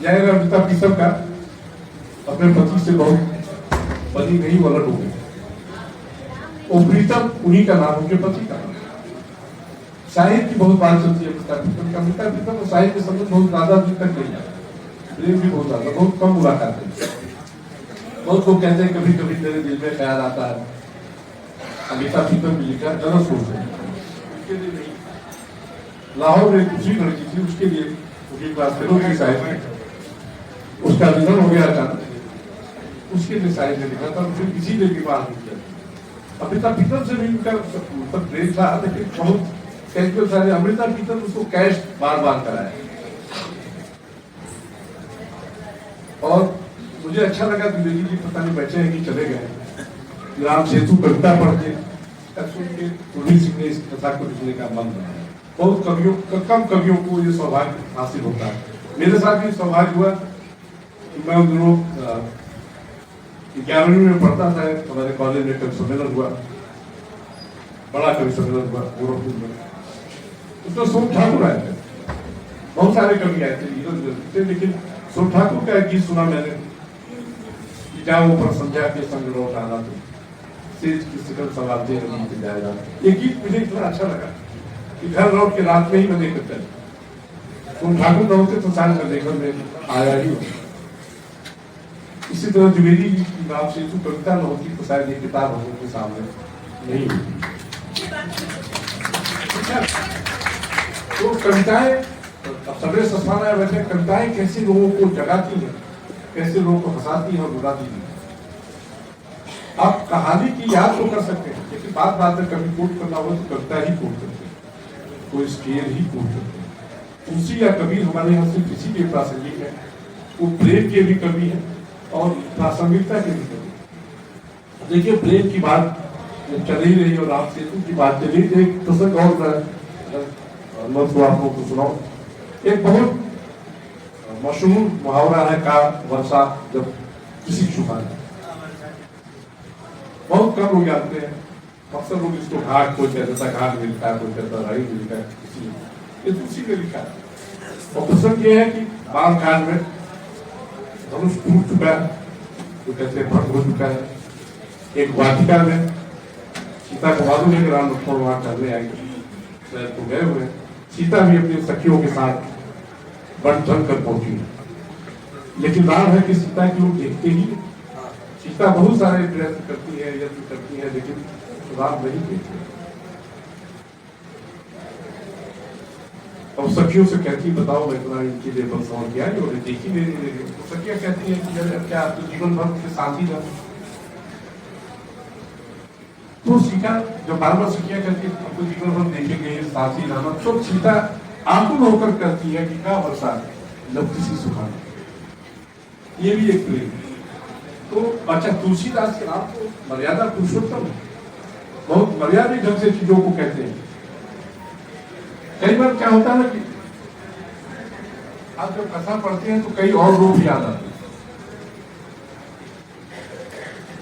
जाएगा, अमृता पीतम का अपने पति से बहुत पति नहीं वलट हो गई, वो प्रीतम उन्हीं का नाम, उनके पति का नाम। साहित्य की बहुत बात चलती है अमृता पीतम का, अमृता पीतम और साहित्य के संबंध बहुत ज्यादा दिन तक नहीं है, प्रेम भी बहुत ज्यादा, बहुत कम मुलाकात है। बहुत लोग कहते हैं कभी कभी तेरे दिल में ख्याल आता है, अमृता पीतम भी लिखा जरा सोचते हैं, उसके लिए नहीं। लाहौर में दूसरी लड़की थी, उसके लिए उसकी क्लास फेलो की साहित्य, उसका निधन हो गया अचानक, उसके लिए साहित्य लिखा था, फिर किसी ने विवाह नहीं किया। अमृता पीतम से भी उनका मतलब प्रेम था, लेकिन बहुत कैजुअल था। अमृता पीतम उसको कैश बार बार कराया, और मुझे अच्छा लगा द्विवेदी जी पता नहीं बैठे हैं कि चले गए, राम सेतु कविता पढ़ के सुन के सुरभि सिंह ने इस कथा को लिखने का मन बनाया। बहुत कवियों, कम कवियों को ये सौभाग्य हासिल होता है। मेरे साथ भी सौभाग्य हुआ कि मैं उन दिनों 11वीं में पढ़ता था, हमारे कॉलेज में कवि सम्मेलन हुआ, बड़ा कवि सम्मेलन हुआ गोरखपुर में, उसमें सोम ठाकुर आए थे, बहुत सारे कवि आए थे, लेकिन सोम ठाकुर का एक गीत सुना मैंने, जाओ ऊपर संध्या के संग लौट आना, तो सेज की शिखर सवार दे नहीं जाएगा। ये गीत मुझे इतना अच्छा लगा कि घर लौट के रात में ही मैं देखकर चले, सोम ठाकुर न होते तो शायद मैं देखकर में आया ही। इसी तरह द्विवेदी जी की नाम से तो कविता न होती तो शायद ये किताब हम लोगों के सामने नहीं होती। तो कविताएं सबरे सस्माना वैसे कविताएं कैसे लोगों को जगाती हैं, कैसे लोगों को हंसाती हैं और रुलाती हैं। आप कहानी की याद तो कर सकते हैं, लेकिन बात बात में कभी कोट करना हो तो कविता ही कोट करते हैं, कोई शेर ही कोट करते हैं। तुलसी या कबीर हमारे यहाँ सिर्फ इसी के प्रासंगिक है, वो प्रेम के भी कवि है और प्रासंगिकता के भी कवि। देखिए प्रेम की बात चल ही रही और राम सेतु की बात चली, एक प्रसंग और मैं तो आप लोगों को सुनाऊं। एक बहुत मशहूर मुहावरा है का वर्षा जब किसी छुपा है, बहुत कम लोग जानते हैं, अक्सर लोग इसको घाट कोई कहता है, घाट में लिखा है, कोई कहता है राई में लिखा है, ये तुलसी में लिखा है। और प्रसंग ये है कि बाल कांड में धनुष टूट चुका है, तो कहते हैं भंग हो चुका है। एक वाटिका में सीता को मालूम है कि राम लक्ष्मण वहां टहलने आएंगे, तो गए हुए, सीता भी अपनी सखियों के साथ बन चल कर पहुंची है, लेकिन राम है कि सीता की लोग देखते ही, सीता बहुत सारे प्रयत्न करती है, यत्न करती है, लेकिन राम नहीं देखते। और सखियों से कहती बताओ मैं इतना इनके लिए बंसवार किया और देखी नहीं दे रही। तो सखियां कहती है कि क्या आप तो जीवन भर के साथ ही रहो। तो सीता जो बार बार सखियां कहती है आपको जीवन भर देखेंगे साथ ही रहना, तो सीता आकुल होकर कहती है कि क्या वर्षा जब किसी सुखा, ये भी एक प्रेम। तो अच्छा तुलसीदास के नाम को मर्यादा पुरुषोत्तम, बहुत मर्यादित ढंग से चीजों को कहते हैं। कई बार क्या होता है ना कि आप जब कथा पढ़ते हैं तो कई और लोग याद आते हैं।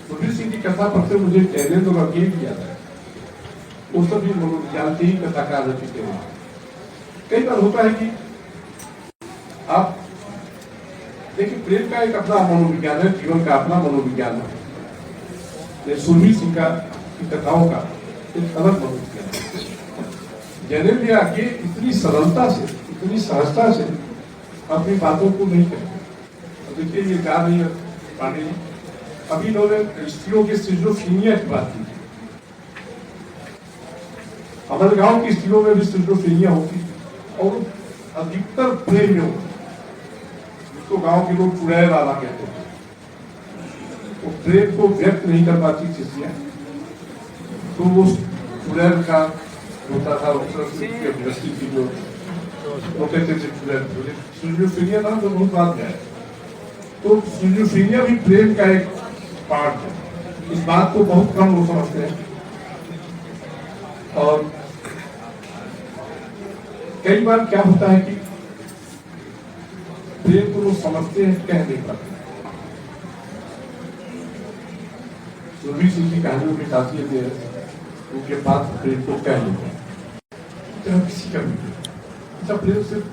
सुधीर सिंह की कथा पढ़ते मुझे कहने तो रखिए भी याद है, वो सभी जानते ही कथाकार रचित हैं। कई बार होता है कि आप देखिए, प्रेम का एक अपना मनोविज्ञान है, जीवन का अपना मनोविज्ञान है। सुरभि सिंह की कथाओं का एक अलग मनोविज्ञान है। जनेलिया के इतनी सरलता से, इतनी सहजता से अपनी बातों को नहीं कहते। देखिए, ये गा रही है पांडे जी, अभी इन्होंने स्त्रियों के सिजोफ्रेनिया की बात की। हमारे गांव की स्त्रियों में भी सिजोफ्रेनिया होती है और अधिकतर प्रेम में होती है, जिसको गांव के लोग चुड़ैल वाला कहते हैं। वो प्रेम को व्यक्त नहीं कर पाती शिष्या, तो वो चुड़ैल का होता था अभिव्यक्ति की, जो वो कहते थे चुड़ैल। सिजोफ्रेनिया नाम तो बहुत बात है। तो सिजोफ्रेनिया भी प्रेम का एक पार्ट है। इस बात को बहुत कम लोग समझते हैं और कई बार क्या होता है कि प्रेम को लोग समझते हैं, कह नहीं पाते। सुरभि सिंह की कहानियों की खासियत है उनके पास प्रेम को कह लेते हैं, किसी का भी ऐसा प्रेम सिर्फ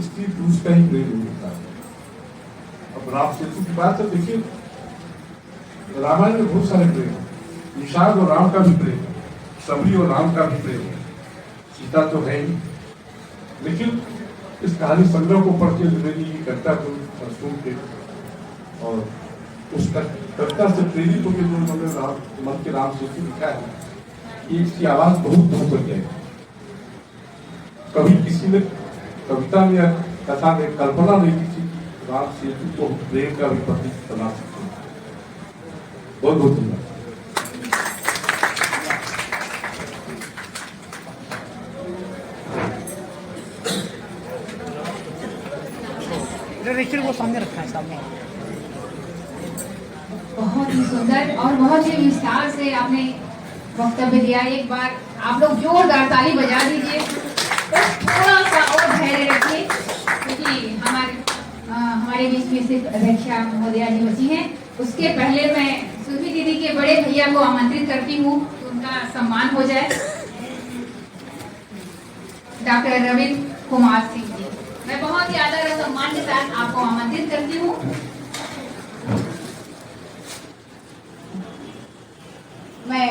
स्त्री पुरुष का ही प्रेम नहीं होता। अब राम सेतु की बात है, देखिए रामायण में बहुत सारे प्रेम है। निषाद और राम का भी प्रेम है, सबरी और राम का भी प्रेम है, सीता तो है ही। लेकिन इस कहानी संग्रह को पढ़ के मेरी कविता को सुन के और उस कविता से प्रेरित होकर जो उन्होंने मन के राम सेतु लिखा है, ये इसकी आवाज बहुत दूर तक है। कभी किसी ने कविता में या कथा में कल्पना नहीं की थी राम सेतु को प्रेम का भी प्रतीक बना सकते हैं। बहुत बहुत धन्यवाद। वो सामने रखा है, सामने। बहुत ही सुंदर और बहुत ही विस्तार से आपने वक्तव्य दिया। एक बार आप लोग जोरदार ताली बजा दीजिए। थोड़ा सा और धैर्य रखिए क्योंकि हमारे बीच में सिर्फ अध्यक्षा महोदया जी बची हैं। उसके पहले मैं सुरभि दीदी के बड़े भैया को आमंत्रित करती हूँ कि उनका सम्मान हो जाए। डॉक्टर रविंद्र कुमार सिंह जी, मैं बहुत ही आदर और सम्मान के साथ आपको आमंत्रित करती हूँ। मैं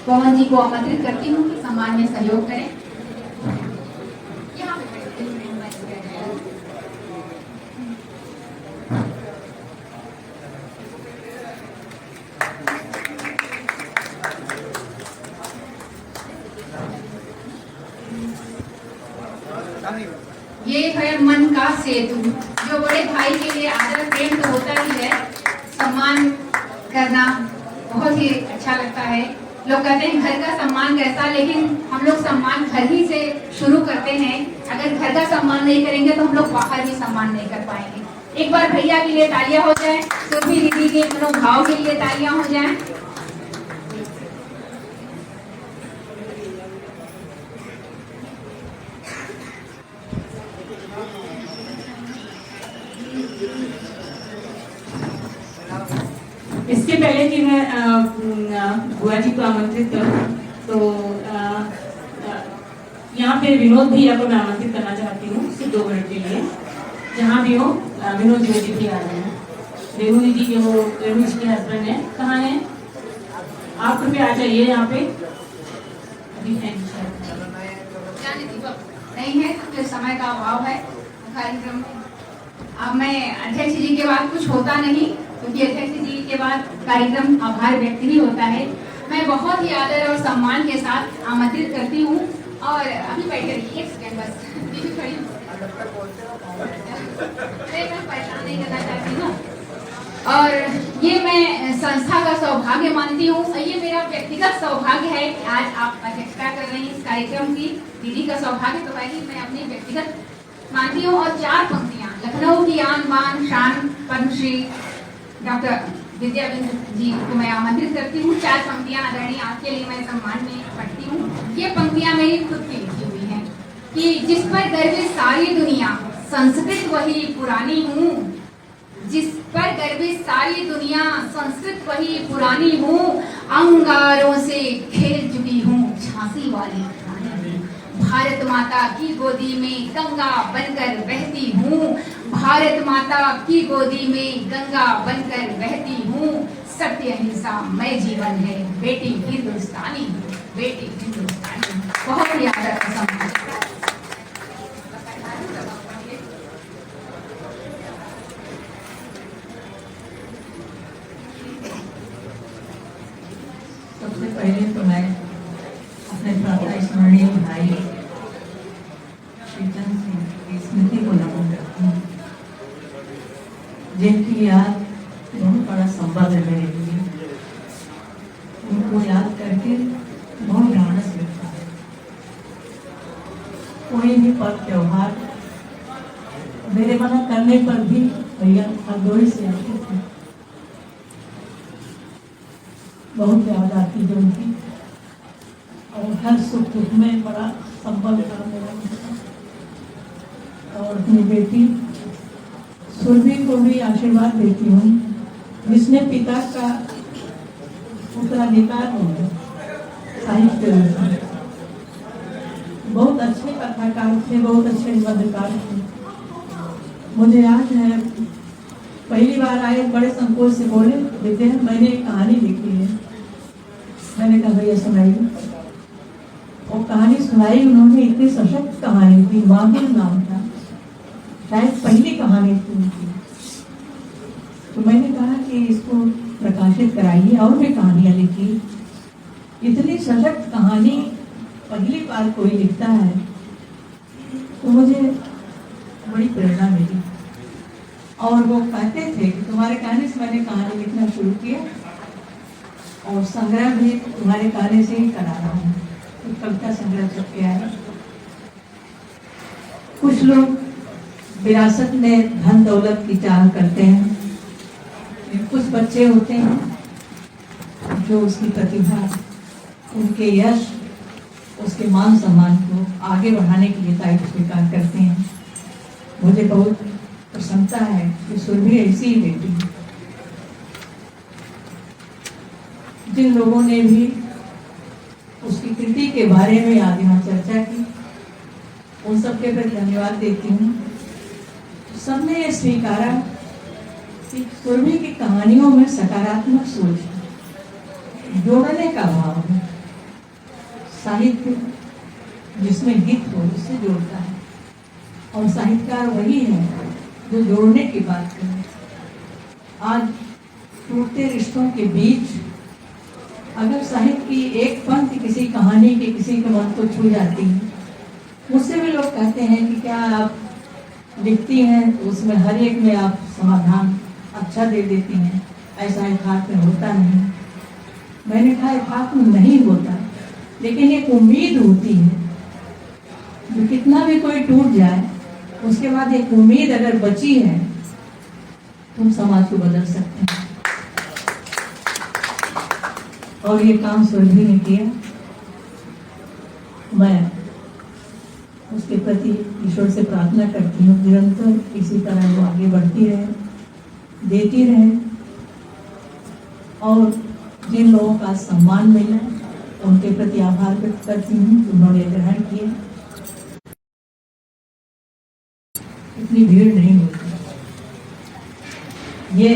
पवन जी को आमंत्रित करती हूँ कि सम्मान में सहयोग करें। ये है मन का सेतु, जो बड़े भाई के लिए आदर प्रेम तो होता ही है, सम्मान करना बहुत ही अच्छा लगता है। लोग कहते हैं घर का सम्मान कैसा, लेकिन हम लोग सम्मान घर ही से शुरू करते हैं। अगर घर का सम्मान नहीं करेंगे तो हम लोग बाहर भी सम्मान नहीं कर पाएंगे। एक बार भैया के लिए तालियां हो जाए, सुरभि दीदी के मनोभाव के लिए तालियां हो जाए। इसके पहले कि मैं बुआ जी को आमंत्रित करूं, तो यहाँ पे विनोद भैया को मैं आमंत्रित करना चाहती हूँ सिर्फ 2 मिनट के लिए। जहाँ भी हो, विनोद जी भी आ रहे हैं। रेणु दीदी के वो रेणु जी के हस्बैंड है, कहाँ है आप? कृपया आ जाइए यहाँ पे। अभी नहीं है तो समय का अभाव है कार्यक्रम में। अब मैं अध्यक्ष जी के बाद कुछ होता नहीं, क्योंकि अध्यक्ष जी के बाद कार्यक्रम आभार व्यक्त ही होता है। मैं बहुत ही आदर और सम्मान के साथ आमंत्रित करती हूँ। और अभी बैठे रहिए, एक सेकंड बस, दीदी खड़ी मैं परेशान नहीं करना चाहती हूँ। और ये मैं संस्था का सौभाग्य मानती हूँ, ये मेरा व्यक्तिगत सौभाग्य है कि आज आप अध्यक्षता कर रही हैं इस कार्यक्रम की। दीदी का सौभाग्य तो वही मैं अपनी व्यक्तिगत मानती हूँ। और 4 पंक्तियाँ लखनऊ की आन बान शान पद्मश्री डॉक्टर विद्याविंद जी को मैं आमंत्रित करती हूँ। 4 पंक्तियाँ आदरणीय आपके लिए मैं सम्मान में पढ़ती हूँ। ये पंक्तियाँ मेरी खुद की लिखी हुई हैं कि जिस पर गर्वित सारी दुनिया, संस्कृत वही पुरानी हूँ। जिस पर गर्वित सारी दुनिया, संस्कृत वही पुरानी हूँ। अंगारों से खेल चुकी हूँ, झांसी वाली रानी हूँ। भारत माता की गोदी में गंगा बनकर बहती हूँ, भारत माता की गोदी में गंगा बनकर बहती हूँ। सत्य अहिंसा मैं जीवन है, बेटी हिंदुस्तानी, बेटी हिंदुस्तानी। बहुत ही आदर का सम्मान। सबसे पहले तो मैं अपने प्रातः स्मरणीय भाई श्रीचंद सिंह की स्मृति को नमन करती हूँ, जिनकी याद बहुत बड़ा संबंध है मेरे लिए। उनको याद करके बहुत ढाढ़स लगता है। कोई भी पर्व त्योहार मेरे मना करने पर भी भैया हरदोई से आते थे, बहुत याद आती है उनकी, और हर सुख दुख में बड़ा संबंध था मेरा उनका। और अपनी बेटी सुरभि को भी आशीर्वाद देती हूँ, जिसने पिता का उत्तराधिकार हो गया साहित्य में। बहुत अच्छे कथाकार थे, बहुत अच्छे निबंधकार थे। मुझे याद है पहली बार आए बड़े संकोच से बोले, विद्या मैंने एक कहानी लिखी है। मैंने कहा भैया सुनाइए। वो कहानी सुनाई उन्होंने, इतनी सशक्त कहानी थी, माहिर नाम था, शायद पहली कहानी थी उनकी। तो मैंने कहा कि इसको प्रकाशित कराइए और भी कहानियां लिखी। इतनी सशक्त कहानी पहली बार कोई लिखता है, तो मुझे बड़ी प्रेरणा मिली। और वो कहते थे कि तुम्हारे कहने से मैंने कहानी लिखना शुरू किया, और संग्रह भी तुम्हारे कहने से ही करा रहा हूँ। तो कविता संग्रह छपके आए। कुछ लोग विरासत में धन दौलत की चाह करते हैं, कुछ बच्चे होते हैं जो उसकी प्रतिभा, उनके यश, उसके मान सम्मान को आगे बढ़ाने के लिए दायित्व स्वीकार करते हैं। मुझे बहुत प्रसन्नता है कि सुरभि ऐसी ही बेटी है। जिन लोगों ने भी उसकी कृति के बारे में आज यहाँ चर्चा की, उन सबके प्रति धन्यवाद देती हूँ। सबने ये स्वीकारा कि सुरभि की कहानियों में सकारात्मक सोच है, जोड़ने का भाव है। साहित्य जिसमें हित हो उससे जोड़ता है, और साहित्यकार वही है जो जोड़ने की बात करे। आज टूटते रिश्तों के बीच अगर साहित्य की एक पंक्ति किसी कहानी के किसी के मन को छू जाती है, मुझसे भी लोग कहते हैं कि क्या आप लिखती हैं तो उसमें हर एक में आप समाधान अच्छा दे देती हैं, ऐसा यथार्थ में होता नहीं। मैंने कहा यथार्थ में नहीं होता, लेकिन एक उम्मीद होती है जो कितना भी कोई टूट जाए, उसके बाद एक उम्मीद अगर बची है, तुम समाज को बदल सकते हैं। और ये काम सुरभि ने किया। मैं उसके प्रति ईश्वर से प्रार्थना करती हूँ निरंतर इसी तरह वो आगे बढ़ती रहे, देती रहे, और जिन लोगों का सम्मान मिला उनके प्रति आभार व्यक्त करती हूँ, उन्होंने ग्रहण किया। इतनी भीड़ नहीं होती, ये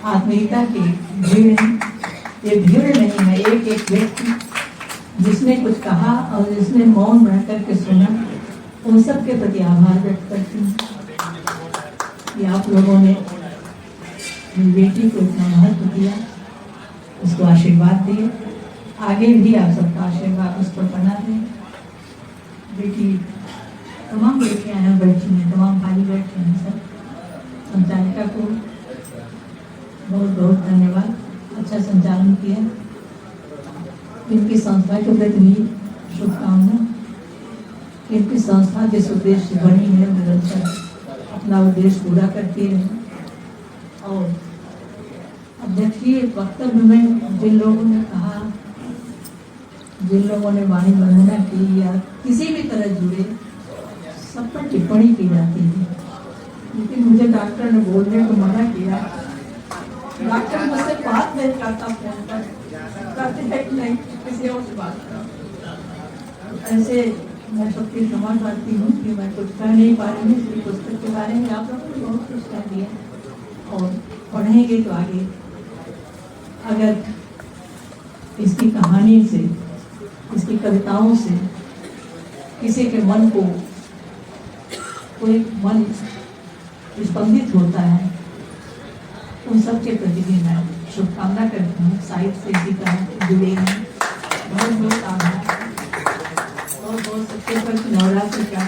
आत्मीयता की भीड़ है, ये भीड़ नहीं है। एक एक व्यक्ति जिसने कुछ कहा और जिसने मौन रह करके सुना, उन सब के प्रति आभार व्यक्त करती हूँ कि आप लोगों ने मेरी बेटी को इतना महत्व दिया, उसको आशीर्वाद दिए। आगे भी आप सबका आशीर्वाद उस पर बना दें। बेटी तमाम बेटियां यहाँ बैठी हैं, तमाम भाई बैठे हैं, सब संचालिका को बहुत बहुत धन्यवाद, अच्छा संचालन किया। इनकी संस्था के प्रति भी शुभकामना। इनकी संस्था जिस उद्देश्य से बनी है निरंतर अपना उद्देश्य पूरा करती रहे। और अब देखिए वक्तव्य में जिन लोगों ने कहा, जिन लोगों ने वाणी वर्णना की या किसी भी तरह जुड़े, सब पर टिप्पणी की जाती है, लेकिन मुझे डॉक्टर ने बोलने को मना किया। डॉक्टर मुझसे बात नहीं करता, फोन पर कहते हैं कि नहीं किसी और से बात करो। ऐसे मैं सबकी क्षमा चाहती हूँ कि मैं कुछ कह नहीं पा रही हूँ। इसलिए पुस्तक के बारे में आप लोगों ने बहुत कुछ कह दिया और पढ़ेंगे तो आगे अगर इसकी कहानी से, इसकी कविताओं से किसी के मन को कोई मन स्पंदित होता है, उन सब के प्रति भी मैं शुभकामना करती हूँ। साहित्य से इसी तरह जुड़े हैं। बहुत बहुत आभार। बहुत बहुत सबके पर नवरात्र का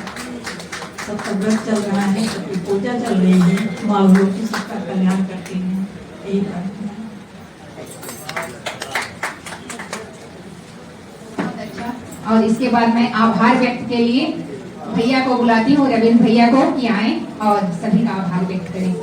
सबका व्रत चल रहा है, सबकी पूजा चल रही है। माँ भगवती सबका कल्याण करती हैं, यही प्रार्थना है। और इसके बाद मैं आभार व्यक्त के लिए भैया को बुलाती हूँ, रविंद्र भैया को, कि आए और सभी का आभार व्यक्त करें।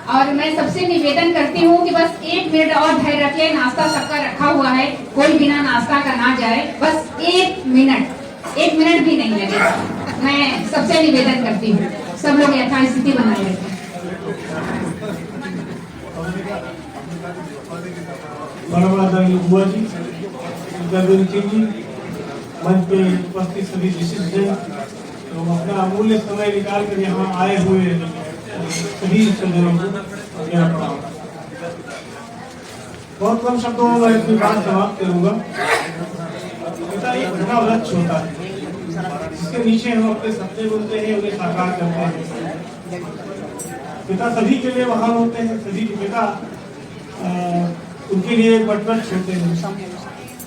और मैं सबसे निवेदन करती हूँ कि बस 1 मिनट और धैर्य रखें। नाश्ता सबका रखा हुआ है, कोई बिना नाश्ता का ना जाए। बस 1 मिनट भी नहीं लगेगा। मैं सबसे निवेदन करती हूँ, सब लोग यथास्थिति बनाए रखें। बड़ा बुआ जी, जी, मंच पे उपस्थित सभी विशिष्ट हैं, तो अपना अमूल्य समय निकाल कर यहाँ आए हुए सभी सज्जनों को मेरा प्रणाम। बहुत कम शब्दों में मैं अपनी बात समाप्त करूंगा। पिता एक बड़ा लक्ष्य होता है जिसके नीचे हम अपने सपने बुनते हैं, उन्हें साकार करते हैं। पिता सभी के लिए महान होते हैं, सभी के पिता उनके लिए वटवृक्ष होते हैं।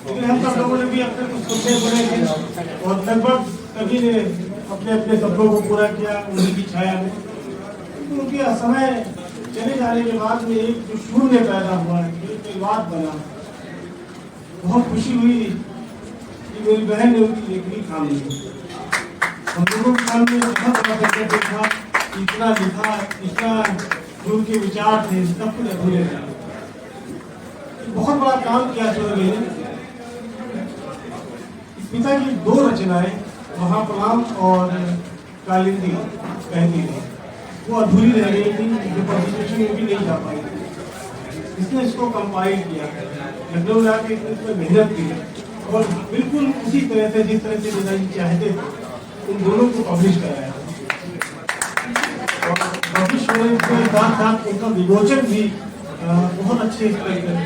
लेकिन हम सब लोगों ने भी अपने कुछ सपने बुने थे और लगभग सभी ने अपने अपने सपनों को पूरा किया उन्हीं की छाया में। तो उनके समय चले जाने के बाद में एक जो शून्य पैदा हुआ है, एक बात बना। बहुत खुशी हुई कि मेरी बहन ने उनकी लेखनी थाम ली। हम लोगों के सामने बहुत बड़ा देखा, इतना लिखा, इतना जो उनके विचार थे, सब कुछ अधूरे थे। बहुत बड़ा काम किया सूर्य ने। पिता की 2 रचनाएं, महाप्रणाम और कालिंदी कहती थी, वो अधूरी रह गई थी, जो पब्लिकेशन में भी नहीं जा पाई। इसने इसको कंपाइल किया, लखनऊ जाके इसमें मेहनत की और बिल्कुल उसी तरह से जिस तरह से पिताजी चाहते थे उन दोनों को पब्लिश कराया। और पब्लिश होने के साथ साथ उनका विमोचन भी बहुत अच्छे तरीके से।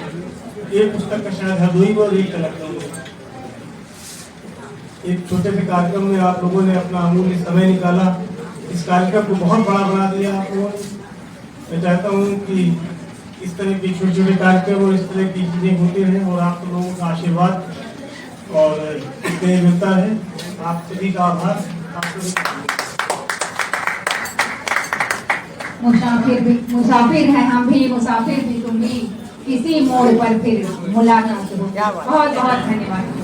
एक पुस्तक का शायद हरदोई और एक लगता है। एक छोटे से कार्यक्रम में आप लोगों ने अपना अमूल्य समय निकाला, इस कार्यक्रम को बहुत बड़ा बना दिया आप लोगों ने। मैं चाहता हूँ कि इस तरह के छोटे छोटे कार्यक्रम और इस तरह की चीजें होती रहें और आप लोगों का आशीर्वाद और इसमें मिलता रहे। आप सभी का आभार। मुसाफिर है हम भी, मुसाफिर भी तुम भी, किसी मोड़ पर फिर मुलाकात हो। बहुत बहुत धन्यवाद।